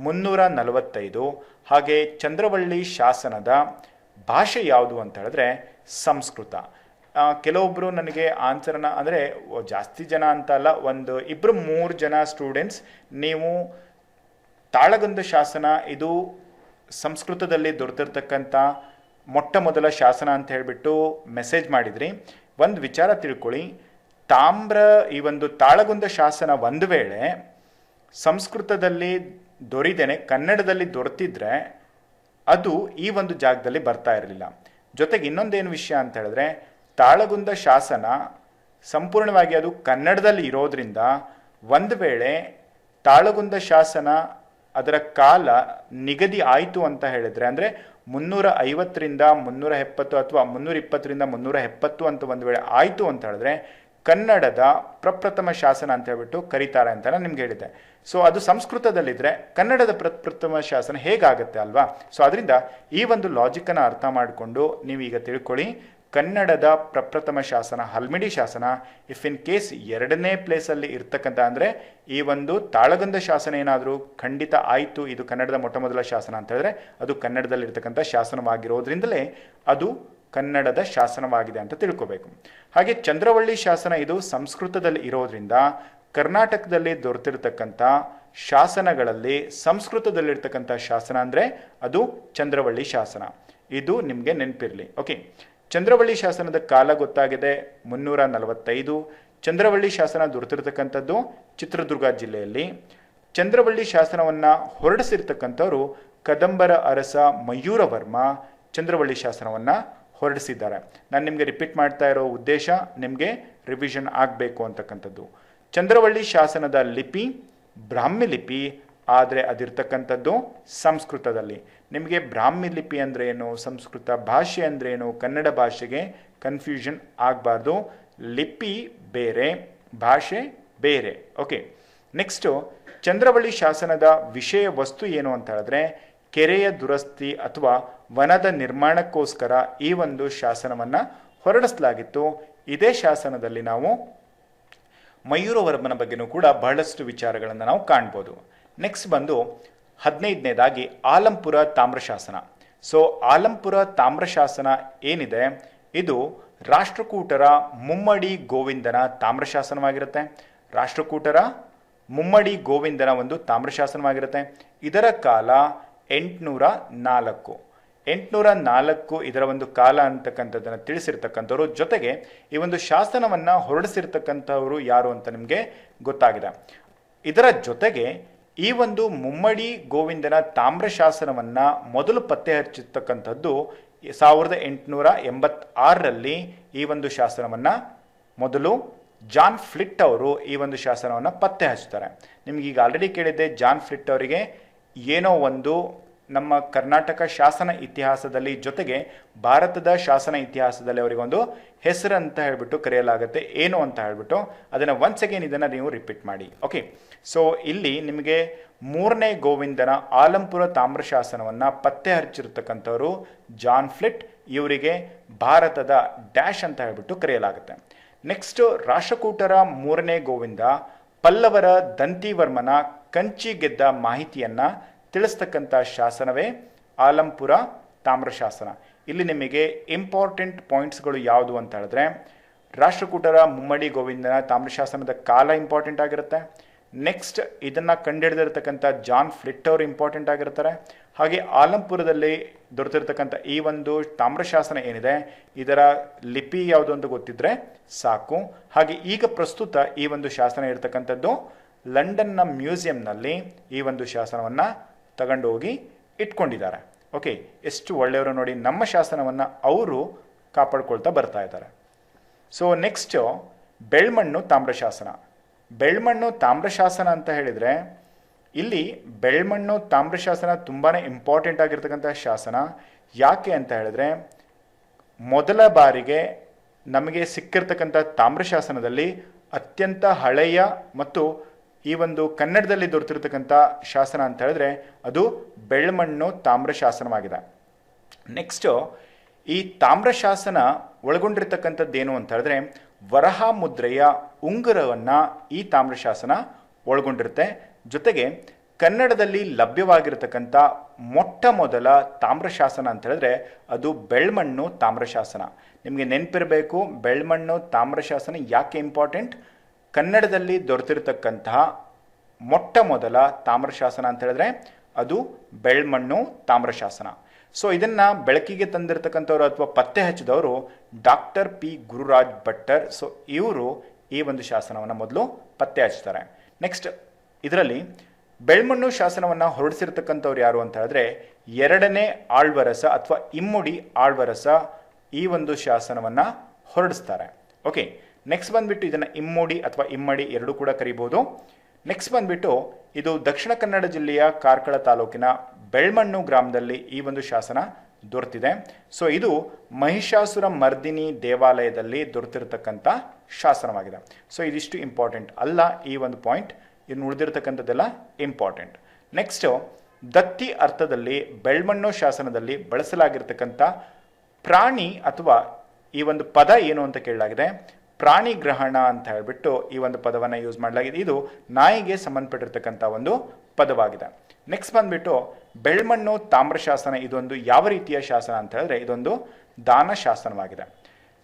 345. ಹಾಗೆ ಚಂದ್ರವಳ್ಳಿ ಶಾಸನದ ಭಾಷೆ ಯಾವುದು ಅಂತ ಹೇಳಿದ್ರೆ ಸಂಸ್ಕೃತ. ಕೆಲವೊಬ್ಬರು ನನಗೆ ಆನ್ಸರನ್ನ ಅಂದರೆ ಜಾಸ್ತಿ ಜನ ಅಂತ ಅಲ್ಲ, ಒಂದು 2-3 ಜನ ಸ್ಟೂಡೆಂಟ್ಸ್ ನೀವು ತಾಳಗುಂದ ಶಾಸನ ಇದು ಸಂಸ್ಕೃತದಲ್ಲಿ ದೊರೆತಿರ್ತಕ್ಕಂಥ ಮೊಟ್ಟ ಮೊದಲ ಶಾಸನ ಅಂತ ಹೇಳಿಬಿಟ್ಟು ಮೆಸೇಜ್ ಮಾಡಿದ್ರಿ. ಒಂದು ವಿಚಾರ ತಿಳ್ಕೊಳ್ಳಿ, ಈ ಒಂದು ತಾಳಗುಂದ ಶಾಸನ ಒಂದು ವೇಳೆ ಸಂಸ್ಕೃತದಲ್ಲಿ ದೊರೆದೇನೆ ಕನ್ನಡದಲ್ಲಿ ದೊರೆತಿದ್ರೆ ಅದು ಈ ಒಂದು ಜಾಗದಲ್ಲಿ ಬರ್ತಾ ಇರಲಿಲ್ಲ. ಜೊತೆಗೆ ಇನ್ನೊಂದೇನು ವಿಷಯ ಅಂತ ಹೇಳಿದ್ರೆ ತಾಳಗುಂದ ಶಾಸನ ಸಂಪೂರ್ಣವಾಗಿ ಅದು ಕನ್ನಡದಲ್ಲಿ ಇರೋದ್ರಿಂದ ಒಂದು ವೇಳೆ ತಾಳಗುಂದ ಶಾಸನ ಅದರ ಕಾಲ ನಿಗದಿ ಆಯಿತು ಅಂತ ಹೇಳಿದ್ರೆ ಅಂದರೆ 350ರಿಂದ 370 ಅಥವಾ 320ರಿಂದ 370 ಅಂತ ಒಂದು ವೇಳೆ ಆಯಿತು ಅಂತ ಹೇಳಿದ್ರೆ ಕನ್ನಡದ ಪ್ರಪ್ರಥಮ ಶಾಸನ ಅಂತ ಹೇಳ್ಬಿಟ್ಟು ಕರೀತಾರೆ ಅಂತ ನಾನು ನಿಮ್ಗೆ ಹೇಳಿದ್ದೆ. ಸೊ ಅದು ಸಂಸ್ಕೃತದಲ್ಲಿದ್ದರೆ ಕನ್ನಡದ ಪ್ರಪ್ರಥಮ ಶಾಸನ ಹೇಗಾಗುತ್ತೆ ಅಲ್ವಾ? ಸೊ ಅದರಿಂದ ಈ ಒಂದು ಲಾಜಿಕನ್ನು ಅರ್ಥ ಮಾಡಿಕೊಂಡು ನೀವೀಗ ತಿಳ್ಕೊಳ್ಳಿ, ಕನ್ನಡದ ಪ್ರಪ್ರಥಮ ಶಾಸನ ಹಲ್ಮಿಡಿ ಶಾಸನ. ಇಫ್ ಇನ್ ಕೇಸ್ ಎರಡನೇ ಪ್ಲೇಸಲ್ಲಿ ಇರ್ತಕ್ಕಂಥ ಅಂದರೆ ಈ ಒಂದು ತಾಳಗುಂದ ಶಾಸನ ಏನಾದರೂ ಖಂಡಿತ ಆಯಿತು ಇದು ಕನ್ನಡದ ಮೊಟ್ಟ ಮೊದಲ ಶಾಸನ ಅಂತ ಹೇಳಿದ್ರೆ ಅದು ಕನ್ನಡದಲ್ಲಿರ್ತಕ್ಕಂಥ ಶಾಸನವಾಗಿರೋದ್ರಿಂದಲೇ ಅದು ಕನ್ನಡದ ಶಾಸನವಾಗಿದೆ ಅಂತ ತಿಳ್ಕೋಬೇಕು. ಹಾಗೆ ಚಂದ್ರವಳ್ಳಿ ಶಾಸನ ಇದು ಸಂಸ್ಕೃತದಲ್ಲಿ ಇರೋದ್ರಿಂದ ಕರ್ನಾಟಕದಲ್ಲಿ ದೊರೆತಿರ್ತಕ್ಕಂಥ ಶಾಸನಗಳಲ್ಲಿ ಸಂಸ್ಕೃತದಲ್ಲಿರ್ತಕ್ಕಂಥ ಶಾಸನ ಅಂದರೆ ಅದು ಚಂದ್ರವಳ್ಳಿ ಶಾಸನ. ಇದು ನಿಮಗೆ ನೆನಪಿರಲಿ. ಓಕೆ, ಚಂದ್ರವಳ್ಳಿ ಶಾಸನದ ಕಾಲ ಗೊತ್ತಾಗಿದೆ 345. ಚಂದ್ರವಳ್ಳಿ ಶಾಸನ ದೊರೆತಿರ್ತಕ್ಕಂಥದ್ದು ಚಿತ್ರದುರ್ಗ ಜಿಲ್ಲೆಯಲ್ಲಿ. ಚಂದ್ರವಳ್ಳಿ ಶಾಸನವನ್ನು ಹೊರಡಿಸಿರ್ತಕ್ಕಂಥವರು ಕದಂಬರ ಅರಸ ಮಯೂರವರ್ಮ ಚಂದ್ರವಳ್ಳಿ ಶಾಸನವನ್ನು ಹೊರಡಿಸಿದ್ದಾರೆ. ನಾನು ನಿಮಗೆ ರಿಪೀಟ್ ಮಾಡ್ತಾ ಇರೋ ಉದ್ದೇಶ ನಿಮಗೆ ರಿವಿಷನ್ ಆಗಬೇಕು ಅಂತಕ್ಕಂಥದ್ದು. ಚಂದ್ರವಳ್ಳಿ ಶಾಸನದ ಲಿಪಿ ಬ್ರಾಹ್ಮಿ ಲಿಪಿ, ಆದರೆ ಅದಿರ್ತಕ್ಕಂಥದ್ದು ಸಂಸ್ಕೃತದಲ್ಲಿ. ನಿಮಗೆ ಬ್ರಾಹ್ಮಿ ಲಿಪಿ ಅಂದರೆ ಏನು, ಸಂಸ್ಕೃತ ಭಾಷೆ ಅಂದರೆ ಏನು, ಕನ್ನಡ ಭಾಷೆಗೆ ಕನ್ಫ್ಯೂಷನ್ ಆಗಬಾರ್ದು. ಲಿಪಿ ಬೇರೆ, ಭಾಷೆ ಬೇರೆ. ಓಕೆ, ನೆಕ್ಸ್ಟು ಚಂದ್ರವಳ್ಳಿ ಶಾಸನದ ವಿಷಯ ವಸ್ತು ಏನು ಅಂತ ಹೇಳಿದ್ರೆ ಕೆರೆಯ ದುರಸ್ತಿ ಅಥವಾ ವನದ ನಿರ್ಮಾಣಕ್ಕೋಸ್ಕರ ಈ ಒಂದು ಶಾಸನವನ್ನು ಹೊರಡಿಸಲಾಗಿತ್ತು. ಇದೇ ಶಾಸನದಲ್ಲಿ ನಾವು ಮಯೂರವರ್ಮನ ಬಗ್ಗೆನೂ ಕೂಡ ಬಹಳಷ್ಟು ವಿಚಾರಗಳನ್ನು ನಾವು ಕಾಣ್ಬೋದು. ನೆಕ್ಸ್ಟ್ ಬಂದು 15ನೇದಾಗಿ ಆಲಂಪುರ ತಾಮ್ರಶಾಸನ. ಸೊ ಆಲಂಪುರ ತಾಮ್ರಶಾಸನ ಏನಿದೆ ಇದು ರಾಷ್ಟ್ರಕೂಟರ ಮುಮ್ಮಡಿ ಗೋವಿಂದನ ತಾಮ್ರಶಾಸನವಾಗಿರುತ್ತೆ. ರಾಷ್ಟ್ರಕೂಟರ ಮುಮ್ಮಡಿ ಗೋವಿಂದನ ಒಂದು ತಾಮ್ರಶಾಸನವಾಗಿರುತ್ತೆ. ಇದರ ಕಾಲ 804. 804 ಇದರ ಒಂದು ಕಾಲ ಅಂತಕ್ಕಂಥದ್ದನ್ನು ತಿಳಿಸಿರ್ತಕ್ಕಂಥವ್ರು. ಜೊತೆಗೆ ಈ ಒಂದು ಶಾಸನವನ್ನು ಹೊರಡಿಸಿರ್ತಕ್ಕಂಥವರು ಯಾರು ಅಂತ ನಿಮಗೆ ಗೊತ್ತಾಗಿದೆ. ಇದರ ಜೊತೆಗೆ ಈ ಒಂದು ಮುಮ್ಮಡಿ ಗೋವಿಂದನ ತಾಮ್ರಶಾಸನವನ್ನು ಮೊದಲು ಪತ್ತೆ ಹಚ್ಚಿರ್ತಕ್ಕಂಥದ್ದು 1886ರಲ್ಲಿ ಈ ಒಂದು ಶಾಸನವನ್ನು ಮೊದಲು ಜಾನ್ ಫ್ಲಿಟ್ ಅವರು ಈ ಒಂದು ಶಾಸನವನ್ನು ಪತ್ತೆ ಹಚ್ತಾರೆ. ನಿಮ್ಗೆ ಈಗ ಆಲ್ರೆಡಿ ಕೇಳಿದ್ದೆ, ಜಾನ್ ಫ್ಲಿಟ್ ಅವರಿಗೆ ಏನೋ ಒಂದು ನಮ್ಮ ಕರ್ನಾಟಕ ಶಾಸನ ಇತಿಹಾಸದಲ್ಲಿ ಜೊತೆಗೆ ಭಾರತದ ಶಾಸನ ಇತಿಹಾಸದಲ್ಲಿ ಅವರಿಗೊಂದು ಹೆಸರು ಅಂತ ಹೇಳ್ಬಿಟ್ಟು ಕರೆಯಲಾಗುತ್ತೆ. ಏನು ಅಂತ ಹೇಳ್ಬಿಟ್ಟು ಅದನ್ನು ಒನ್ಸ್ ಅಗೇನ್ ಇದನ್ನು ನೀವು ರಿಪೀಟ್ ಮಾಡಿ. ಓಕೆ, ಸೊ ಇಲ್ಲಿ ನಿಮಗೆ 3ನೇ ಗೋವಿಂದನ ಆಲಂಪುರ ತಾಮ್ರ ಶಾಸನವನ್ನು ಪತ್ತೆ ಹಚ್ಚಿರ್ತಕ್ಕಂಥವ್ರು ಜಾನ್ ಫ್ಲಿಟ್. ಇವರಿಗೆ ಭಾರತದ ಡ್ಯಾಶ್ ಅಂತ ಹೇಳ್ಬಿಟ್ಟು ಕರೆಯಲಾಗುತ್ತೆ. ನೆಕ್ಸ್ಟ್, ರಾಷ್ಟ್ರಕೂಟರ 3ನೇ ಗೋವಿಂದ ಪಲ್ಲವರ ದಂತಿವರ್ಮನ ಕಂಚಿ ಗೆದ್ದ ಮಾಹಿತಿಯನ್ನ ತಿಳಿಸ್ತಕ್ಕಂಥ ಶಾಸನವೇ ಆಲಂಪುರ ತಾಮ್ರ ಶಾಸನ. ಇಲ್ಲಿ ನಿಮಗೆ ಇಂಪಾರ್ಟೆಂಟ್ ಪಾಯಿಂಟ್ಸ್ಗಳು ಯಾವುದು ಅಂತ ಹೇಳಿದ್ರೆ, ರಾಷ್ಟ್ರಕೂಟರ ಮುಮ್ಮಡಿ ಗೋವಿಂದನ ತಾಮ್ರ ಶಾಸನದ ಕಾಲ ಇಂಪಾರ್ಟೆಂಟ್ ಆಗಿರುತ್ತೆ. ನೆಕ್ಸ್ಟ್, ಇದನ್ನು ಕಂಡುಹಿಡಿದಿರ್ತಕ್ಕಂಥ ಜಾನ್ ಫ್ಲಿಟ್ ಅವರು ಇಂಪಾರ್ಟೆಂಟ್ ಆಗಿರ್ತಾರೆ. ಹಾಗೆ ಆಲಂಪುರದಲ್ಲಿ ದೊರೆತಿರ್ತಕ್ಕಂಥ ಈ ಒಂದು ತಾಮ್ರ ಶಾಸನ ಏನಿದೆ, ಇದರ ಲಿಪಿ ಯಾವುದು ಅಂತ ಗೊತ್ತಿದ್ರೆ ಸಾಕು. ಹಾಗೆ ಈಗ ಪ್ರಸ್ತುತ ಈ ಒಂದು ಶಾಸನ ಇರತಕ್ಕಂಥದ್ದು ಲಂಡನ್ನ ಮ್ಯೂಸಿಯಂನಲ್ಲಿ ಈ ಒಂದು ಶಾಸನವನ್ನು ತಗೊಂಡು ಹೋಗಿ ಇಟ್ಕೊಂಡಿದ್ದಾರೆ. ಓಕೆ, ಎಷ್ಟು ಒಳ್ಳೆಯವರು ನೋಡಿ, ನಮ್ಮ ಶಾಸನವನ್ನು ಅವರು ಕಾಪಾಡ್ಕೊಳ್ತಾ ಬರ್ತಾ ಇದ್ದಾರೆ. ಸೊ ನೆಕ್ಸ್ಟು ಬೆಳ್ಮಣ್ಣು ತಾಮ್ರ ಶಾಸನ. ಬೆಳ್ಮಣ್ಣು ತಾಮ್ರ ಶಾಸನ ಅಂತ ಹೇಳಿದರೆ, ಇಲ್ಲಿ ಬೆಳ್ಮಣ್ಣು ತಾಮ್ರ ಶಾಸನ ತುಂಬಾ ಇಂಪಾರ್ಟೆಂಟ್ ಆಗಿರ್ತಕ್ಕಂಥ ಶಾಸನ. ಯಾಕೆ ಅಂತ ಹೇಳಿದ್ರೆ, ಮೊದಲ ಬಾರಿಗೆ ನಮಗೆ ಸಿಕ್ಕಿರ್ತಕ್ಕಂಥ ತಾಮ್ರ ಶಾಸನದಲ್ಲಿ ಅತ್ಯಂತ ಹಳೆಯ ಮತ್ತು ಈ ಒಂದು ಕನ್ನಡದಲ್ಲಿ ದೊರೆತಿರ್ತಕ್ಕಂಥ ಶಾಸನ ಅಂತ ಹೇಳಿದ್ರೆ ಅದು ಬೆಳ್ಮಣ್ಣು ತಾಮ್ರ ಶಾಸನವಾಗಿದೆ. ನೆಕ್ಸ್ಟು, ಈ ತಾಮ್ರ ಶಾಸನ ಒಳಗೊಂಡಿರ್ತಕ್ಕಂಥದ್ದೇನು ಅಂತ ಹೇಳಿದ್ರೆ, ವರಹ ಮುದ್ರೆಯ ಉಂಗುರವನ್ನು ಈ ತಾಮ್ರ ಶಾಸನ ಒಳಗೊಂಡಿರುತ್ತೆ. ಜೊತೆಗೆ ಕನ್ನಡದಲ್ಲಿ ಲಭ್ಯವಾಗಿರತಕ್ಕಂಥ ಮೊಟ್ಟ ಮೊದಲ ತಾಮ್ರ ಶಾಸನ ಅಂತ ಹೇಳಿದ್ರೆ ಅದು ಬೆಳ್ಮಣ್ಣು ತಾಮ್ರ ಶಾಸನ. ನಿಮಗೆ ನೆನಪಿರಬೇಕು, ಬೆಳ್ಮಣ್ಣು ತಾಮ್ರ ಶಾಸನ ಯಾಕೆ ಇಂಪಾರ್ಟೆಂಟ್. ಕನ್ನಡದಲ್ಲಿ ದೊರೆತಿರ್ತಕ್ಕಂತಹ ಮೊಟ್ಟ ಮೊದಲ ತಾಮ್ರ ಶಾಸನ ಅಂತ ಹೇಳಿದ್ರೆ ಅದು ಬೆಳ್ಮಣ್ಣು ತಾಮ್ರ ಶಾಸನ. ಸೊ ಇದನ್ನು ಬೆಳಕಿಗೆ ತಂದಿರತಕ್ಕಂಥವ್ರು ಅಥವಾ ಪತ್ತೆ ಹಚ್ಚಿದವರು ಡಾಕ್ಟರ್ ಪಿ ಗುರುರಾಜ್ ಭಟ್ಟರ್. ಸೊ ಇವರು ಈ ಒಂದು ಶಾಸನವನ್ನು ಮೊದಲು ಪತ್ತೆ ಹಚ್ತಾರೆ. ನೆಕ್ಸ್ಟ್, ಇದರಲ್ಲಿ ಬೆಳ್ಮಣ್ಣು ಶಾಸನವನ್ನು ಹೊರಡಿಸಿರ್ತಕ್ಕಂಥವ್ರು ಯಾರು ಅಂತ ಹೇಳಿದ್ರೆ 2ನೇ ಆಳ್ವರಸ ಅಥವಾ ಇಮ್ಮಡಿ ಆಳ್ವರಸ ಈ ಒಂದು ಶಾಸನವನ್ನು ಹೊರಡಿಸ್ತಾರೆ. ಓಕೆ, ನೆಕ್ಸ್ಟ್ ಬಂದ್ಬಿಟ್ಟು ಇದನ್ನು ಇಮ್ಮಡಿ ಅಥವಾ ಇಮ್ಮಡಿ ಎರಡೂ ಕೂಡ ಕರಿಬೋದು. ನೆಕ್ಸ್ಟ್ ಬಂದ್ಬಿಟ್ಟು ಇದು ದಕ್ಷಿಣ ಕನ್ನಡ ಜಿಲ್ಲೆಯ ಕಾರ್ಕಳ ತಾಲೂಕಿನ ಬೆಳ್ಮಣ್ಣು ಗ್ರಾಮದಲ್ಲಿ ಈ ಒಂದು ಶಾಸನ ದೊರೆತಿದೆ. ಸೊ ಇದು ಮಹಿಷಾಸುರ ಮರ್ದಿನಿ ದೇವಾಲಯದಲ್ಲಿ ದೊರೆತಿರ್ತಕ್ಕಂಥ ಶಾಸನವಾಗಿದೆ. ಸೊ ಇದಿಷ್ಟು ಇಂಪಾರ್ಟೆಂಟ್ ಅಲ್ಲ ಈ ಒಂದು ಪಾಯಿಂಟ್, ಇನ್ನು ಉಳಿದಿರ್ತಕ್ಕಂಥದ್ದೆಲ್ಲ ಇಂಪಾರ್ಟೆಂಟ್. ನೆಕ್ಸ್ಟು, ದತ್ತಿ ಅರ್ಥದಲ್ಲಿ ಬೆಳ್ಮಣ್ಣು ಶಾಸನದಲ್ಲಿ ಬಳಸಲಾಗಿರ್ತಕ್ಕಂಥ ಪ್ರಾಣಿ ಅಥವಾ ಈ ಒಂದು ಪದ ಏನು ಅಂತ ಕೇಳಲಾಗಿದೆ. ಪ್ರಾಣಿ ಗ್ರಹಣ ಅಂತ ಹೇಳ್ಬಿಟ್ಟು ಈ ಒಂದು ಪದವನ್ನು ಯೂಸ್ ಮಾಡಲಾಗಿದೆ. ಇದು ನಾಯಿಗೆ ಸಂಬಂಧಪಟ್ಟಿರ್ತಕ್ಕಂಥ ಒಂದು ಪದವಾಗಿದೆ. ನೆಕ್ಸ್ಟ್ ಬಂದ್ಬಿಟ್ಟು ಬೆಳ್ಮಣ್ಣು ತಾಮ್ರ ಶಾಸನ ಇದೊಂದು ಯಾವ ರೀತಿಯ ಶಾಸನ ಅಂತ ಹೇಳಿದ್ರೆ ಇದೊಂದು ದಾನ ಶಾಸನವಾಗಿದೆ.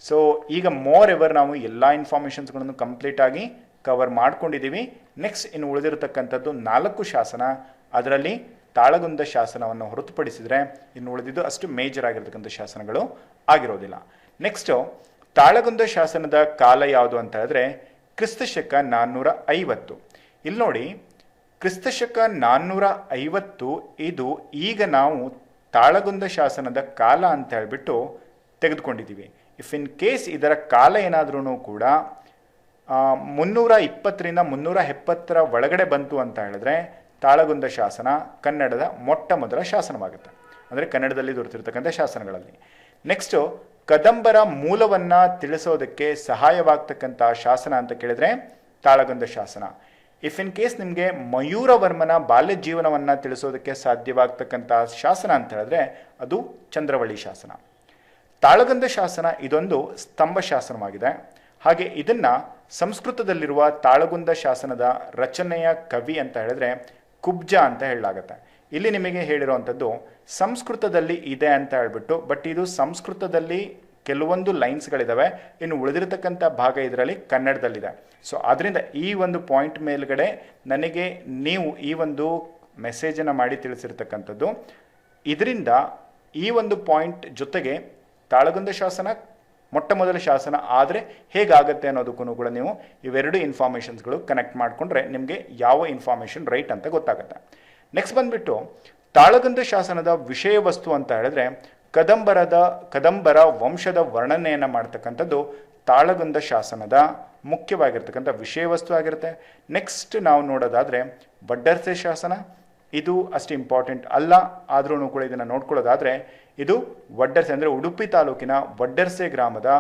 ಸೊ ಈಗ ಮೋರ್ ಎವರ್ ನಾವು ಎಲ್ಲ ಇನ್ಫಾರ್ಮೇಷನ್ಸ್ಗಳನ್ನು ಕಂಪ್ಲೀಟ್ ಆಗಿ ಕವರ್ ಮಾಡ್ಕೊಂಡಿದ್ದೀವಿ. ನೆಕ್ಸ್ಟ್ ಇನ್ನು ಉಳಿದಿರತಕ್ಕಂಥದ್ದು 4 ಶಾಸನ. ಅದರಲ್ಲಿ ತಾಳಗುಂದ ಶಾಸನವನ್ನು ಹೊರತುಪಡಿಸಿದರೆ ಇನ್ನು ಉಳಿದಿದ್ದು ಅಷ್ಟು ಮೇಜರ್ ಆಗಿರ್ತಕ್ಕಂಥ ಶಾಸನಗಳು ಆಗಿರೋದಿಲ್ಲ. ನೆಕ್ಸ್ಟು, ತಾಳಗುಂದ ಶಾಸನದ ಕಾಲ ಯಾವುದು ಅಂತ ಹೇಳಿದ್ರೆ ಕ್ರಿಸ್ತಶಕ 450. ಇಲ್ಲಿ ನೋಡಿ, ಕ್ರಿಸ್ತಶಕ 450 ಇದು ಈಗ ನಾವು ತಾಳಗುಂದ ಶಾಸನದ ಕಾಲ ಅಂತ ಹೇಳ್ಬಿಟ್ಟು ತೆಗೆದುಕೊಂಡಿದ್ದೀವಿ. ಇಫ್ ಇನ್ ಕೇಸ್ ಇದರ ಕಾಲ ಏನಾದ್ರೂ ಕೂಡ 320ರಿಂದ 370 ಒಳಗಡೆ ಬಂತು ಅಂತ ಹೇಳಿದ್ರೆ ತಾಳಗುಂದ ಶಾಸನ ಕನ್ನಡದ ಮೊಟ್ಟ ಮೊದಲ ಶಾಸನವಾಗುತ್ತೆ, ಅಂದರೆ ಕನ್ನಡದಲ್ಲಿ ದೊರೆತಿರ್ತಕ್ಕಂಥ ಶಾಸನಗಳಲ್ಲಿ. ನೆಕ್ಸ್ಟು, ಕದಂಬರ ಮೂಲವನ್ನು ತಿಳಿಸೋದಕ್ಕೆ ಸಹಾಯವಾಗ್ತಕ್ಕಂಥ ಶಾಸನ ಅಂತ ಕೇಳಿದ್ರೆ ತಾಳಗುಂದ ಶಾಸನ. ಇಫ್ ಇನ್ ಕೇಸ್ ನಿಮಗೆ ಮಯೂರವರ್ಮನ ಬಾಲ್ಯ ಜೀವನವನ್ನು ತಿಳಿಸೋದಕ್ಕೆ ಸಾಧ್ಯವಾಗ್ತಕ್ಕಂಥ ಶಾಸನ ಅಂತ ಹೇಳಿದ್ರೆ ಅದು ಚಂದ್ರವಳ್ಳಿ ಶಾಸನ. ತಾಳಗುಂದ ಶಾಸನ ಇದೊಂದು ಸ್ತಂಭ ಶಾಸನವಾಗಿದೆ. ಹಾಗೆ ಇದನ್ನು ಸಂಸ್ಕೃತದಲ್ಲಿರುವ ತಾಳಗುಂದ ಶಾಸನದ ರಚನೆಯ ಕವಿ ಅಂತ ಹೇಳಿದ್ರೆ ಕುಬ್ಜ ಅಂತ ಹೇಳಲಾಗುತ್ತೆ. ಇಲ್ಲಿ ನಿಮಗೆ ಹೇಳಿರುವಂಥದ್ದು ಸಂಸ್ಕೃತದಲ್ಲಿ ಇದೆ ಅಂತ ಹೇಳ್ಬಿಟ್ಟು, ಬಟ್ ಇದು ಸಂಸ್ಕೃತದಲ್ಲಿ ಕೆಲವೊಂದು ಲೈನ್ಸ್ಗಳಿದ್ದಾವೆ, ಇನ್ನು ಉಳಿದಿರತಕ್ಕಂಥ ಭಾಗ ಇದರಲ್ಲಿ ಕನ್ನಡದಲ್ಲಿದೆ. ಸೊ ಆದ್ದರಿಂದ ಈ ಒಂದು ಪಾಯಿಂಟ್ ಮೇಲ್ಗಡೆ ನನಗೆ ನೀವು ಈ ಒಂದು ಮೆಸೇಜನ್ನು ಮಾಡಿ ತಿಳಿಸಿರ್ತಕ್ಕಂಥದ್ದು. ಇದರಿಂದ ಈ ಒಂದು ಪಾಯಿಂಟ್ ಜೊತೆಗೆ ತಾಳಗುಂದ ಶಾಸನ ಮೊಟ್ಟ ಮೊದಲ ಶಾಸನ ಆದರೆ ಹೇಗಾಗತ್ತೆ ಅನ್ನೋದಕ್ಕೂ ಕೂಡ ನೀವು ಇವೆರಡು ಇನ್ಫಾರ್ಮೇಷನ್ಸ್ಗಳು ಕನೆಕ್ಟ್ ಮಾಡಿಕೊಂಡ್ರೆ ನಿಮಗೆ ಯಾವ ಇನ್ಫಾರ್ಮೇಷನ್ ರೈಟ್ ಅಂತ ಗೊತ್ತಾಗುತ್ತೆ. ನೆಕ್ಸ್ಟ್ ಬಂದ್ಬಿಟ್ಟು ತಾಳಗುಂದ ಶಾಸನದ ವಿಷಯ ವಸ್ತು ಅಂತ ಹೇಳಿದ್ರೆ ಕದಂಬರ ವಂಶದ ವರ್ಣನೆಯನ್ನು ಮಾಡ್ತಕ್ಕಂಥದ್ದು ತಾಳಗುಂದ ಶಾಸನದ ಮುಖ್ಯವಾಗಿರ್ತಕ್ಕಂಥ ವಿಷಯ ವಸ್ತು ಆಗಿರುತ್ತೆ. ನೆಕ್ಸ್ಟ್ ನಾವು ನೋಡೋದಾದರೆ ವಡ್ಡರ್ಸೆ ಶಾಸನ, ಇದು ಅಷ್ಟು ಇಂಪಾರ್ಟೆಂಟ್ ಅಲ್ಲ, ಆದ್ರೂ ಕೂಡ ಇದನ್ನು ನೋಡ್ಕೊಳ್ಳೋದಾದರೆ ಇದು ವಡ್ಡರ್ಸೆ ಅಂದರೆ ಉಡುಪಿ ತಾಲೂಕಿನ ವಡ್ಡರ್ಸೆ ಗ್ರಾಮದ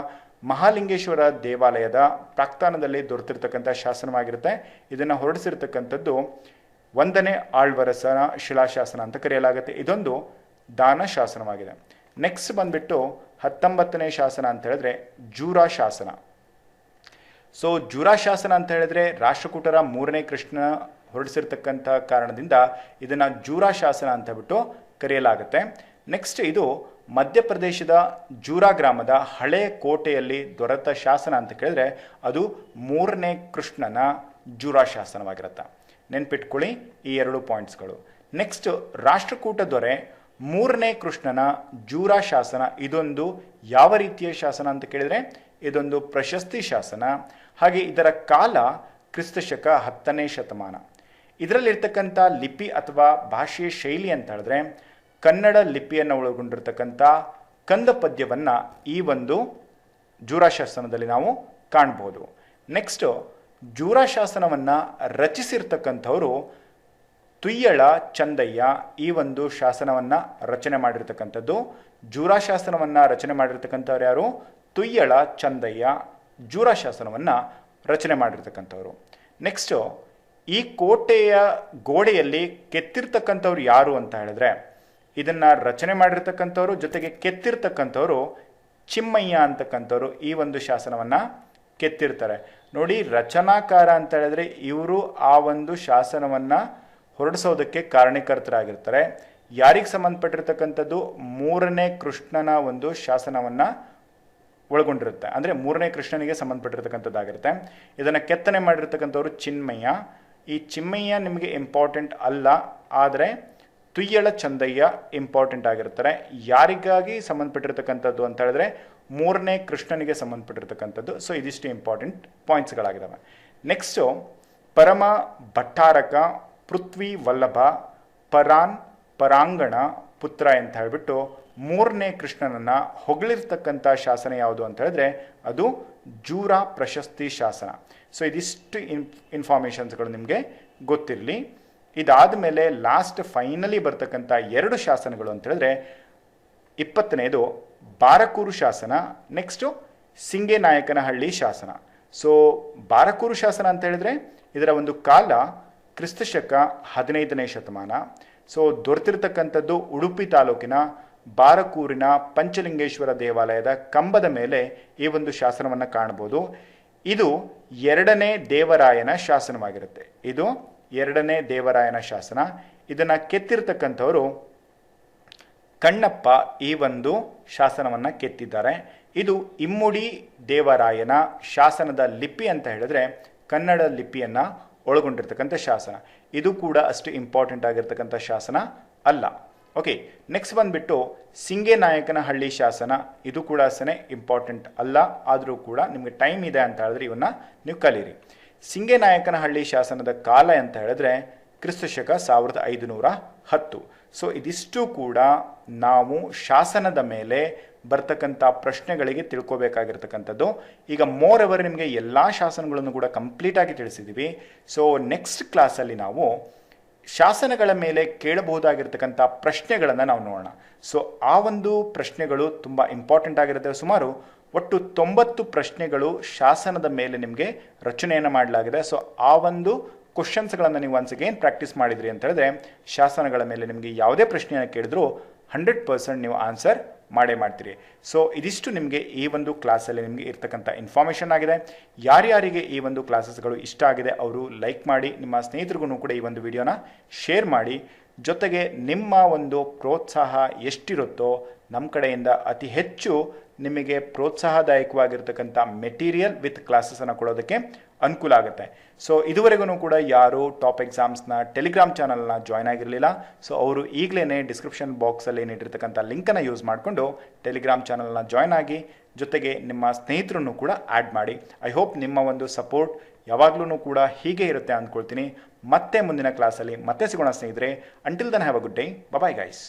ಮಹಾಲಿಂಗೇಶ್ವರ ದೇವಾಲಯದ ಪ್ರಾಕ್ತಾನದಲ್ಲಿ ದೊರೆತಿರ್ತಕ್ಕಂಥ ಶಾಸನವಾಗಿರುತ್ತೆ. ಇದನ್ನು ಹೊರಡಿಸಿರ್ತಕ್ಕಂಥದ್ದು 1ನೇ ಆಳ್ವರಸನ ಶಿಲಾಶಾಸನ ಅಂತ ಕರೆಯಲಾಗುತ್ತೆ. ಇದೊಂದು ದಾನ ಶಾಸನವಾಗಿದೆ. ನೆಕ್ಸ್ಟ್ ಬಂದ್ಬಿಟ್ಟು 19ನೇ ಶಾಸನ ಅಂತ ಹೇಳಿದ್ರೆ ಜೂರಾ ಶಾಸನ. ಸೊ ಜೂರಾ ಶಾಸನ ಅಂತ ಹೇಳಿದ್ರೆ ರಾಷ್ಟ್ರಕೂಟರ 3ನೇ ಕೃಷ್ಣ ಹೊರಡಿಸಿರ್ತಕ್ಕಂಥ ಕಾರಣದಿಂದ ಇದನ್ನು ಜೂರಾ ಶಾಸನ ಅಂತ ಬಿಟ್ಟು ಕರೆಯಲಾಗುತ್ತೆ. ನೆಕ್ಸ್ಟ್ ಇದು ಮಧ್ಯಪ್ರದೇಶದ ಜೂರಾ ಗ್ರಾಮದ ಹಳೆ ಕೋಟೆಯಲ್ಲಿ ದೊರೆತ ಶಾಸನ ಅಂತ ಕೇಳಿದ್ರೆ ಅದು 3ನೇ ಕೃಷ್ಣನ ಜೂರಾ ಶಾಸನವಾಗಿರುತ್ತೆ. ನೆನ್ಪಿಟ್ಕೊಳ್ಳಿ ಈ 2 ಪಾಯಿಂಟ್ಸ್ಗಳು. ನೆಕ್ಸ್ಟ್ ರಾಷ್ಟ್ರಕೂಟ ದೊರೆ 3ನೇ ಕೃಷ್ಣನ ಜೂರಾ ಶಾಸನ, ಇದೊಂದು ಯಾವ ರೀತಿಯ ಶಾಸನ ಅಂತ ಕೇಳಿದ್ರೆ ಇದೊಂದು ಪ್ರಶಸ್ತಿ ಶಾಸನ. ಹಾಗೆ ಇದರ ಕಾಲ ಕ್ರಿಸ್ತಶಕ 10ನೇ ಶತಮಾನ. ಇದರಲ್ಲಿರ್ತಕ್ಕಂಥ ಲಿಪಿ ಅಥವಾ ಭಾಷೆಯ ಶೈಲಿ ಅಂತ ಹೇಳಿದ್ರೆ ಕನ್ನಡ ಲಿಪಿಯನ್ನು ಒಳಗೊಂಡಿರ್ತಕ್ಕಂಥ ಕಂದ ಪದ್ಯವನ್ನು ಈ ಒಂದು ಜೂರಾ ಶಾಸನದಲ್ಲಿ ನಾವು ಕಾಣ್ಬೋದು. ನೆಕ್ಸ್ಟು ಜೂರಾ ಶಾಸನವನ್ನು ರಚಿಸಿರ್ತಕ್ಕಂಥವರು ತುಯ್ಯಳ ಚಂದಯ್ಯ ಈ ಒಂದು ಶಾಸನವನ್ನು ರಚನೆ ಮಾಡಿರ್ತಕ್ಕಂಥದ್ದು. ಜೂರಾ ಶಾಸನವನ್ನು ರಚನೆ ಮಾಡಿರ್ತಕ್ಕಂಥವ್ರು ಯಾರು? ತುಯ್ಯಳ ಚಂದಯ್ಯ ಜೂರಾ ಶಾಸನವನ್ನು ರಚನೆ ಮಾಡಿರ್ತಕ್ಕಂಥವ್ರು. ನೆಕ್ಸ್ಟು ಈ ಕೋಟೆಯ ಗೋಡೆಯಲ್ಲಿ ಕೆತ್ತಿರ್ತಕ್ಕಂಥವ್ರು ಯಾರು ಅಂತ ಹೇಳಿದ್ರೆ ಇದನ್ನು ರಚನೆ ಮಾಡಿರ್ತಕ್ಕಂಥವ್ರು ಜೊತೆಗೆ ಕೆತ್ತಿರ್ತಕ್ಕಂಥವ್ರು ಚಿಮ್ಮಯ್ಯ ಅಂತಕ್ಕಂಥವ್ರು ಈ ಒಂದು ಶಾಸನವನ್ನು ಕೆತ್ತಿರ್ತಾರೆ. ನೋಡಿ, ರಚನಾಕಾರ ಅಂತ ಹೇಳಿದ್ರೆ ಇವರು ಆ ಒಂದು ಶಾಸನವನ್ನು ಹೊರಡಿಸೋದಕ್ಕೆ ಕಾರಣಕರ್ತರಾಗಿರ್ತಾರೆ. ಯಾರಿಗೆ ಸಂಬಂಧಪಟ್ಟಿರ್ತಕ್ಕಂಥದ್ದು? 3ನೇ ಕೃಷ್ಣನ ಒಂದು ಶಾಸನವನ್ನು ಒಳಗೊಂಡಿರುತ್ತೆ, ಅಂದರೆ 3ನೇ ಕೃಷ್ಣನಿಗೆ ಸಂಬಂಧಪಟ್ಟಿರ್ತಕ್ಕಂಥದ್ದಾಗಿರುತ್ತೆ. ಇದನ್ನು ಕೆತ್ತನೆ ಮಾಡಿರ್ತಕ್ಕಂಥವ್ರು ಚಿನ್ಮಯ್ಯ. ಈ ಚಿಮ್ಮಯ್ಯ ನಿಮಗೆ ಇಂಪಾರ್ಟೆಂಟ್ ಅಲ್ಲ, ಆದರೆ ತುಯ್ಯಳ ಚಂದಯ್ಯ ಇಂಪಾರ್ಟೆಂಟ್ ಆಗಿರ್ತಾರೆ. ಯಾರಿಗಾಗಿ ಸಂಬಂಧಪಟ್ಟಿರ್ತಕ್ಕಂಥದ್ದು ಅಂತ ಹೇಳಿದ್ರೆ 3ನೇ ಕೃಷ್ಣನಿಗೆ ಸಂಬಂಧಪಟ್ಟಿರ್ತಕ್ಕಂಥದ್ದು. ಸೊ ಇದಿಷ್ಟು ಇಂಪಾರ್ಟೆಂಟ್ ಪಾಯಿಂಟ್ಸ್ಗಳಾಗಿದ್ದಾವೆ. ನೆಕ್ಸ್ಟು ಪರಮ ಭಟ್ಟಾರಕ ಪೃಥ್ವಿ ವಲ್ಲಭ ಪರಾನ್ ಪರಾಂಗಣ ಪುತ್ರ ಅಂತ ಹೇಳಿಬಿಟ್ಟು 3ನೇ ಕೃಷ್ಣನನ್ನು ಹೊಗಳಿರ್ತಕ್ಕಂಥ ಶಾಸನ ಯಾವುದು ಅಂತ ಹೇಳಿದ್ರೆ ಅದು ಜೂರಾ ಪ್ರಶಸ್ತಿ ಶಾಸನ. ಸೊ ಇದಿಷ್ಟು ಇನ್ಫಾರ್ಮೇಷನ್ಸ್ಗಳು ನಿಮಗೆ ಗೊತ್ತಿರಲಿ. ಇದಾದ ಮೇಲೆ ಲಾಸ್ಟ್ ಫೈನಲಿ ಬರ್ತಕ್ಕಂಥ 2 ಶಾಸನಗಳು ಅಂತ ಹೇಳಿದ್ರೆ 20ನೇದು ಬಾರಕೂರು ಶಾಸನ, ನೆಕ್ಸ್ಟು ಸಿಂಗೇನಾಯಕನಹಳ್ಳಿ ಶಾಸನ. ಸೊ ಬಾರಕೂರು ಶಾಸನ ಅಂತ ಹೇಳಿದ್ರೆ ಇದರ ಒಂದು ಕಾಲ ಕ್ರಿಸ್ತಶಕ 15ನೇ ಶತಮಾನ. ಸೊ ದೊರೆತಿರ್ತಕ್ಕಂಥದ್ದು ಉಡುಪಿ ತಾಲೂಕಿನ ಬಾರಕೂರಿನ ಪಂಚಲಿಂಗೇಶ್ವರ ದೇವಾಲಯದ ಕಂಬದ ಮೇಲೆ ಈ ಒಂದು ಶಾಸನವನ್ನು ಕಾಣಬಹುದು. ಇದು 2ನೇ ದೇವರಾಯನ ಶಾಸನವಾಗಿರುತ್ತೆ. ಇದು 2ನೇ ದೇವರಾಯನ ಶಾಸನ. ಇದನ್ನು ಕೆತ್ತಿರ್ತಕ್ಕಂಥವರು ಕಣ್ಣಪ್ಪ ಈ ಒಂದು ಶಾಸನವನ್ನು ಕೆತ್ತಿದ್ದಾರೆ. ಇದು ಇಮ್ಮುಡಿ ದೇವರಾಯನ ಶಾಸನದ ಲಿಪಿ ಅಂತ ಹೇಳಿದ್ರೆ ಕನ್ನಡ ಲಿಪಿಯನ್ನು ಒಳಗೊಂಡಿರ್ತಕ್ಕಂಥ ಶಾಸನ. ಇದು ಕೂಡ ಅಷ್ಟು ಇಂಪಾರ್ಟೆಂಟ್ ಆಗಿರ್ತಕ್ಕಂಥ ಶಾಸನ ಅಲ್ಲ. ಓಕೆ, ನೆಕ್ಸ್ಟ್ ಬಂದುಬಿಟ್ಟು ಸಿಂಗೇನಾಯಕನಹಳ್ಳಿ ಶಾಸನ. ಇದು ಕೂಡ ಅಷ್ಟೇ ಇಂಪಾರ್ಟೆಂಟ್ ಅಲ್ಲ, ಆದರೂ ಕೂಡ ನಿಮಗೆ ಟೈಮ್ ಇದೆ ಅಂತ ಹೇಳಿದ್ರೆ ಇವನ್ನ ನೀವು ಕಲೀರಿ. ಸಿಂಗೇನಾಯಕನಹಳ್ಳಿ ಶಾಸನದ ಕಾಲ ಅಂತ ಹೇಳಿದ್ರೆ ಕ್ರಿಸ್ತಶಕ 1510. ಸೊ ಇದಿಷ್ಟು ಕೂಡ ನಾವು ಶಾಸನದ ಮೇಲೆ ಬರ್ತಕ್ಕಂಥ ಪ್ರಶ್ನೆಗಳಿಗೆ ತಿಳ್ಕೊಬೇಕಾಗಿರ್ತಕ್ಕಂಥದ್ದು. ಈಗ ಮೋರ್ ಎವರ್ ನಿಮಗೆ ಎಲ್ಲ ಶಾಸನಗಳನ್ನು ಕೂಡ ಕಂಪ್ಲೀಟಾಗಿ ತಿಳಿಸಿದ್ದೀವಿ. ಸೊ ನೆಕ್ಸ್ಟ್ ಕ್ಲಾಸಲ್ಲಿ ನಾವು ಶಾಸನಗಳ ಮೇಲೆ ಕೇಳಬಹುದಾಗಿರ್ತಕ್ಕಂಥ ಪ್ರಶ್ನೆಗಳನ್ನು ನಾವು ನೋಡೋಣ. ಸೊ ಆ ಒಂದು ಪ್ರಶ್ನೆಗಳು ತುಂಬ ಇಂಪಾರ್ಟೆಂಟ್ ಆಗಿರುತ್ತೆ. ಸುಮಾರು ಒಟ್ಟು 90 ಪ್ರಶ್ನೆಗಳು ಶಾಸನದ ಮೇಲೆ ನಿಮಗೆ ರಚನೆಯನ್ನು ಮಾಡಲಾಗಿದೆ. ಸೊ ಆ ಒಂದು ಕ್ವಶನ್ಸ್ಗಳನ್ನು ನೀವು ಒನ್ಸ್ ಅಗೇನ್ ಪ್ರಾಕ್ಟೀಸ್ ಮಾಡಿದ್ರಿ ಅಂತ ಹೇಳಿದ್ರೆ ಶಾಸನಗಳ ಮೇಲೆ ನಿಮಗೆ ಯಾವುದೇ ಪ್ರಶ್ನೆಯನ್ನು ಕೇಳಿದ್ರು 100% ನೀವು ಆನ್ಸರ್ ಮಾಡೇ ಮಾಡ್ತೀರಿ. ಸೊ ಇದಿಷ್ಟು ನಿಮಗೆ ಈ ಒಂದು ಕ್ಲಾಸಲ್ಲಿ ನಿಮಗೆ ಇರ್ತಕ್ಕಂಥ ಇನ್ಫಾರ್ಮೇಷನ್ ಆಗಿದೆ. ಯಾರ್ಯಾರಿಗೆ ಈ ಒಂದು ಕ್ಲಾಸಸ್ಗಳು ಇಷ್ಟ ಆಗಿದೆ ಅವರು ಲೈಕ್ ಮಾಡಿ, ನಿಮ್ಮ ಸ್ನೇಹಿತರಿಗೂ ಕೂಡ ಈ ಒಂದು ವಿಡಿಯೋನ ಶೇರ್ ಮಾಡಿ. ಜೊತೆಗೆ ನಿಮ್ಮ ಒಂದು ಪ್ರೋತ್ಸಾಹ ಎಷ್ಟಿರುತ್ತೋ ನಮ್ಮ ಕಡೆಯಿಂದ ಅತಿ ಹೆಚ್ಚು ನಿಮಗೆ ಪ್ರೋತ್ಸಾಹದಾಯಕವಾಗಿರ್ತಕ್ಕಂಥ ಮೆಟೀರಿಯಲ್ ವಿತ್ ಕ್ಲಾಸಸನ್ನು ಕೊಡೋದಕ್ಕೆ ಅನುಕೂಲ ಆಗುತ್ತೆ. ಸೊ ಇದುವರೆಗೂ ಕೂಡ ಯಾರು ಟಾಪ್ ಎಕ್ಸಾಮ್ಸ್ನ ಟೆಲಿಗ್ರಾಮ್ ಚಾನಲ್ನ ಜಾಯ್ನ್ ಆಗಿರಲಿಲ್ಲ, ಸೊ ಅವರು ಈಗಲೇ ಡಿಸ್ಕ್ರಿಪ್ಷನ್ ಬಾಕ್ಸಲ್ಲಿ ಏನಿಟ್ಟಿರ್ತಕ್ಕಂಥ ಲಿಂಕನ್ನು ಯೂಸ್ ಮಾಡಿಕೊಂಡು ಟೆಲಿಗ್ರಾಮ್ ಚಾನಲ್ನ ಜಾಯ್ನ್ ಆಗಿ, ಜೊತೆಗೆ ನಿಮ್ಮ ಸ್ನೇಹಿತರನ್ನು ಕೂಡ ಆ್ಯಡ್ ಮಾಡಿ. ಐ ಹೋಪ್ ನಿಮ್ಮ ಒಂದು ಸಪೋರ್ಟ್ ಯಾವಾಗಲೂ ಕೂಡ ಹೀಗೆ ಇರುತ್ತೆ ಅಂದ್ಕೊಳ್ತೀನಿ. ಮತ್ತೆ ಮುಂದಿನ ಕ್ಲಾಸಲ್ಲಿ ಮತ್ತೆ ಸಿಗೋಣ ಸ್ನೇಹಿತರೆ. Until then have a good day. Bye guys.